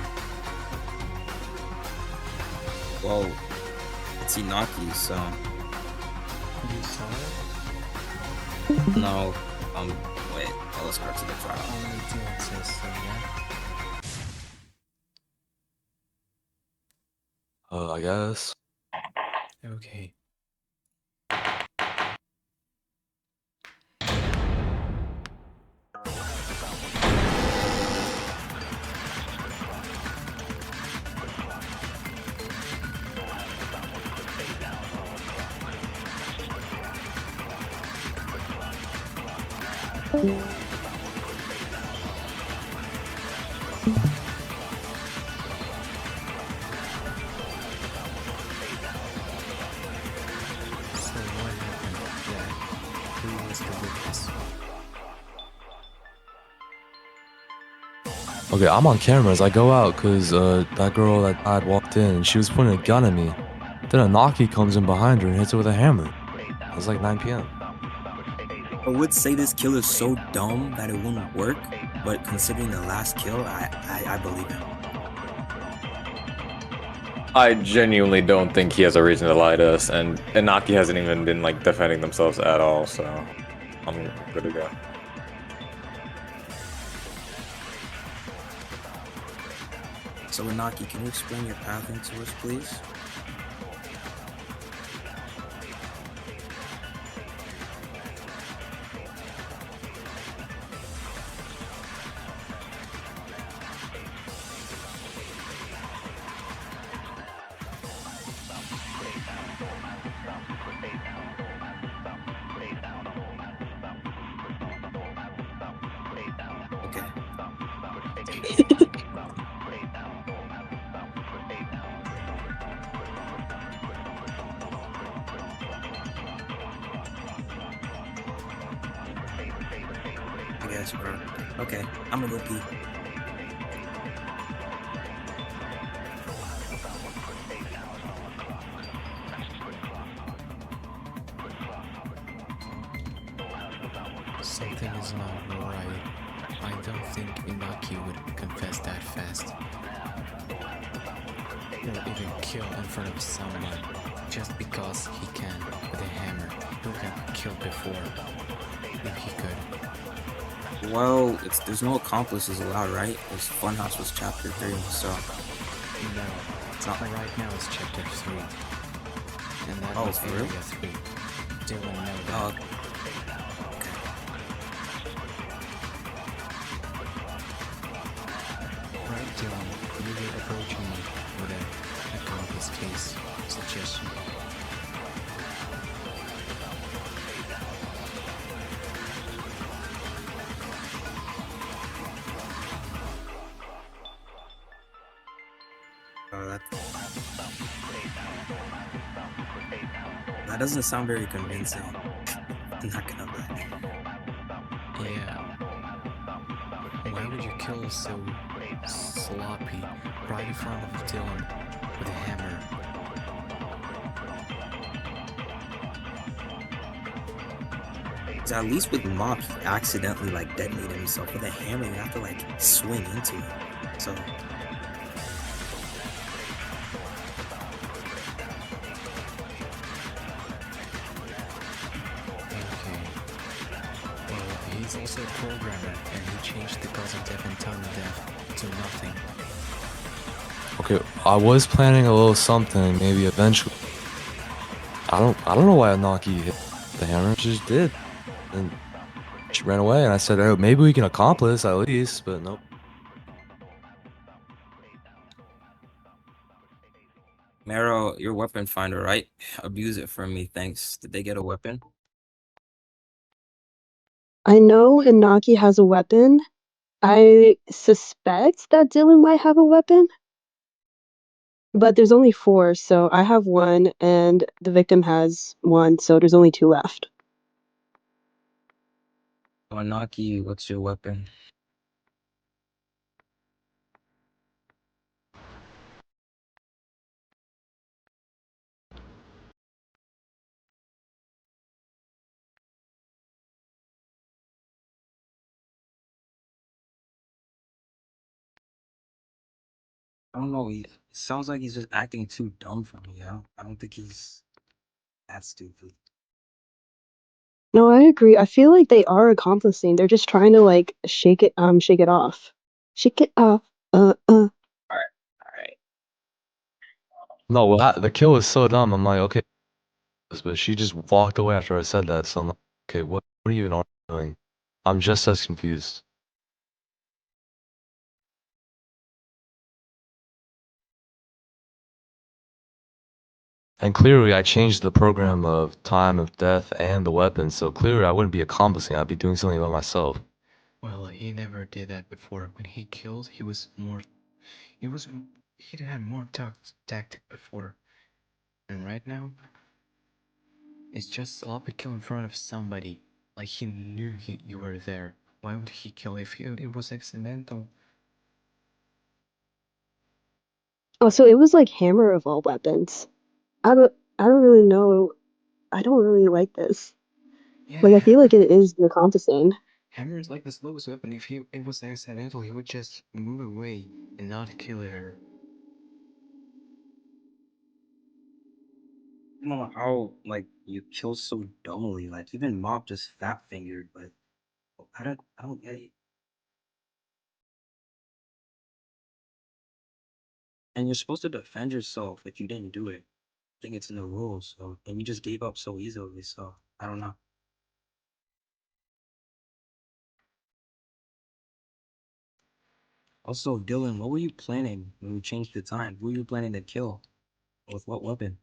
Well, it's Inaki, so You saw it? no. Wait. Well, let's go to the trial. Only Dylan says so, yeah? I guess. Okay. So what happened? Yeah. Who was the witness? Okay, I'm on cameras. I go out because that girl that I had walked in, she was pointing a gun at me. Then a Naki comes in behind her and hits her with a hammer. It was like 9 p.m. I would say this kill is so dumb that it wouldn't work, but considering the last kill, I believe him. I genuinely don't think he has a reason to lie to us, and Inaki hasn't even been like defending themselves at all, so I'm good to go. So Inaki, can you explain your pathing to us, please? I guess, bro. Okay, I'm gonna go pee. Something is not right. I don't think Inaki would confess that fast. Or even kill in front of someone just because he can with a hammer. He would have killed before if he could. Well, there's no accomplices allowed, right? Because Funhouse was chapter 3, so... No, it's not. Right now it's chapter 3. And that was for real? area 3. Dylan know that. Oh, Right, Dylan, you were approaching me with an accomplice case suggestion. that doesn't sound very convincing. I'm not gonna lie. Yeah. Why would you kill so sloppy right in front of Dylan with a hammer? So at least with Mop, he accidentally like detonated himself. With a hammer, you have to like swing into it. So Okay. Well, he's also a programmer, and he changed the cause of death and time of death to nothing. Okay, I was planning a little something, maybe eventually. I don't know why Anaki hit the hammer. She just did, and she ran away. And I said, "Oh, maybe we can accomplice at least," but nope. Mero, your weapon finder, right? Abuse it for me, thanks. Did they get a weapon? I know Inaki has a weapon. I suspect that Dylan might have a weapon. But there's only 4, so I have 1, and the victim has 1, so there's only 2 left. Anaki, what's your weapon? I don't know. It sounds like he's just acting too dumb for me. I don't think he's that stupid. No, I agree. I feel like they are accomplishing. They're just trying to like shake it off. Shake it off. Alright. No, well, the kill was so dumb. I'm like, okay, but she just walked away after I said that. So I'm like, okay, what are you even doing? I'm just as confused. And clearly, I changed the program of time of death and the weapon, so clearly I wouldn't be accomplishing. I'd be doing something by myself. Well, he never did that before. When he killed, he had more tactic before. And right now, it's just sloppy kill in front of somebody. Like he knew you were there. Why would he kill if it was accidental? Oh, so it was like hammer of all weapons. I don't really know. I don't really like this. Yeah, Like I feel like it is your competition. Hammer is like the slowest weapon. If it was accidental, he would just move away and not kill her. I don't know how like you kill so dumbly. Like even Mop just fat fingered, but I don't get it. And you're supposed to defend yourself if you didn't do it. I think it's in the rules. So and you just gave up so easily. So I don't know. Also, Dylan, what were you planning when we changed the time? Who were you planning to kill? With what weapon?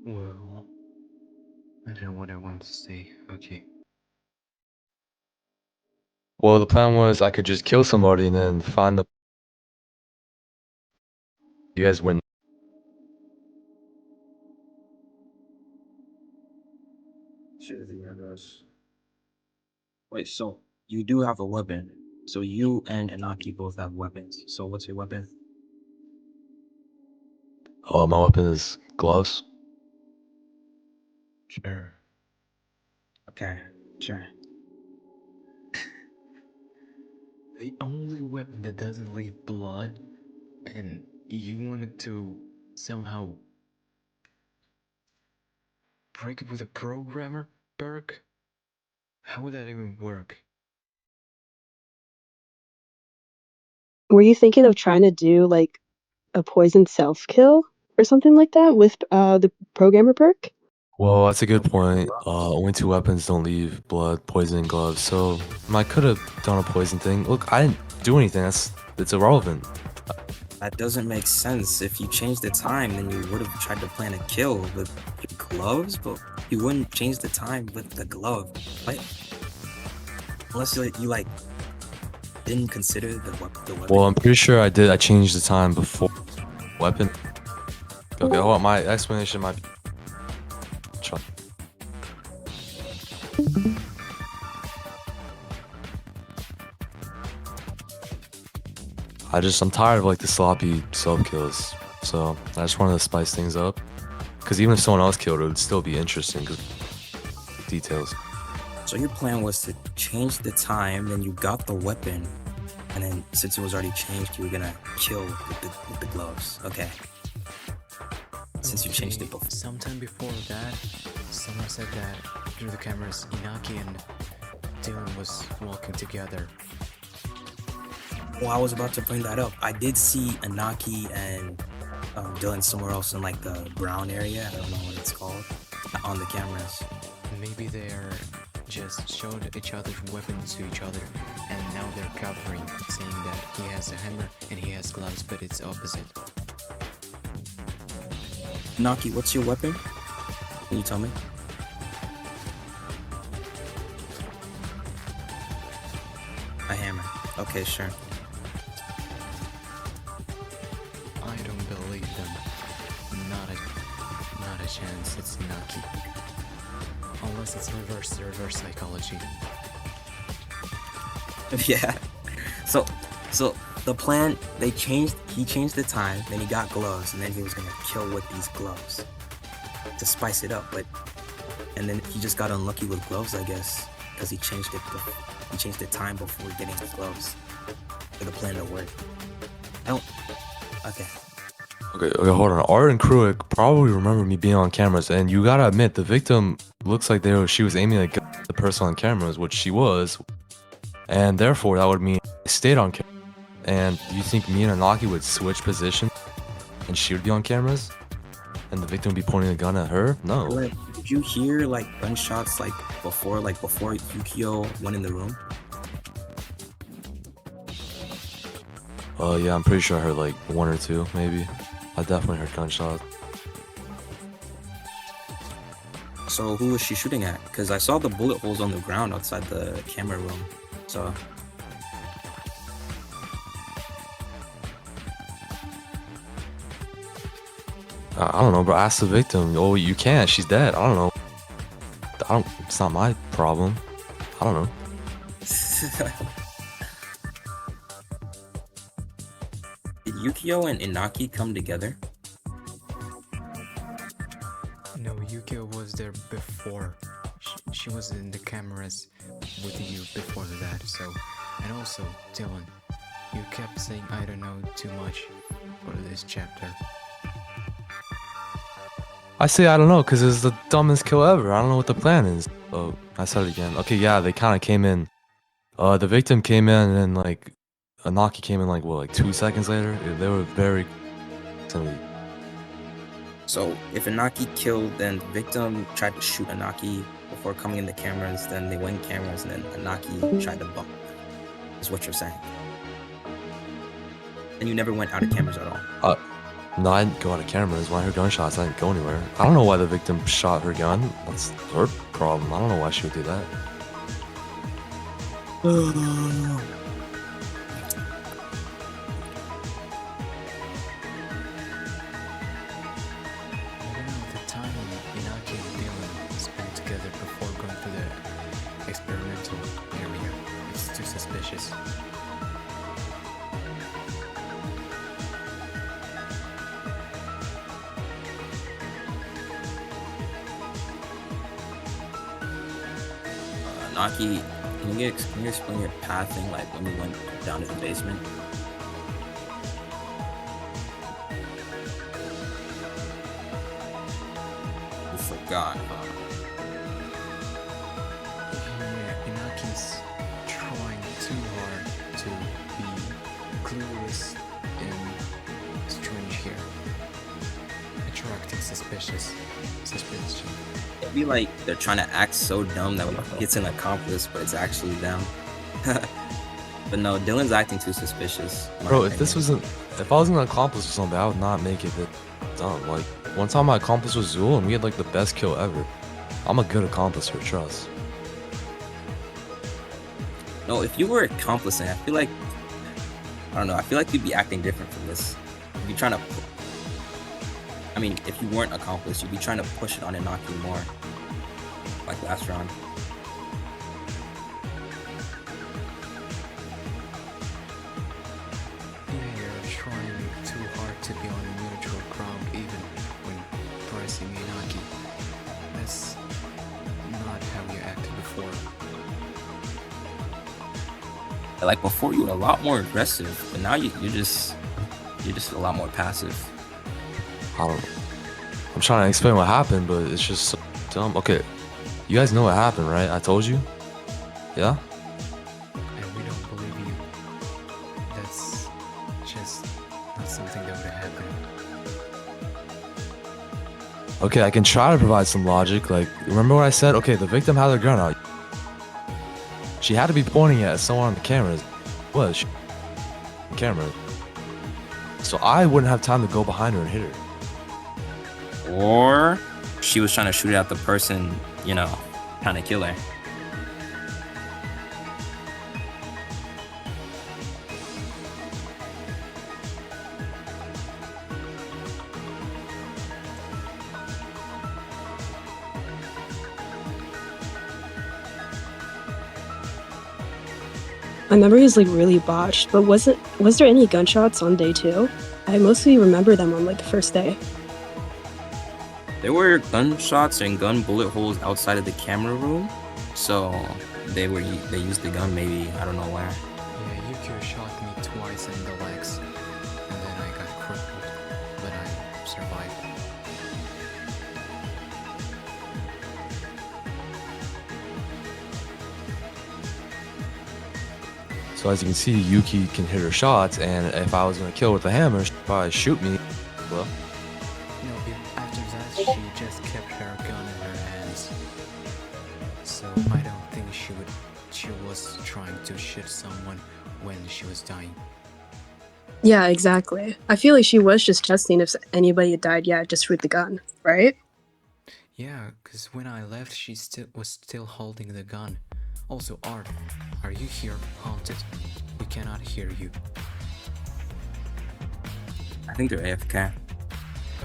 Well, I don't know what I want to say. Okay. Well, the plan was I could just kill somebody and then find the. You guys win. Shit, the others. Wait, so you do have a weapon. So you and Anaki both have weapons. So what's your weapon? Oh, my weapon is gloves. Sure. Okay, sure. The only weapon that doesn't leave blood, and you wanted to somehow break it with a programmer perk? How would that even work? Were you thinking of trying to do like a poison self kill or something like that with the programmer perk? Well, that's a good point. Only two weapons don't leave blood, poison, and gloves. So I could have done a poison thing. Look, I didn't do anything. It's irrelevant. That doesn't make sense. If you changed the time, then you would have tried to plan a kill with your gloves, but you wouldn't change the time with the glove. Like, unless you like didn't consider the weapon. Well, I'm pretty sure I did. I changed the time before weapon. Okay, hold on. My explanation might be. I'm tired of like the sloppy self kills. So I just wanted to spice things up. Because even if someone else killed her, it would still be interesting. Cause details. So your plan was to change the time, then you got the weapon, and then since it was already changed, you were gonna kill with the gloves. Okay. Since you changed it before. Sometime before that, someone said that through the cameras, Inaki and Dylan was walking together. Well, I was about to bring that up. I did see Anaki and Dylan somewhere else in like the brown area. I don't know what it's called. On the cameras. Maybe they're just showed each other's weapons to each other, and now they're covering, saying that he has a hammer and he has gloves, but it's opposite. Anaki, what's your weapon? Can you tell me? A hammer. Okay, sure. I don't believe them. Not a chance. It's Naki. Unless it's reverse psychology. Yeah. So the plan, he changed the time, then he got gloves, and then he was gonna kill with these gloves to spice it up, and then he just got unlucky with gloves, I guess, because he changed the time before getting the gloves for the plan to work. Okay, hold on. Art and Kruick probably remember me being on cameras, and you gotta admit the victim looks like she was aiming at the person on cameras, which she was, and therefore that would mean I stayed on camera. And you think me and Anaki would switch position, and she would be on cameras, and the victim would be pointing a gun at her? No. Did you hear like gunshots before Yukio went in the room? Yeah, I'm pretty sure I heard like one or two, maybe. I definitely heard gunshots. So who was she shooting at? Because I saw the bullet holes on the ground outside the camera room. So I don't know, bro. Ask the victim. Oh, you can't. She's dead. I don't know. It's not my problem. I don't know. Did Yukio and Inaki come together? No, Yukio was was there before. She was in the cameras with you before that. So, and also Dylan, you kept saying I don't know too much for this chapter. I say I don't know because it's the dumbest kill ever. I don't know what the plan is. Oh, I said it again. Okay, yeah, they kind of came in. The victim came in and then like Anaki came in like what, like 2 seconds later. They were very. So if Anaki killed, then the victim tried to shoot Anaki before coming in the cameras. Then they went cameras, and then Anaki tried to bump. Is what you're saying? And you never went out of cameras at all. No, I didn't go out of cameras. When I heard gunshots, I didn't go anywhere. I don't know why the victim shot her gun. That's her problem. I don't know why she would do that. I don't know the time Inaki and Dylan spent together before going to the experimental area. It's too suspicious. Naki, can you explain your pathing, like when you went down to the basement? You forgot, huh? Yeah, Inaki's trying too hard to be clueless and strange here. Attracting suspicion. It'd be like they're trying to act so dumb that it's an accomplice, but it's actually them. But no, Dylan's acting too suspicious. in my Bro, if opinion. this wasn't, if I was an accomplice or something, I would not make it that dumb. Like one time, my accomplice was Zool, and we had like the best kill ever. I'm a good accomplice for trust. No, if you were accomplice, I feel like, I don't know, I feel like you'd be acting different from this. You'd be trying to, I mean, if you weren't accomplice, you'd be trying to push it on Inaki more. Like last round. Yeah, you're trying too hard to be on neutral ground even when pressing Inaki. That's not how you acted before. Like before, you were a lot more aggressive, but now you're just a lot more passive. I don't know. I'm trying to explain what happened, but it's just so dumb. Okay, you guys know what happened, right? I told you? Yeah? And we don't believe you. That's just not something that would happen. Okay, I can try to provide some logic. Like, remember what I said? Okay, the victim had her gun out. She had to be pointing it at someone on the cameras. Was she? Camera. So I wouldn't have time to go behind her and hit her. Or she was trying to shoot it at the person, you know, trying to kill her. My memory is like really botched, but was there any gunshots on day 2? I mostly remember them on like the first day. There were gunshots and gun bullet holes outside of the camera room, so they used the gun maybe, I don't know where. Yeah, Yukio shot me twice in the legs, and then I got crippled, but I survived. So as you can see, Yuki can hit her shots, and if I was gonna kill with a hammer, she'd probably shoot me. Well, No, after that, she just kept her gun in her hands. So I don't think she was trying to shoot someone when she was dying. Yeah, exactly. I feel like she was just testing if anybody had died, yeah, just with the gun, right? Yeah, because when I left, she was still holding the gun. Also, Art, are you here, haunted? We cannot hear you. I think they're AFK.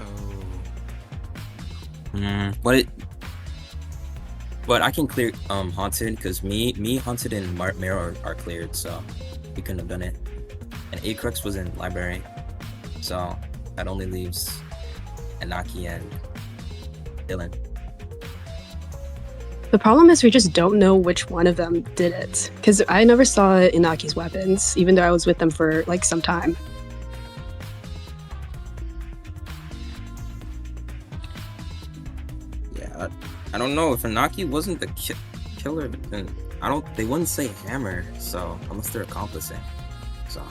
Oh. But I can clear haunted because me haunted and Mero are cleared, so we couldn't have done it. And Acrux was in library, so that only leaves Anaki and Dylan. The problem is we just don't know which one of them did it. Because I never saw Inaki's weapons, even though I was with them for like some time. Yeah, I don't know if Inaki wasn't the killer. Then they wouldn't say hammer. So unless they're accomplishing. So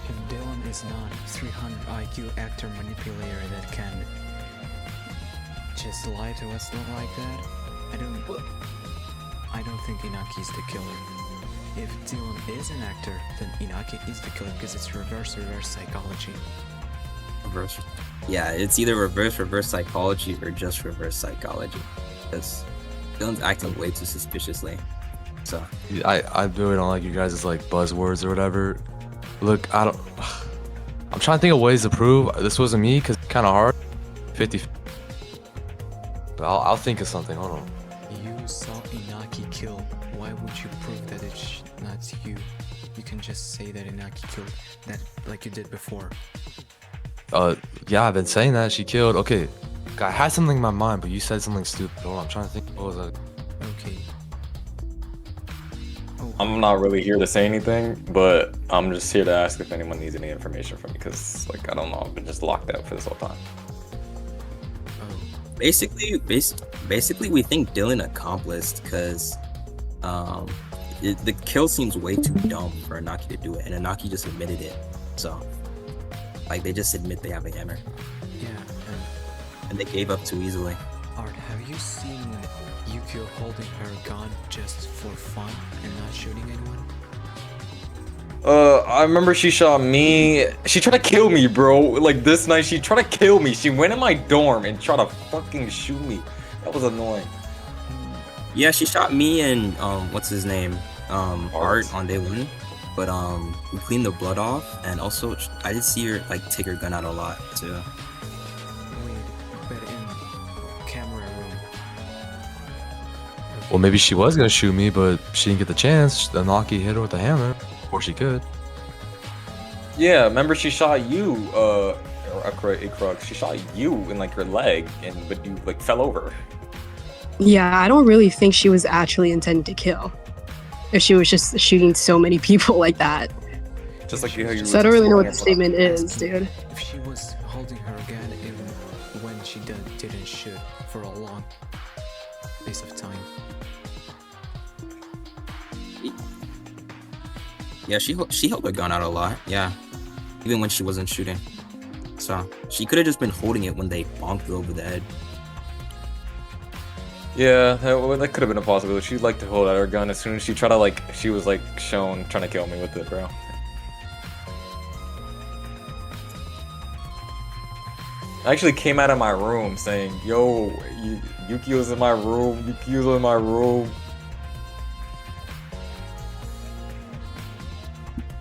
If Dylan is not 300 IQ actor manipulator that can just lie to us like that, I don't think Inaki's the killer. If Dylan is an actor, then Inaki is the killer because it's reverse psychology. reverse. Yeah, it's either reverse psychology or just reverse psychology. Because Dylan's acting way too suspiciously. So I really don't like you guys' like buzzwords or whatever. Look, I'm trying to think of ways to prove this wasn't me because it's kind of hard. 50. But I'll think of something. Hold on. You saw Inaki kill. Why would you prove that it's not you? You can just say that Inaki killed that like you did before. Yeah, I've been saying that she killed. Okay, I had something in my mind, but you said something stupid. Hold on, I'm trying to think. What was that? Okay. I'm not really here to say anything, but I'm just here to ask if anyone needs any information from me because, like, I don't know, I've been just locked out for this whole time. basically, we think Dylan accomplished because the kill seems way too dumb for Anaki to do it, and Anaki just admitted it. So, like, they just admit they have a hammer. Yeah. And they gave up too easily. Art, have you seen Yukio holding her gun just for fun and not shooting anyone? I remember she shot me. She tried to kill me, bro. Like this night, she tried to kill me. She went in my dorm and tried to fucking shoot me. That was annoying. Yeah, she shot me and what's his name? Art on day one. But we cleaned the blood off, and also I did see her like take her gun out a lot too. But in camera room. Well, maybe she was gonna shoot me, but she didn't get the chance. The Naki hit her with a hammer, or she could. Yeah, remember she shot you, Ikrux. She shot you in like your leg, but you like fell over. Yeah, I don't really think she was actually intending to kill. If she was just shooting so many people like that. Just like how you. So I don't really know what the statement is, dude. If she was holding her gun even when she didn't shoot for a long space of time. Yeah, she held her gun out a lot. Yeah, even when she wasn't shooting. So she could have just been holding it when they bonked her over the head. Yeah, that could have been a possibility. She'd like to hold out her gun as soon as she tried to she was like shown trying to kill me with it, bro. I actually came out of my room saying, "Yo, Yukio's in my room. Yukio's in my room."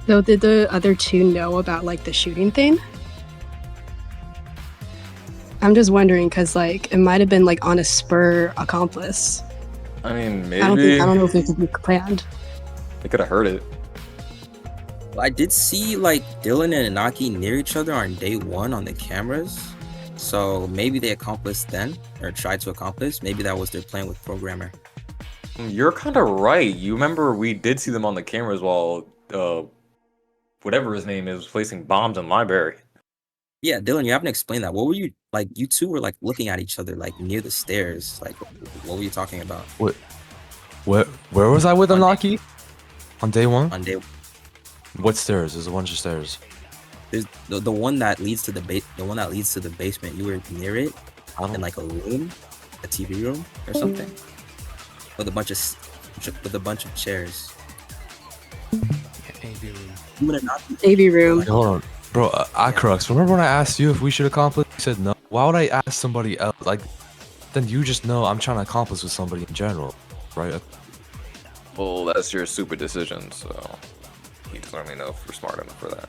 So did the other two know about like the shooting thing? I'm just wondering because like it might have been like on a spur accomplice. I mean, maybe. I don't know if it could be planned. They could have heard it. I did see like Dylan and Inaki near each other on day one on the cameras. So maybe they accomplished then, or tried to accomplish. Maybe that was their plan with Programmer. You're kind of right. You remember we did see them on the cameras while whatever his name is placing bombs in library. Yeah, Dylan, you haven't explained that. What were you like? You two were like looking at each other like near the stairs. Like, what were you talking about? What? Where was I with Anaki? On day one? On day. What stairs? There's a bunch of stairs. There's the one that leads to the basement. You were near it, in like a room, a TV room or something, with a bunch of chairs. Yeah, AV room. AV room. Hold on. Bro, Acrux, remember when I asked you if we should accomplish? You said no. Why would I ask somebody else? Like, then you just know I'm trying to accomplish with somebody in general, right? Well, that's your stupid decision, so you just let me know if you're smart enough for that.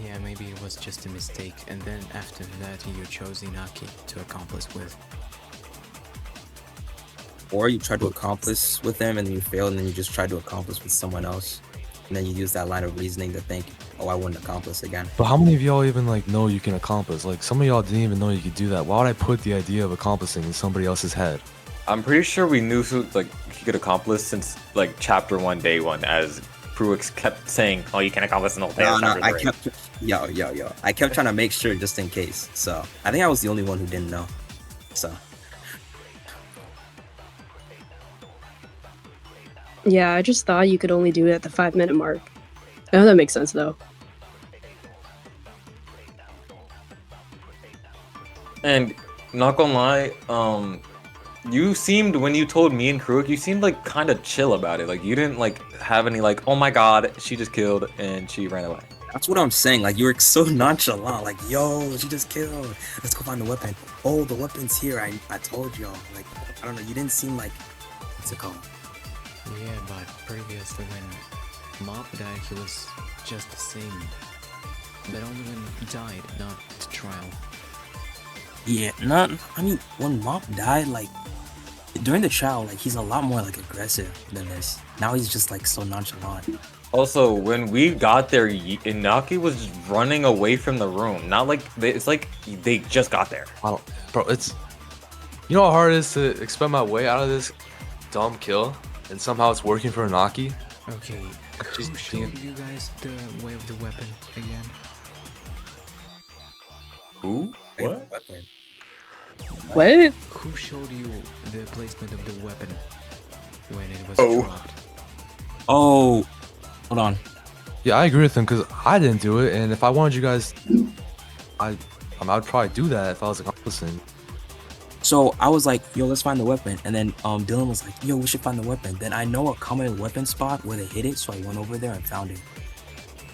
Yeah, maybe it was just a mistake, and then after that you chose Inaki to accomplish with. Or you tried to accomplish with them and you failed, and then you just tried to accomplish with someone else. And then you use that line of reasoning to think oh, I wouldn't accomplish again. But how many of y'all even like know you can accomplish? Like some of y'all didn't even know you could do that. Why would I put the idea of accomplishing in somebody else's head? I'm pretty sure we knew who like he could accomplish since like chapter 1, day 1, as Pruix kept saying, "Oh, you can accomplish the whole thing." No, I kept yo. I kept trying to make sure just in case. So I think I was the only one who didn't know. So Yeah, I just thought you could only do it at the 5-minute mark. I know that makes sense though. And not gonna lie, you seemed, when you told me and Kruik, you seemed like kind of chill about it. Like you didn't like have any like, oh my god, she just killed and she ran away. that's what I'm saying. Like you were so nonchalant. Like, yo, she just killed. Let's go find the weapon. Oh, the weapon's here. I told y'all. Like, I don't know. You didn't seem like what's it called? Yeah, but previously when Mob died, he was just the same. But only when he died, not the trial. Yeah, not. I mean, when Mop died, like during the trial, like he's a lot more like aggressive than this. Now he's just like so nonchalant. Also, when we got there, Inaki was just running away from the room. Not like it's like they just got there. Bro, it's, you know how hard it is to expend my way out of this dumb kill, and somehow it's working for Inaki. Okay, who showed you guys the way of the weapon again? Who? What? What? Who showed you the placement of the weapon when it was dropped? Oh, hold on. Yeah, I agree with him because I didn't do it, and if I wanted you guys, I would probably do that if I was accomplishing. So I was like, yo, let's find the weapon. And then Dylan was like, yo, we should find the weapon. Then I know a common weapon spot where they hid it, so I went over there and found it.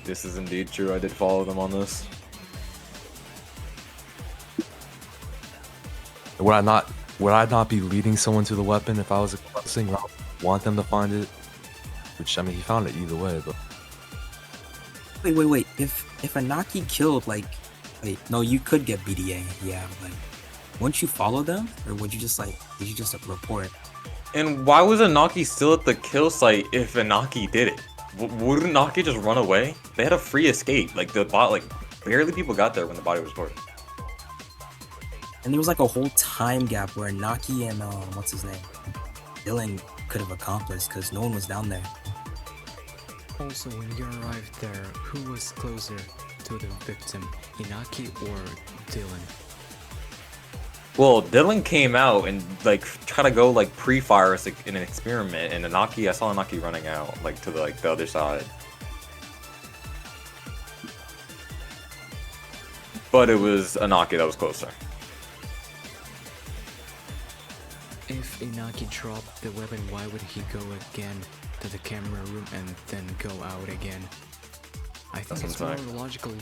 This is indeed true. I did follow them on this. Would I not be leading someone to the weapon if I was accomplishing? I want them to find it. Which, I mean, he found it either way, but... Wait. If Anaki killed, like... Wait, no, you could get BDA, yeah, like... Wouldn't you follow them? Or would you just, like... Did you just report? And why was Anaki still at the kill site if Anaki did it? Wouldn't Anaki just run away? They had a free escape. Like, the bot, like, barely people got there when the body was reported. And there was, like, a whole time gap where Naki and, what's his name? Dylan could have accomplished, because no one was down there. Also, when you arrived there, who was closer to the victim, Inaki or Dylan? Well, Dylan came out and like tried to go like pre-fire us in an experiment, and Anaki, I saw Anaki running out like to the other side. But it was Anaki that was closer. If Inaki dropped the weapon, why would he go again to the camera room and then go out again? I think it's more logical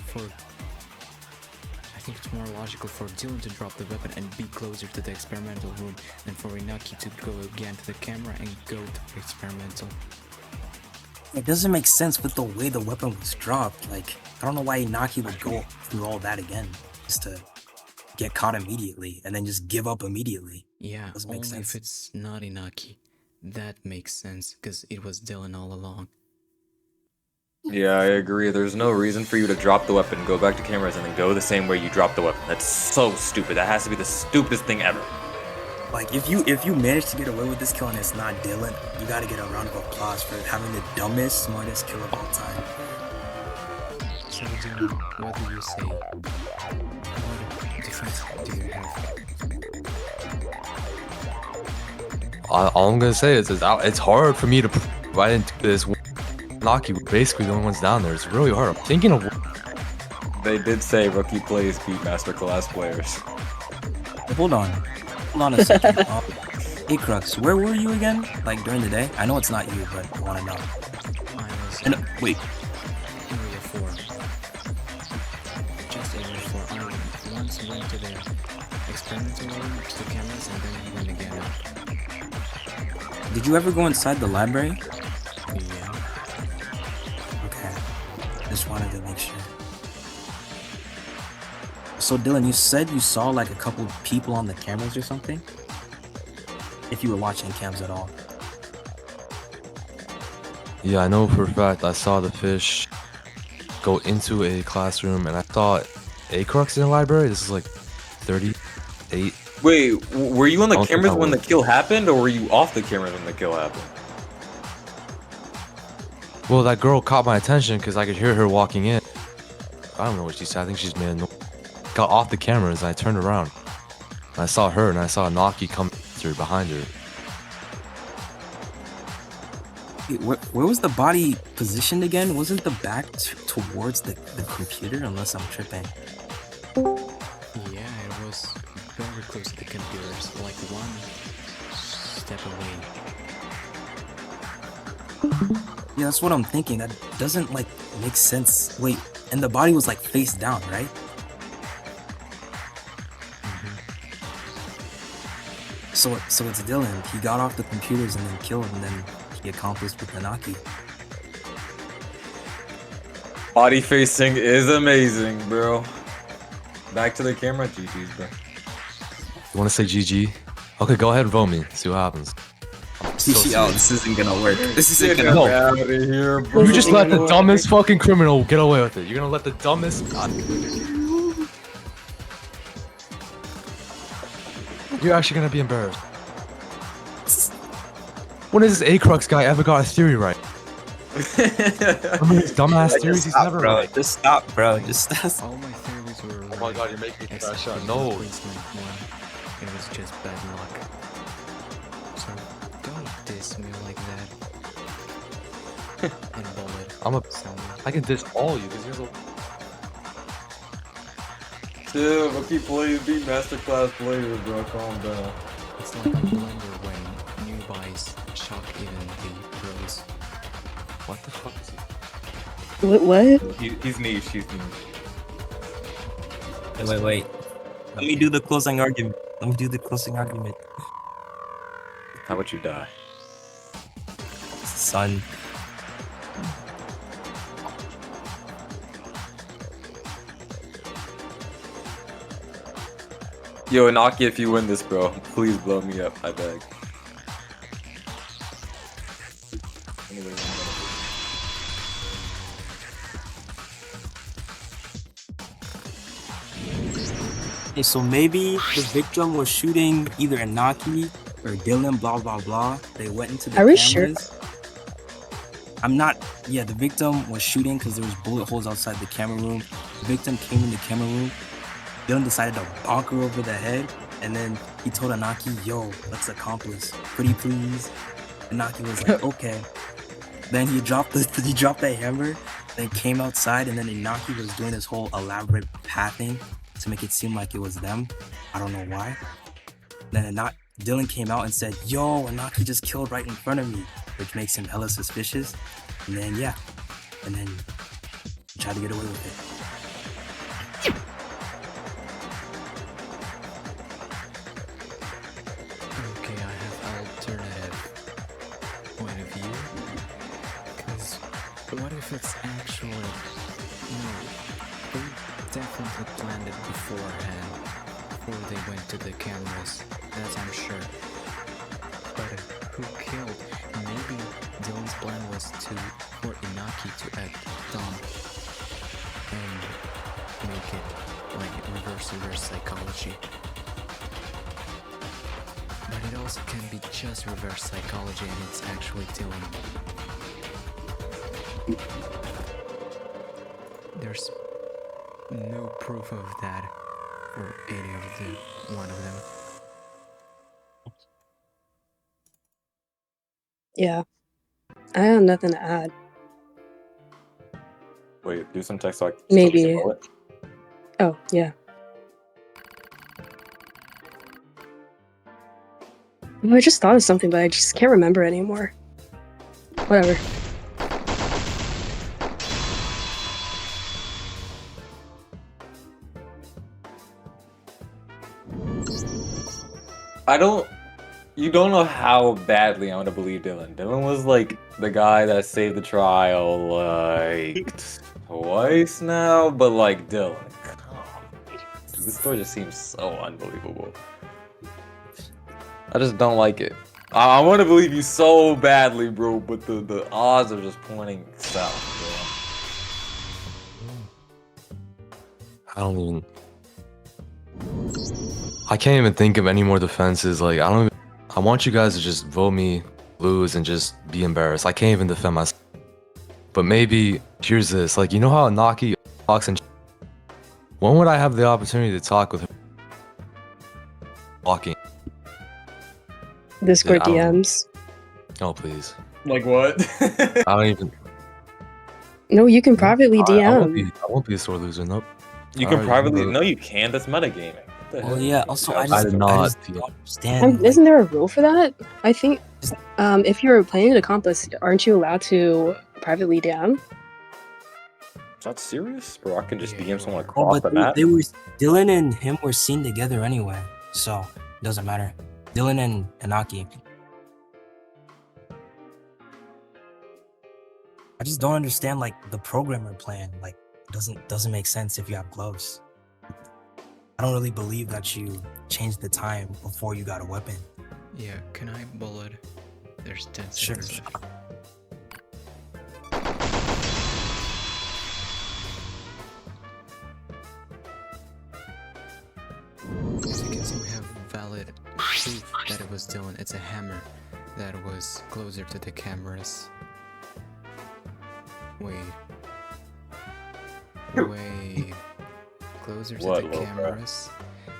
for Dylan to drop the weapon and be closer to the experimental room than for Inaki to go again to the camera and go to the experimental. It doesn't make sense with the way the weapon was dropped. Like, I don't know why Inaki would go through all that again just to get caught immediately and then just give up immediately. Yeah, doesn't make only sense. if it's not Inaki. That makes sense, because it was Dylan all along. Yeah, I agree. There's no reason for you to drop the weapon, go back to cameras, and then go the same way you dropped the weapon. That's so stupid. That has to be the stupidest thing ever. Like, if you manage to get away with this kill and it's not Dylan, you gotta get a round of applause for having the dumbest, smartest kill of all time. So, Dylan, what do you say? What defense do you have? All I'm gonna say is it's hard for me to provide into this. Naki, basically the only ones down there. It's really hard. I'm thinking of. They did say rookie plays beat master class players. Hold on a second. Hey Crux, where were you again? Like during the day? I know it's not you, but I want to know. Wait. Area 4. Just Area 4. I once went to the experimental room, to the cameras, and then went again out. Did you ever go inside the library? Yeah. Okay. Just wanted to make sure. So Dylan, you said you saw like a couple people on the cameras or something? If you were watching cams at all. Yeah, I know for a fact I saw the fish go into a classroom and I saw a crux in the library. This is like 38. Wait, were you on the I don't think cameras I when the was. kill happened, or were you off the cameras when the kill happened? Well, that girl caught my attention because I could hear her walking in. I don't know what she said. I think she's made a noise. Got off the cameras and I turned around. And I saw her and I saw Naki come through behind her. Wait, where was the body positioned again? Wasn't the back towards the computer? Unless I'm tripping. Yeah, it was very close to the computers, like one step away. Yeah, that's what I'm thinking. That doesn't like make sense. Wait, and the body was like face down, right? So it's Dylan. He got off the computers and then killed, and then he accomplished with the Naki. Body facing is amazing, bro. Back to the camera, GG's, bro. You want to say GG? Okay, go ahead and vote me. See what happens. Yo, this isn't gonna work. This isn't gonna No. work. Out of here, bro. You just let the dumbest fucking criminal get away with it. You're gonna let the dumbest. You're actually gonna be embarrassed. When has this Acrux guy ever got a theory right? Remember his dumbass Just theories? He's stop, never bro. right. Just stop, bro. Just stop. All my theories were Oh my god, you're making me except crash out. for No. the policeman one. It was just bad luck. So don't diss me like that. And bullet. I can diss all you because you're so. Dude, but keep playing, be masterclass players, bro. Calm down. It's like a blender when new buys shock even the pros. What the fuck is he? What? He's niche. He's niche. Wait. Let me do the closing argument. How about you die? Son. Yo, Inaki, if you win this, bro, please blow me up. I beg. Okay, so maybe the victim was shooting either Inaki or Dylan, blah blah blah. They went into the Are we cameras. I'm not. Yeah, the victim was shooting because there was bullet holes outside the camera room. The victim came in the camera room. Dylan decided to bonk her over the head, and then he told Inaki, "Yo, let's accomplish. Pretty please." Inaki was like, "Okay." Then he dropped the hammer, then came outside, and then Inaki was doing this whole elaborate pathing to make it seem like it was them. I don't know why. Then Dylan came out and said, "Yo, Inaki just killed right in front of me," which makes him hella suspicious. And then he tried to get away with it. Okay, I have alternative point of view. Cause what if it's actually no? They definitely planned it beforehand, before they went to the cameras. That I'm sure. But who killed? Maybe Dylan's plan was for Inaki to act dumb and make it like reverse psychology. But it also can be just reverse psychology and it's actually Dylan. There's no proof of that for any of one of them. Yeah. I have nothing to add. Wait, do some text talk. Maybe. Oh, yeah. Oh, I just thought of something, but I just can't remember anymore. Whatever. You don't know how badly I want to believe Dylan. Dylan was like the guy that saved the trial like twice now, but like Dylan. Dude, this story just seems so unbelievable. I just don't like it. I want to believe you so badly, bro, but the odds are just pointing south, I don't even. I can't even think of any more defenses. Like, I don't even. I want you guys to just vote me lose and just be embarrassed. I can't even defend myself. But maybe, here's this. Like, you know how Naki talks and. When would I have the opportunity to talk with her? Walking. Discord I don't know. DMs. Oh, please. Like what? I don't even. No, you can privately I won't DM. be a sore loser. Nope. You can Alright, privately. vote. No, you can't. That's metagaming. What the Well, hell? yeah. Also, I I just did I not. just don't understand. Isn't there a rule for that? I think if you're playing an accomplice, aren't you allowed to privately DM? Is that serious, bro? I can just DM someone Oh, across the but map. they were Dylan and him were seen together anyway, so it doesn't matter. Dylan and Anaki. I just don't understand like the programmer plan. Like doesn't make sense if you have gloves. I don't really believe that you changed the time before you got a weapon. Yeah, can I bullet? There's 10 Sure. seconds left. As you can see, we have valid proof that it was Dylan. It's a hammer that was closer to the cameras. Wait. Wait. Closer to What, the Loka? cameras,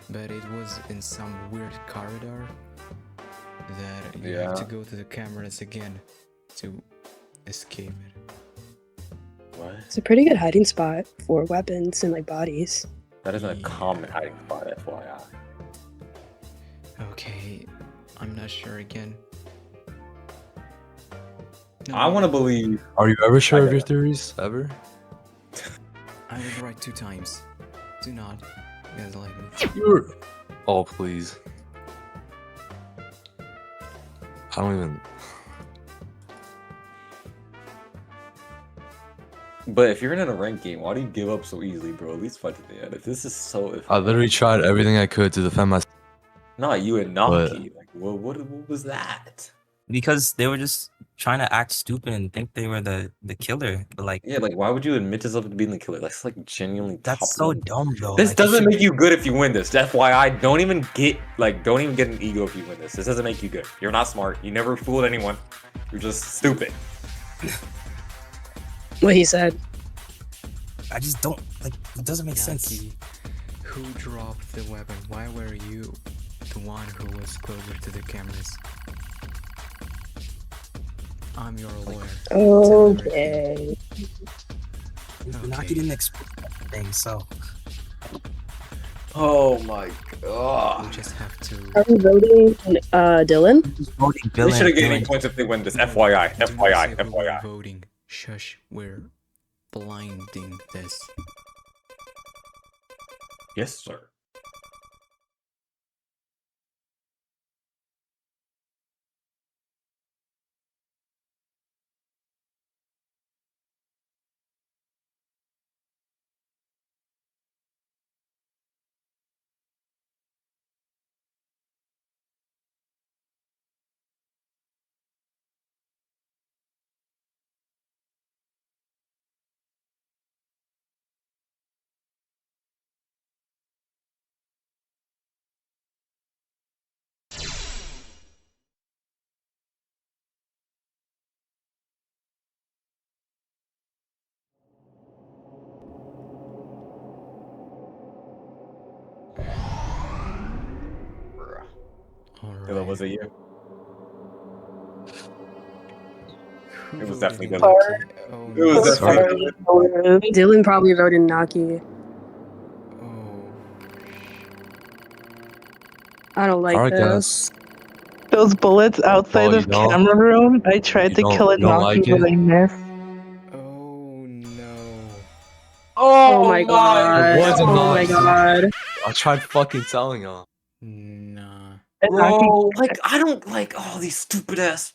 but it was in some weird corridor that you have to go to the cameras again to escape it. What? It's a pretty good hiding spot for weapons and like bodies. That isn't a common hiding spot, FYI. Okay, I'm not sure again. I want to believe. Are you ever sure I of your know. theories? Ever? I was right 2 times. Do not gaslight me. You're. Oh, please. I don't even. But if you're in a ranked game, why do you give up so easily, bro? At least fight to the end. If this is so, I literally tried everything I could to defend myself. not you and But- Naki, like what was that? Because they were just trying to act stupid and think they were the killer. But like, Yeah, like why would you admit yourself to being the killer? That's like genuinely. that's so dumb, though. This Like, doesn't make you good if you win this. FYI, don't even get an ego if you win this. This doesn't make you good. You're not smart. You never fooled anyone. You're just stupid. What he said. I just don't like. It doesn't make sense. Yaki, who dropped the weapon? Why were you the one who was closer to the cameras? I'm your lawyer. Okay. Naki didn't explain anything, so. Oh my god. We just have to. Are we voting Dylan? Voting They should have given me Dylan. points if they win this. FYI, Do not FYI, say we were FYI. voting. Shush, we're blinding this. Yes, sir. Dylan, was it you? Who It was voted definitely in Dylan. Naki? Oh, It was no. definitely Dylan. Dylan probably voted Naki. Oh. I don't like Alright, this. guys. Those bullets outside Oh, of you don't- camera room, I tried you to don't- kill you don't Naki, like it? but I missed. Oh no. Oh my god. It wasn't Oh my Naki. god. I tried fucking telling y'all. Nah. Bro, like I don't like all these stupid ass.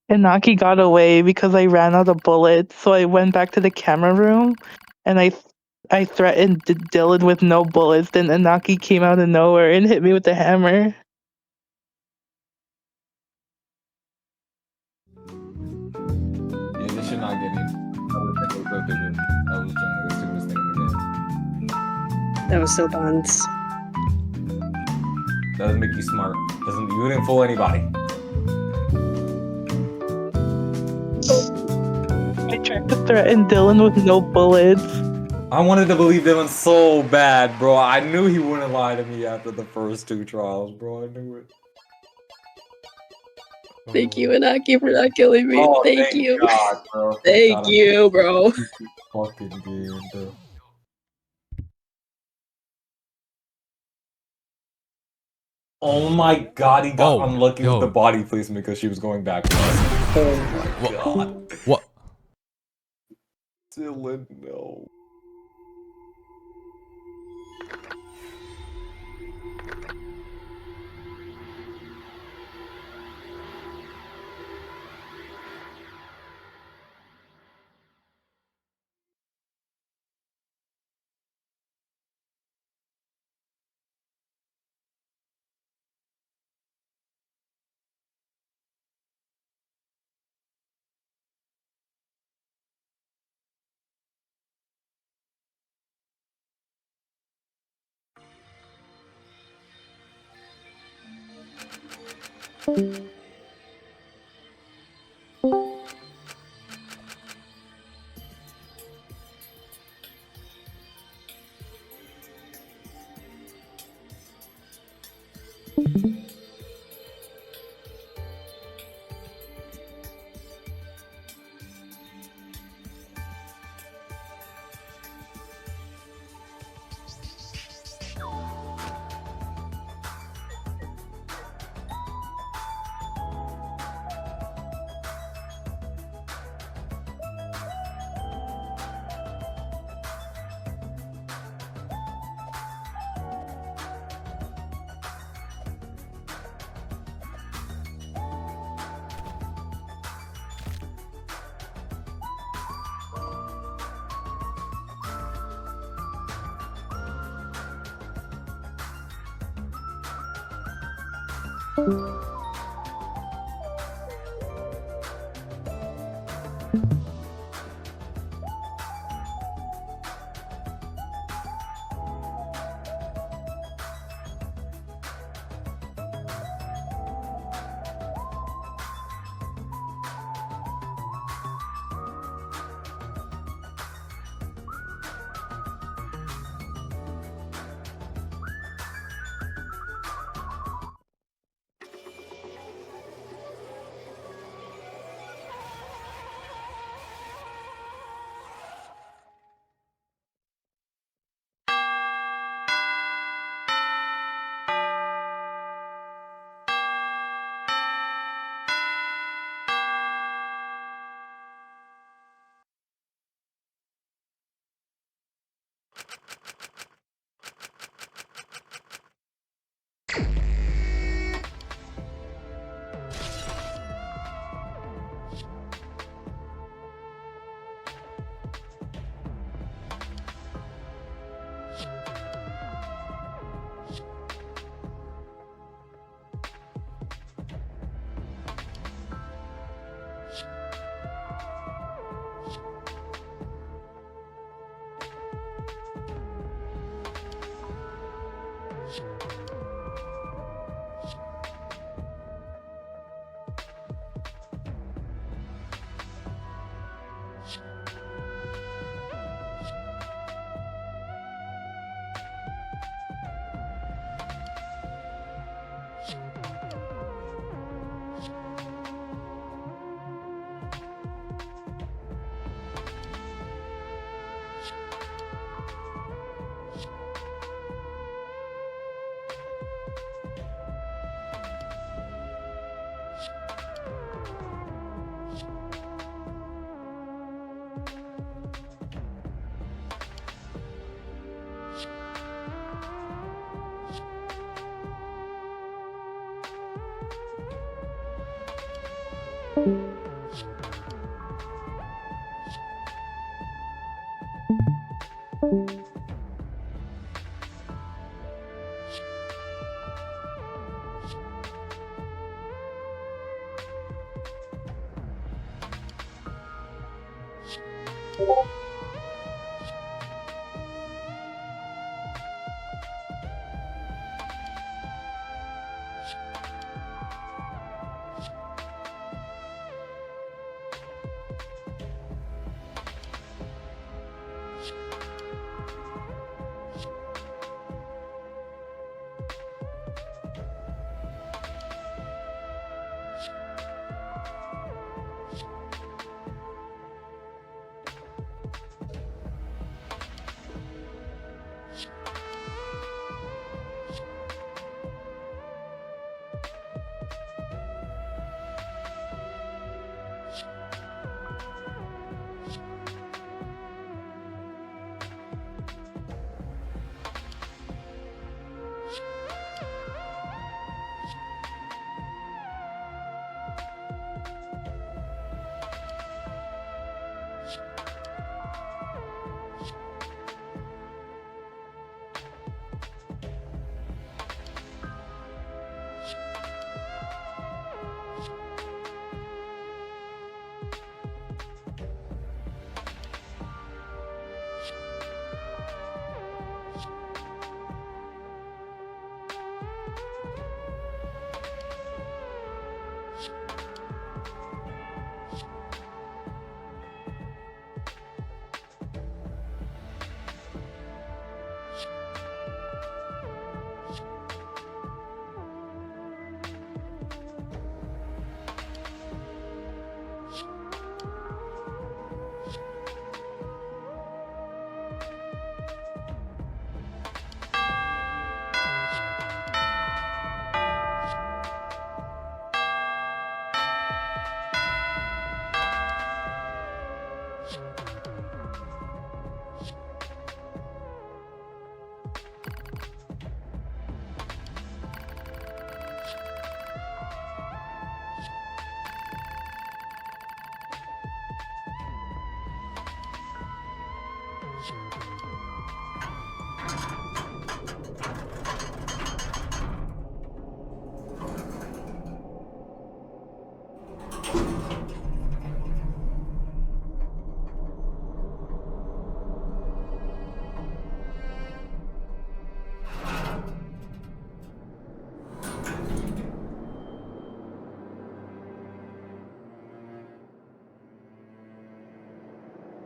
And Naki got away because I ran out of bullets, so I went back to the camera room, and I threatened Dylan with no bullets. Then Anaki came out of nowhere and hit me with the hammer. Yeah, they should not get it. I would think it was okay, dude. That was genuinely the stupidest thing in the game. That was so buns. Doesn't make you smart. You didn't fool anybody. I tried to threaten Dylan with no bullets. I wanted to believe Dylan so bad, bro. I knew he wouldn't lie to me after the first 2 trials, bro. I knew it. Thank you, Inaki, for not killing me. Oh, thank you. God, bro. Thank you, bro. Fucking game, bro. Oh my god, he got unlucky with the body placement because she was going backwards. Oh my god. What? Dylan, no.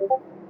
you